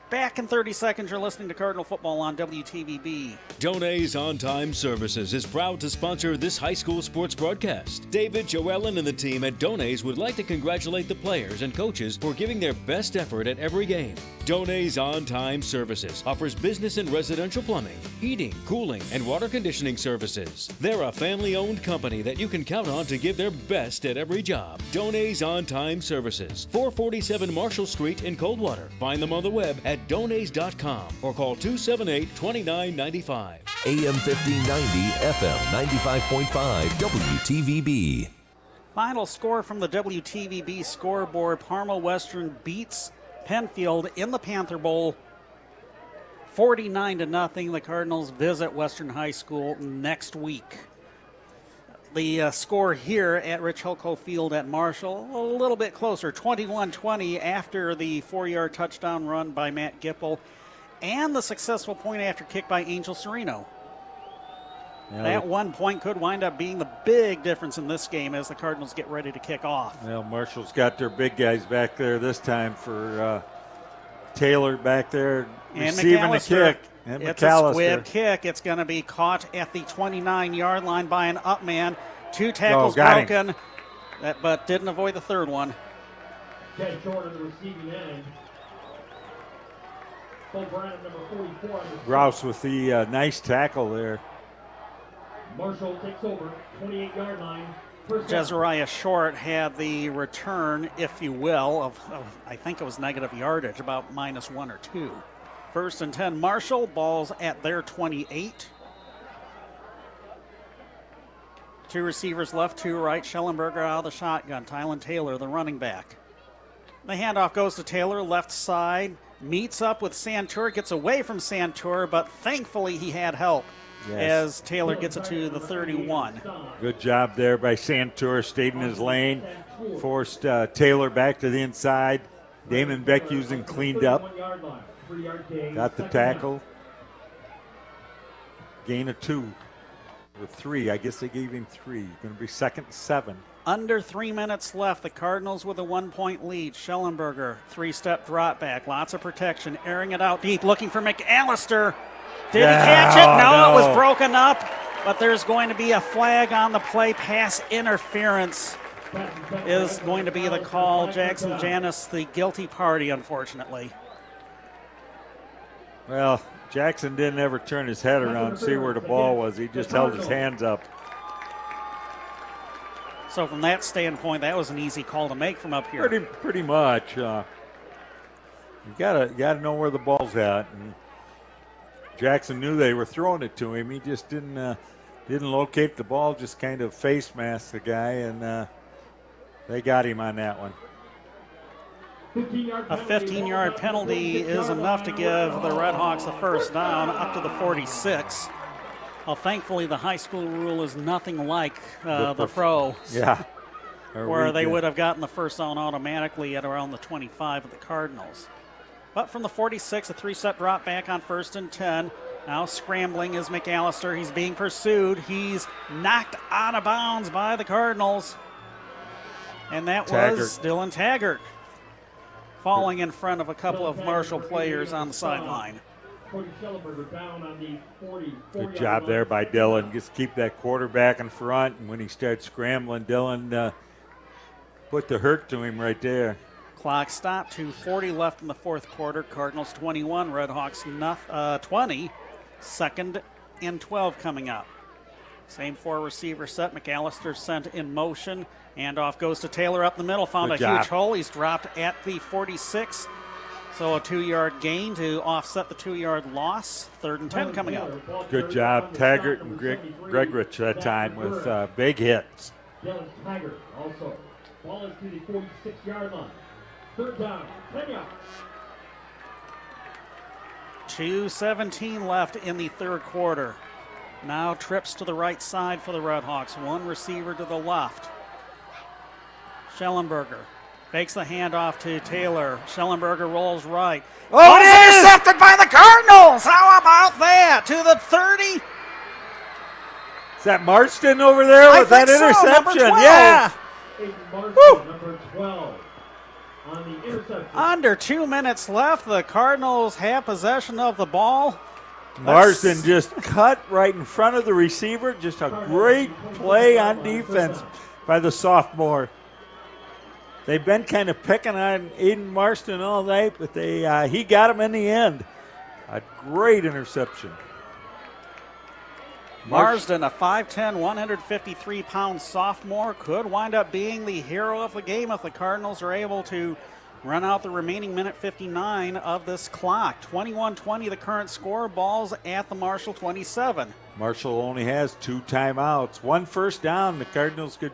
Back in 30 seconds, you're listening to Cardinal Football on WTVB. Donae's On Time Services is proud to sponsor this high school sports broadcast. David, Joellen, and the team at Donae's would like to congratulate the players and coaches for giving their best effort at every game. Donae's On Time Services offers business and residential plumbing, heating, cooling, and water conditioning services. They're a family-owned company that you can count on to give their best at every job. Donae's On Time Services, 447 Marshall Street in Coldwater. Find them on the web at donays.com or call 278-2995. AM 1590, FM 95.5 WTVB. Final score from the WTVB scoreboard. Parma Western beats Penfield in the Panther Bowl 49-0. The Cardinals visit Western High School next week. The score here at Rich Hilco Field at Marshall, a little bit closer, 21-20 after the 4-yard touchdown run by Matt Gipple and the successful point after kick by Angel Sereno. Yeah, that 1 point could wind up being the big difference in this game as the Cardinals get ready to kick off. Well, Marshall's got their big guys back there this time for Taylor back there and receiving the kick. And it's a squib kick. It's going to be caught at the 29-yard line by an up man. 2 tackles broken, but didn't avoid the third one. Ted Short on the receiving end. Cole Brandon, number 44. Rouse with the nice tackle there. Marshall takes over, 28-yard line. Jezariah Short had the return, if you will, of I think it was negative yardage, about -1 or 2. First and 10, Marshall, ball's at their 28. 2 receivers left, 2 right. Schellenberger out of the shotgun. Tylen Taylor, the running back. The handoff goes to Taylor, left side. Meets up with Santur, gets away from Santur, but thankfully he had help as Taylor gets it to the 31. Good job there by Santur, stayed in his lane, forced Taylor back to the inside. Damon Beckhusen cleaned up, got the tackle. Gain of 2. Or 3, I guess they gave him 3. Going to be 2nd and 7. Under 3 minutes left. The Cardinals with a 1-point lead. Schellenberger, 3-step drop back. Lots of protection. Airing it out deep. Looking for McAllister. Did he catch it? No, it was broken up. But there's going to be a flag on the play. Pass interference is going to be the call. Jackson Janis, the guilty party, unfortunately. Well, Jackson didn't ever turn his head around and see where the ball was. He just held his hands up. So from that standpoint, that was an easy call to make from up here. Pretty much. You gotta know where the ball's at. And Jackson knew they were throwing it to him. He just didn't locate the ball. Just kind of face masked the guy, and they got him on that one. A 15-yard penalty is enough to give the Redhawks the first down up to the 46. Well, thankfully, the high school rule is nothing like the pro. Yeah. Where they would have gotten the first down automatically at around the 25 of the Cardinals. But from the 46, a 3-step drop back on 1st and 10. Now scrambling is McAllister. He's being pursued. He's knocked out of bounds by the Cardinals. And that was Dylan Taggart falling in front of a couple of Marshall players on the sideline. Good job there by Dylan. Just keep that quarterback in front, and when he starts scrambling, Dylan put the hurt to him right there. Clock stopped, 2:40 left in the fourth quarter. Cardinals 21, Redhawks 20. 2nd and 12 coming up. Same 4 receiver set. McAllister sent in motion. Handoff goes to Taylor up the middle. Found a huge hole. He's dropped at the 46. So a 2-yard gain to offset the 2-yard loss. 3rd and 10 coming up. Good job, Taggart and Gregorich that time with big hits. Dylan Taggart also. Ball is to the 46-yard line. 3rd down, 10 yards. 2:17 left in the third quarter. Now trips to the right side for the Redhawks. 1 receiver to the left. Schellenberger fakes the handoff to Taylor. Schellenberger rolls right. Oh, it's intercepted by the Cardinals. How about that? To the 30. Is that Marston over there with that interception? Yeah. Marston, number 12. On the interception. Under 2 minutes left. The Cardinals have possession of the ball. Marsden just cut right in front of the receiver. Just a great play on defense by the sophomore. They've been kind of picking on Aiden Marston all night, but he got him in the end. A great interception. Marsden, a 5'10", 153-pound sophomore, could wind up being the hero of the game if the Cardinals are able to run out the remaining minute 59 of this clock. 21-20 the current score. Ball's at the Marshall 27. Marshall only has 2 timeouts. 1 first down. The Cardinals could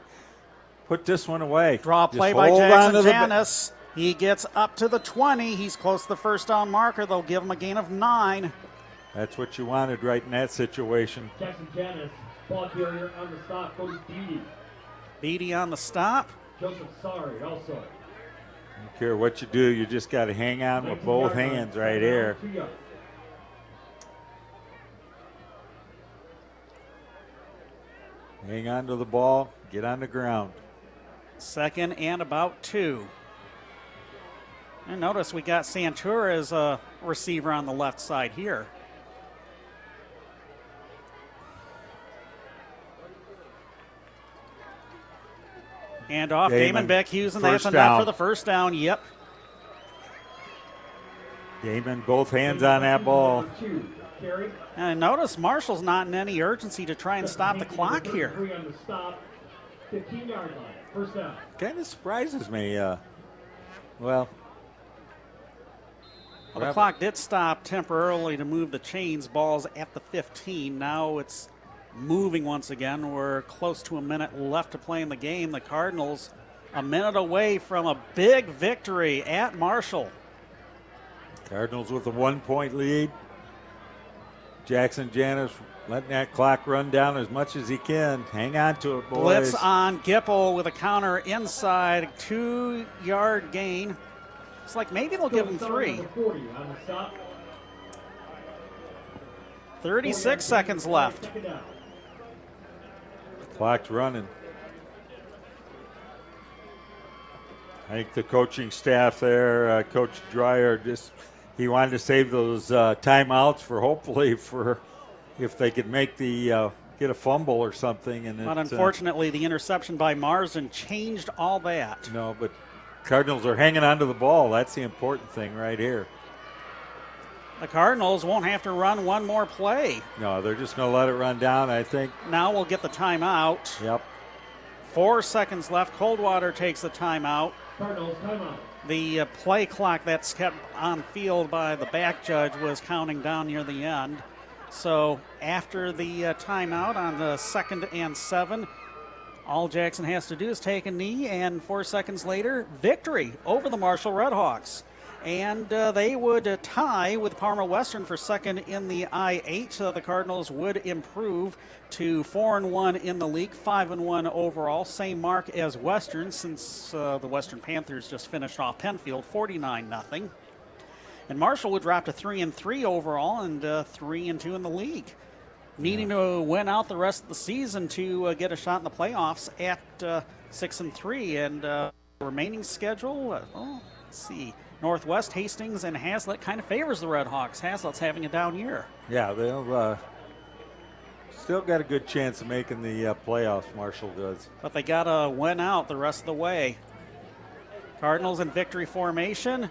put this one away. Draw play by Jackson Janis. He gets up to the 20. He's close to the first down marker. They'll give him a gain of 9. That's what you wanted right in that situation. Jackson Janis, ball carrier on the stop, goes Beatty. Beatty on the stop. Joseph Sari also. Don't care what you do, you just got to hang on with both hands right here. Hang on to the ball, get on the ground. 2nd and about 2. And notice we got Santura as a receiver on the left side here. And off Damon Beck-Hughes, and that's enough for the first down. Yep. Damon, both hands on that ball. And notice Marshall's not in any urgency to try and stop the clock here. 15-yard line, first down. Kind of surprises me. Well, the clock did stop temporarily to move the chains. Ball's at the 15. Now it's moving once again. We're close to a minute left to play in the game. The Cardinals a minute away from a big victory at Marshall. Cardinals with a 1-point lead. Jackson Janis letting that clock run down as much as he can. Hang on to it, boys. Blitz on Gipple with a counter inside. 2-yard gain. It's like maybe they'll give him 3. 36 seconds left. Clock's running. I think the coaching staff there, Coach Dreyer, he wanted to save those timeouts for hopefully for if they could make the get a fumble or something. But unfortunately, the interception by Marsden changed all that. No, but Cardinals are hanging on to the ball. That's the important thing right here. The Cardinals won't have to run one more play. No, they're just going to let it run down, I think. Now we'll get the timeout. Yep. 4 seconds left. Coldwater takes the timeout. Cardinals timeout. The play clock that's kept on field by the back judge was counting down near the end. So after the timeout on the 2nd and 7, all Jackson has to do is take a knee, and 4 seconds later, victory over the Marshall Redhawks. And they would tie with Parma Western for 2nd in the I-8. The Cardinals would improve to 4-1 in the league, 5-1 overall. Same mark as Western, since the Western Panthers just finished off Penfield 49-0. And Marshall would drop to 3-3 overall and 3-2 in the league. Needing to win out the rest of the season to get a shot in the playoffs at 6-3. And remaining schedule, let's see. Northwest, Hastings, and Hazlitt kind of favors the Red Hawks. Hazlitt's having a down year. Yeah, they'll still got a good chance of making the playoffs, Marshall does. But they got to win out the rest of the way. Cardinals in victory formation.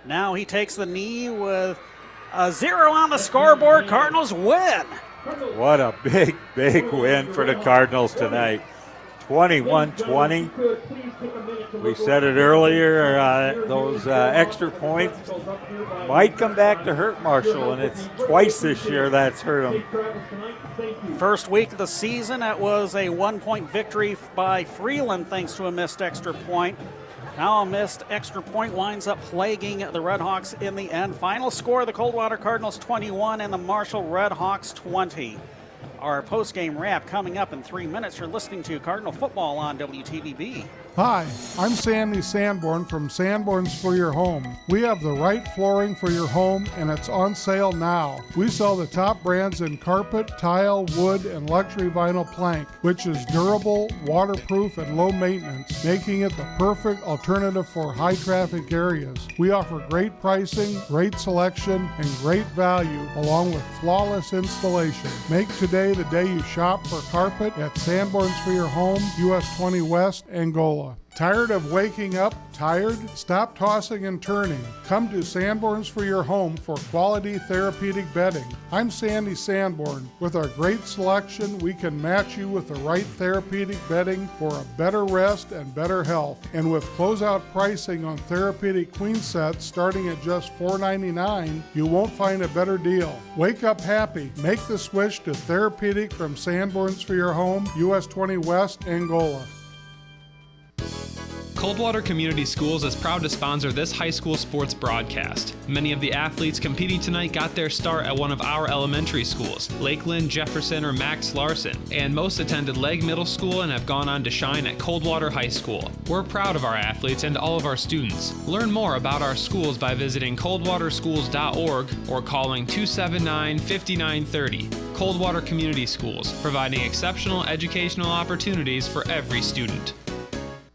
Now he takes the knee with a 0 on the scoreboard. Cardinals win. What a big, big win for the Cardinals tonight. 21-20. We said it earlier, those extra points might come back to hurt Marshall, and it's twice this year that's hurt them. First week of the season, it was a 1-point victory by Freeland thanks to a missed extra point. Now a missed extra point winds up plaguing the Red Hawks in the end. Final score, the Coldwater Cardinals 21 and the Marshall Red Hawks 20. Our post-game wrap coming up in 3 minutes. You're listening to Cardinal Football on WTVB. Hi, I'm Sandy Sanborn from Sanborn's For Your Home. We have the right flooring for your home, and it's on sale now. We sell the top brands in carpet, tile, wood, and luxury vinyl plank, which is durable, waterproof, and low maintenance, making it the perfect alternative for high-traffic areas. We offer great pricing, great selection, and great value, along with flawless installation. Make today the day you shop for carpet at Sanborn's For Your Home, US 20 West, Angola. Tired of waking up tired? Stop tossing and turning. Come to Sanborn's For Your Home for quality therapeutic bedding. I'm Sandy Sanborn. With our great selection, we can match you with the right therapeutic bedding for a better rest and better health. And with closeout pricing on therapeutic queen sets starting at just $4.99, you won't find a better deal. Wake up happy. Make the switch to therapeutic from Sanborn's For Your Home, US 20 West, Angola. Coldwater Community Schools is proud to sponsor this high school sports broadcast. Many of the athletes competing tonight got their start at one of our elementary schools, Lakeland, Jefferson, or Max Larson, and most attended Legg Middle School and have gone on to shine at Coldwater High School. We're proud of our athletes and all of our students. Learn more about our schools by visiting coldwaterschools.org or calling 279-5930. Coldwater Community Schools, providing exceptional educational opportunities for every student.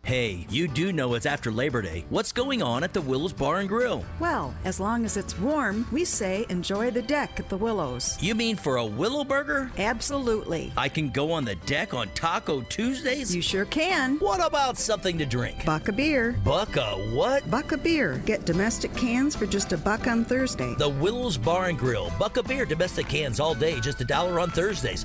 Hey, you do know it's after Labor Day. What's going on at the Willows Bar and Grill? Well, as long as it's warm, we say enjoy the deck at the Willows. You mean for a Willow Burger? Absolutely. I can go on the deck on Taco Tuesdays? You sure can. What about something to drink? Buck a beer. Buck a what? Buck a beer. Get domestic cans for just $1 on Thursday. The Willows Bar and Grill. Buck a beer domestic cans all day, just $1 on Thursdays.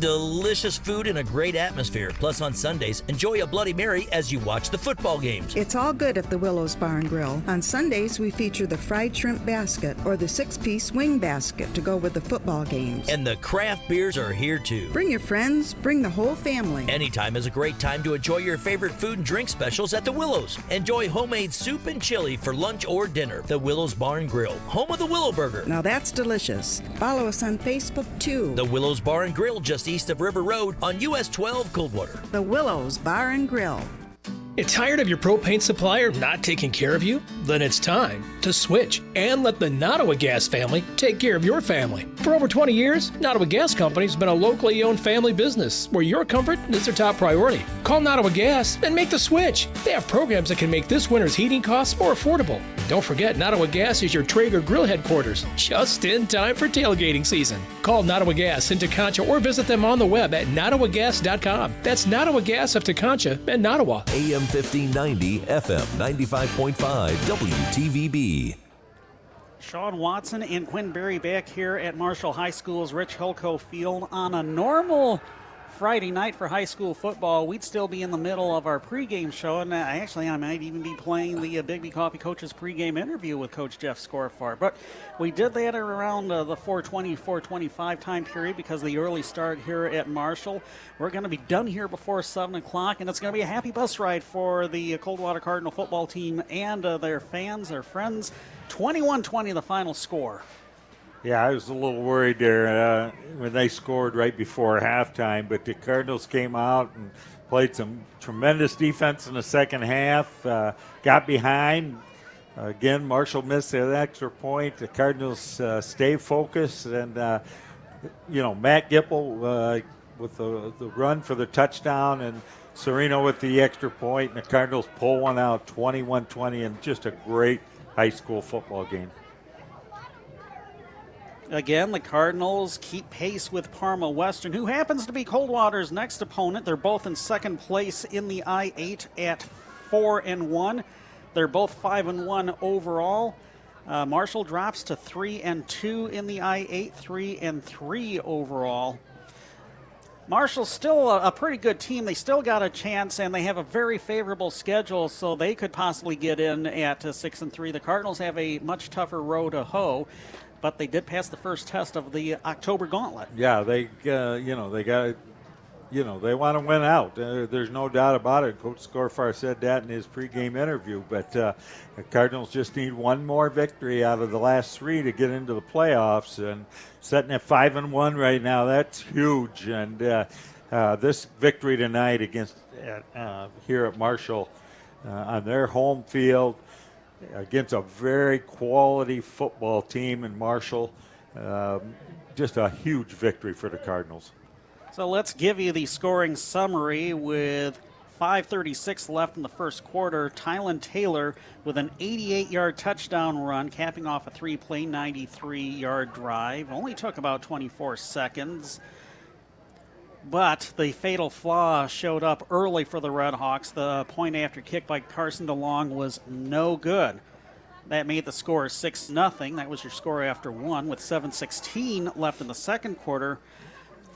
Delicious food and a great atmosphere. Plus on Sundays, enjoy a Bloody Mary as you watch the football games. It's all good at the Willows Bar and Grill. On Sundays, we feature the fried shrimp basket or the 6-piece wing basket to go with the football games. And the craft beers are here too. Bring your friends, bring the whole family. Anytime is a great time to enjoy your favorite food and drink specials at the Willows. Enjoy homemade soup and chili for lunch or dinner. The Willows Bar and Grill, home of the Willow Burger. Now that's delicious. Follow us on Facebook too. The Willows Bar and Grill, just east of River Road on US 12 Coldwater. The Willows Bar and Grill. Tired of your propane supplier not taking care of you? Then it's time to switch and let the Nottawa Gas family take care of your family. For over 20 years, Nottawa Gas Company has been a locally owned family business where your comfort is their top priority. Call Nottawa Gas and make the switch. They have programs that can make this winter's heating costs more affordable. Don't forget, Nottawa Gas is your Traeger Grill headquarters, just in time for tailgating season. Call Nottawa Gas in Teconcha or visit them on the web at nottawagas.com. That's Nottawa Gas of Teconcha and Nottawa. AM 1590, FM 95.5 WTVB. Sean Watson and Quinn Berry back here at Marshall High School's Rich Hilco Field on a normal Friday night for high school football. We'd still be in the middle of our pregame show, and I might even be playing the Bigby Coffee Coach's pregame interview with Coach Jeff Scorfar. But we did that around the 4:20, 4:25 time period because of the early start here at Marshall. We're going to be done here before 7 o'clock, and it's going to be a happy bus ride for the Coldwater Cardinal football team and their fans, their friends. 21-20 the final score. Yeah, I was a little worried there when they scored right before halftime, but the Cardinals came out and played some tremendous defense in the second half, got behind, Again, Marshall missed that extra point. The Cardinals stay focused, and Matt Gipple with the run for the touchdown, and Serino with the extra point, and the Cardinals pull one out 21-20, and just a great high school football game. Again, the Cardinals keep pace with Parma Western, who happens to be Coldwater's next opponent. They're both in second place in the I-8 at 4-1. They're both 5-1 overall. Marshall drops to 3-2 in the I-8, 3-3 overall. Marshall's still a pretty good team. They still got a chance, and they have a very favorable schedule, so they could possibly get in at 6-3. The Cardinals have a much tougher row to hoe, but they did pass the first test of the October Gauntlet. Yeah, they want to win out. There's no doubt about it. Coach Scorfar said that in his pregame interview. But the Cardinals just need one more victory out of the last three to get into the playoffs. And sitting at 5-1 right now, that's huge. And this victory tonight here at Marshall on their home field against a very quality football team in Marshall, just a huge victory for the Cardinals. So let's give you the scoring summary with 5:36 left in the first quarter. Tylen Taylor with an 88-yard touchdown run, capping off a three-play 93-yard drive. Only took about 24 seconds. But the fatal flaw showed up early for the Red Hawks. The point after kick by Carson DeLong was no good. That made the score 6-0. That was your score after one, with 7:16 left in the second quarter.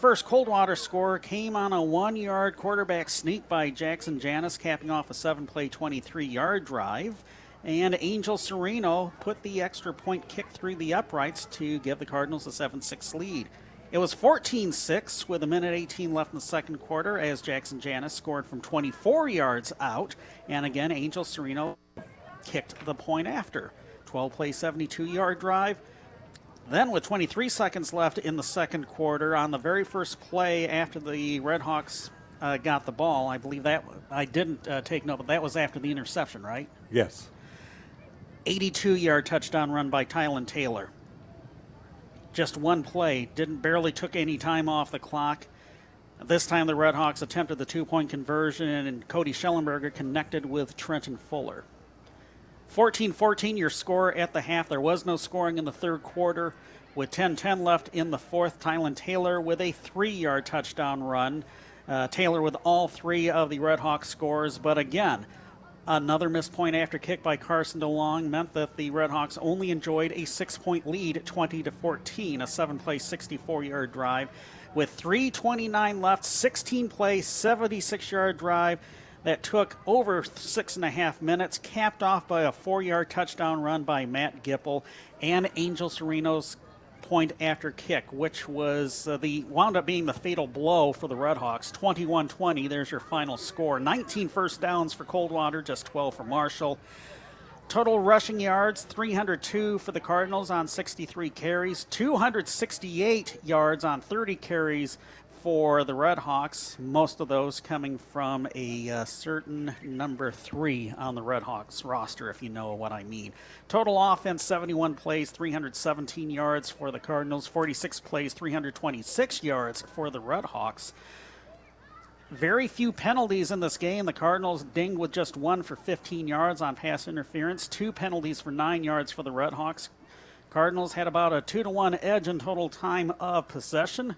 First Coldwater score came on a 1-yard quarterback sneak by Jackson Janis, capping off a 7-play 23-yard drive. And Angel Serino put the extra point kick through the uprights to give the Cardinals a 7-6 lead. It was 14-6 with 1:18 left in the second quarter as Jackson Janis scored from 24 yards out. And again, Angel Serino kicked the point after. 12-play 72-yard drive. Then with 23 seconds left in the second quarter, on the very first play after the Red Hawks got the ball, I believe that, I didn't take note, but that was after the interception, right? Yes. 82-yard touchdown run by Tylen Taylor. Just one play, barely took any time off the clock. This time the Red Hawks attempted the two-point conversion, and Cody Schellenberger connected with Trenton Fuller. 14-14 your score at the half. There was no scoring in the third quarter. With 10-10 left in the fourth, Tylen Taylor with a 3-yard touchdown run. Taylor with all three of the Red Hawks scores. But again, another missed point after kick by Carson DeLong meant that the Red Hawks only enjoyed a 6-point lead, 20-14, a 7-play 64-yard drive. With 3:29 left, 16-play 76-yard drive that took over 6.5 minutes, capped off by a 4-yard touchdown run by Matt Gipple and Angel Serino's point after kick, which was wound up being the fatal blow for the Red Hawks. 21-20, there's your final score. 19 first downs for Coldwater, just 12 for Marshall. Total rushing yards, 302 for the Cardinals on 63 carries, 268 yards on 30 carries for the Red Hawks, most of those coming from a certain number 3 on the Red Hawks roster, if you know what I mean. Total offense, 71 plays, 317 yards for the Cardinals, 46 plays, 326 yards for the Red Hawks. Very few penalties in this game. The Cardinals dinged with just 1 for 15 yards on pass interference, 2 penalties for 9 yards for the Red Hawks. Cardinals had about a 2-1 edge in total time of possession.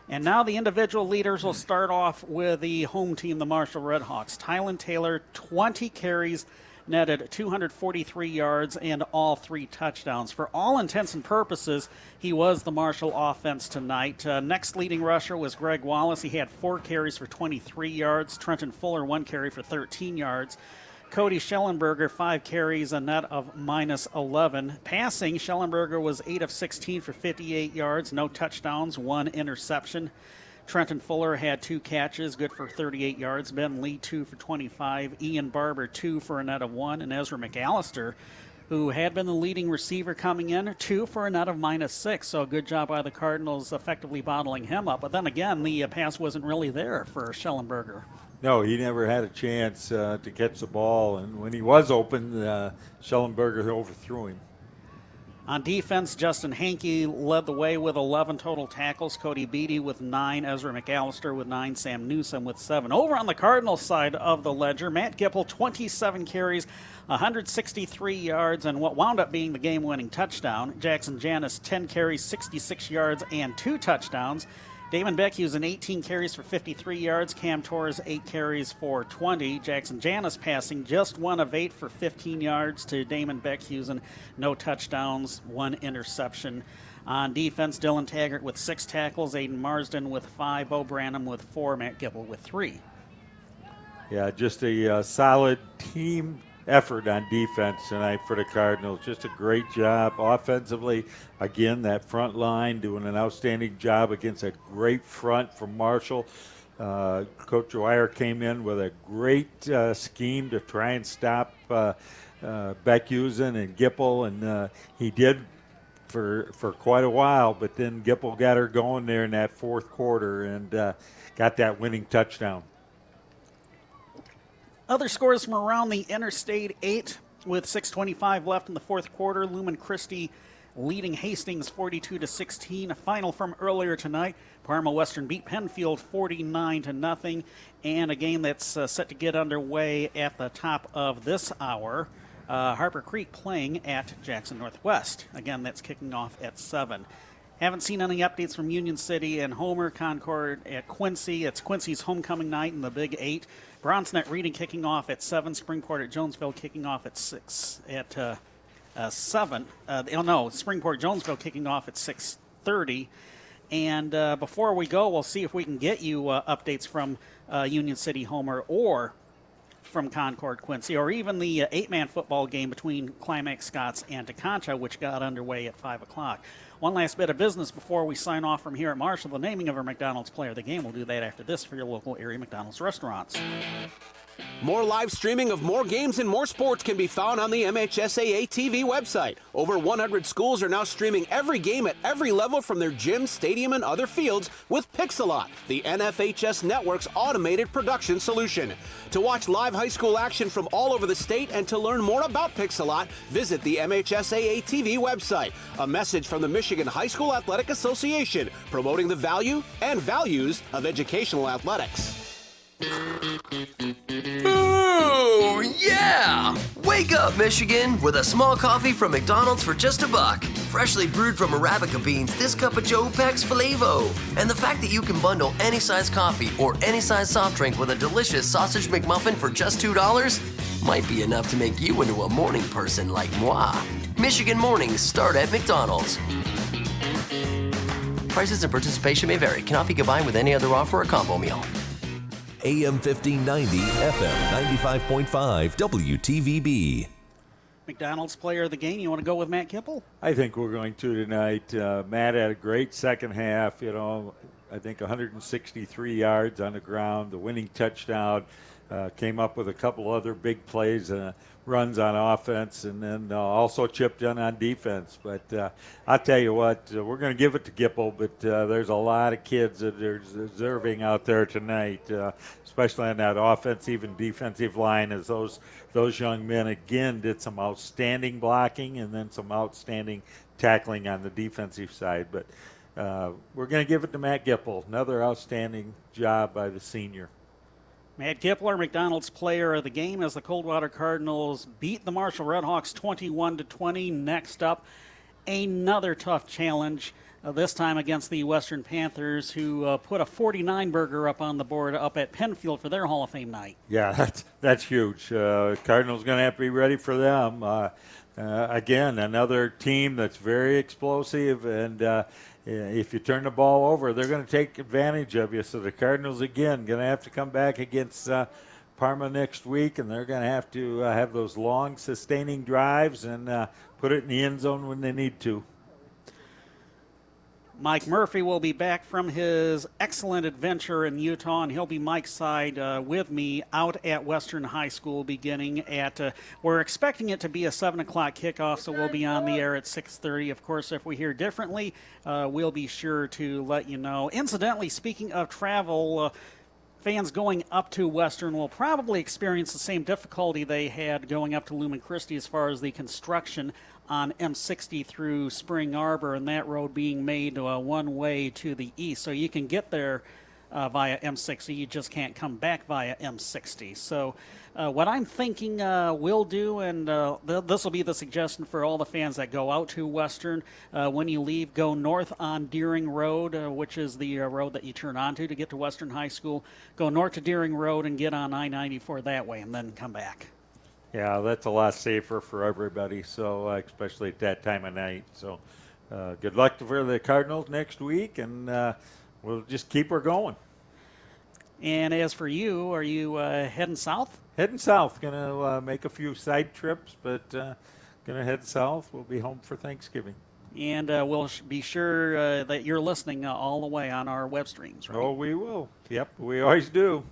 And now the individual leaders will start off with the home team, the Marshall Red Hawks. Tylen Taylor, 20 carries, netted 243 yards and all 3 touchdowns. For all intents and purposes, he was the Marshall offense tonight. Next leading rusher was Greg Wallace. He had 4 carries for 23 yards. Trenton Fuller, 1 carry for 13 yards. Cody Schellenberger, 5 carries, a net of -11. Passing, Schellenberger was 8 of 16 for 58 yards, no touchdowns, 1 interception. Trenton Fuller had 2 catches, good for 38 yards. Ben Lee, 2 for 25. Ian Barber, 2 for a net of 1. And Ezra McAllister who had been the leading receiver coming in, 2 for a net of -6. So good job by the Cardinals effectively bottling him up. But then again, the pass wasn't really there for Schellenberger. No, he never had a chance to catch the ball. And when he was open, Schellenberger overthrew him. On defense, Justin Hankey led the way with 11 total tackles. Cody Beatty with 9. Ezra McAllister with 9. Sam Newsom with 7. Over on the Cardinals side of the ledger, Matt Gipple, 27 carries, 163 yards, and what wound up being the game-winning touchdown. Jackson Janis, 10 carries, 66 yards, and 2 touchdowns. Damon Beckhusen, 18 carries for 53 yards. Cam Torres, 8 carries for 20. Jackson Janis passing just 1 of 8 for 15 yards to Damon Beckhusen. No touchdowns, 1 interception. On defense, Dylan Taggart with 6 tackles, Aiden Marsden with 5, Bo Branham with 4, Matt Gipple with 3. Yeah, just a solid team effort on defense tonight for the Cardinals. Just a great job offensively. Again, that front line doing an outstanding job against a great front from Marshall. Coach Dwyer came in with a great scheme to try and stop Beckhusen and Gipple, and he did for quite a while, but then Gipple got her going there in that fourth quarter and got that winning touchdown. Other scores from around the Interstate 8 with 6:25 left in the fourth quarter. Lumen Christi leading Hastings 42-16. A final from earlier tonight. Parma Western beat Penfield 49-0. And a game that's set to get underway at the top of this hour. Harper Creek playing at Jackson Northwest. Again, that's kicking off at 7. Haven't seen any updates from Union City and Homer. Concord at Quincy. It's Quincy's homecoming night in the Big 8. Bronzenet Reading kicking off at 7. Springport at Jonesville kicking off at 6. At 7. Springport Jonesville kicking off at 6:30. And before we go, we'll see if we can get you updates from Union City Homer or from Concord Quincy, or even the 8-man football game between Climax Scots and Teconcha, which got underway at 5 o'clock. One last bit of business before we sign off from here at Marshall. The naming of our McDonald's player of the game. We'll do that after this for your local area McDonald's restaurants. More live streaming of more games and more sports can be found on the MHSAA TV website. Over 100 schools are now streaming every game at every level from their gym, stadium, and other fields with Pixelot, the NFHS Network's automated production solution. To watch live high school action from all over the state and to learn more about Pixelot, visit the MHSAA TV website. A message from the Michigan High School Athletic Association, promoting the value and values of educational athletics. Ooh, yeah! Wake up, Michigan, with a small coffee from McDonald's for just $1. Freshly brewed from Arabica beans, this cup of Joe packs flavor. And the fact that you can bundle any size coffee or any size soft drink with a delicious sausage McMuffin for just $2 might be enough to make you into a morning person like moi. Michigan mornings start at McDonald's. Prices and participation may vary. Cannot be combined with any other offer or combo meal. AM 1590, FM 95.5 WTVB. McDonald's player of the game. You want to go with Matt Gipple? I think we're going to tonight. Matt had a great second half. I think 163 yards on the ground. The winning touchdown. Came up with a couple other big plays, runs on offense, and then also chipped in on defense. But I'll tell you what, we're going to give it to Gipple, but there's a lot of kids that are deserving out there tonight, especially on that offensive and defensive line, as those young men, again, did some outstanding blocking and then some outstanding tackling on the defensive side. But we're going to give it to Matt Gipple. Another outstanding job by the senior. Matt Gipler, McDonald's player of the game, as the Coldwater Cardinals beat the Marshall Redhawks 21-20. Next up, another tough challenge, this time against the Western Panthers, who put a 49-burger up on the board up at Penfield for their Hall of Fame night. Yeah, that's huge. Cardinals going to have to be ready for them. Again, another team that's very explosive, and if you turn the ball over, they're going to take advantage of you. So the Cardinals, again, going to have to come back against Parma next week, and they're going to have those long, sustaining drives and put it in the end zone when they need to. Mike Murphy will be back from his excellent adventure in Utah, and he'll be Mike's side with me out at Western High School beginning at, we're expecting it to be a 7 o'clock kickoff, so we'll be on the air at 6:30. Of course, if we hear differently, we'll be sure to let you know. Incidentally, speaking of travel, fans going up to Western will probably experience the same difficulty they had going up to Lumen Christi as far as the construction on M60 through Spring Arbor, and that road being made one way to the east. So you can get there via M60, you just can't come back via M60. So what I'm thinking we'll do, and this will be the suggestion for all the fans that go out to Western, when you leave, go north on Deering Road, which is the road that you turn onto to get to Western High School. Go north to Deering Road and get on I-94 that way, and then come back. Yeah, that's a lot safer for everybody, so especially at that time of night. So good luck for the Cardinals next week, and we'll just keep her going. And as for you, are you heading south? Heading south. Going to make a few side trips, but going to head south. We'll be home for Thanksgiving. And we'll be sure that you're listening all the way on our web streams, right? Oh, we will. Yep, we always do.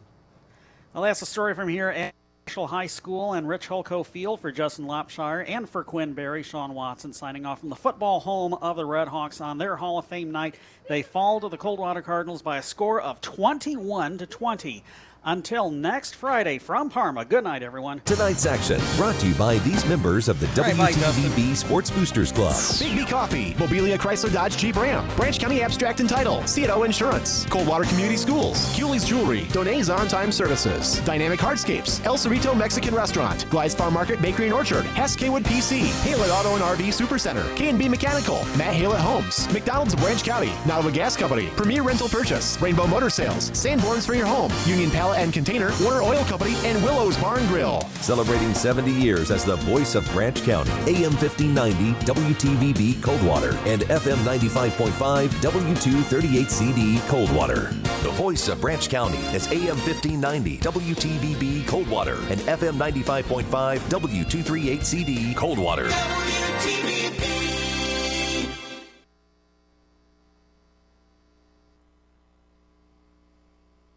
Well, that's the story from here at High School and Rich Holco Field. For Justin Lopshire and for Quinn Berry, Sean Watson signing off from the football home of the Red Hawks on their Hall of Fame night. They fall to the Coldwater Cardinals by a score of 21-20. Until next Friday from Parma, good night, everyone. Tonight's action brought to you by these members of the WTVB Sports Boosters Club. Big B Coffee, Mobilia Chrysler Dodge Jeep Ram, Branch County Abstract and Title, C&O Insurance, Coldwater Community Schools, Cooley's Jewelry, Donay's On-Time Services, Dynamic Hardscapes, El Cerrito Mexican Restaurant, Glides Farm Market Bakery and Orchard, Hess Kaywood PC, Haylett Auto and RV Supercenter, K&B Mechanical, Matt Haylett Homes, McDonald's of Branch County, Nottawa Gas Company, Premier Rental Purchase, Rainbow Motor Sales, Sanborns for your home, Union Pallet and Container, Warner Oil Company, and Willow's Barn Grill. Celebrating 70 years as the voice of Branch County, AM 1590 WTVB Coldwater and FM 95.5 W238CD Coldwater. The voice of Branch County is AM 1590 WTVB Coldwater and FM 95.5 W238CD Coldwater. WTVB.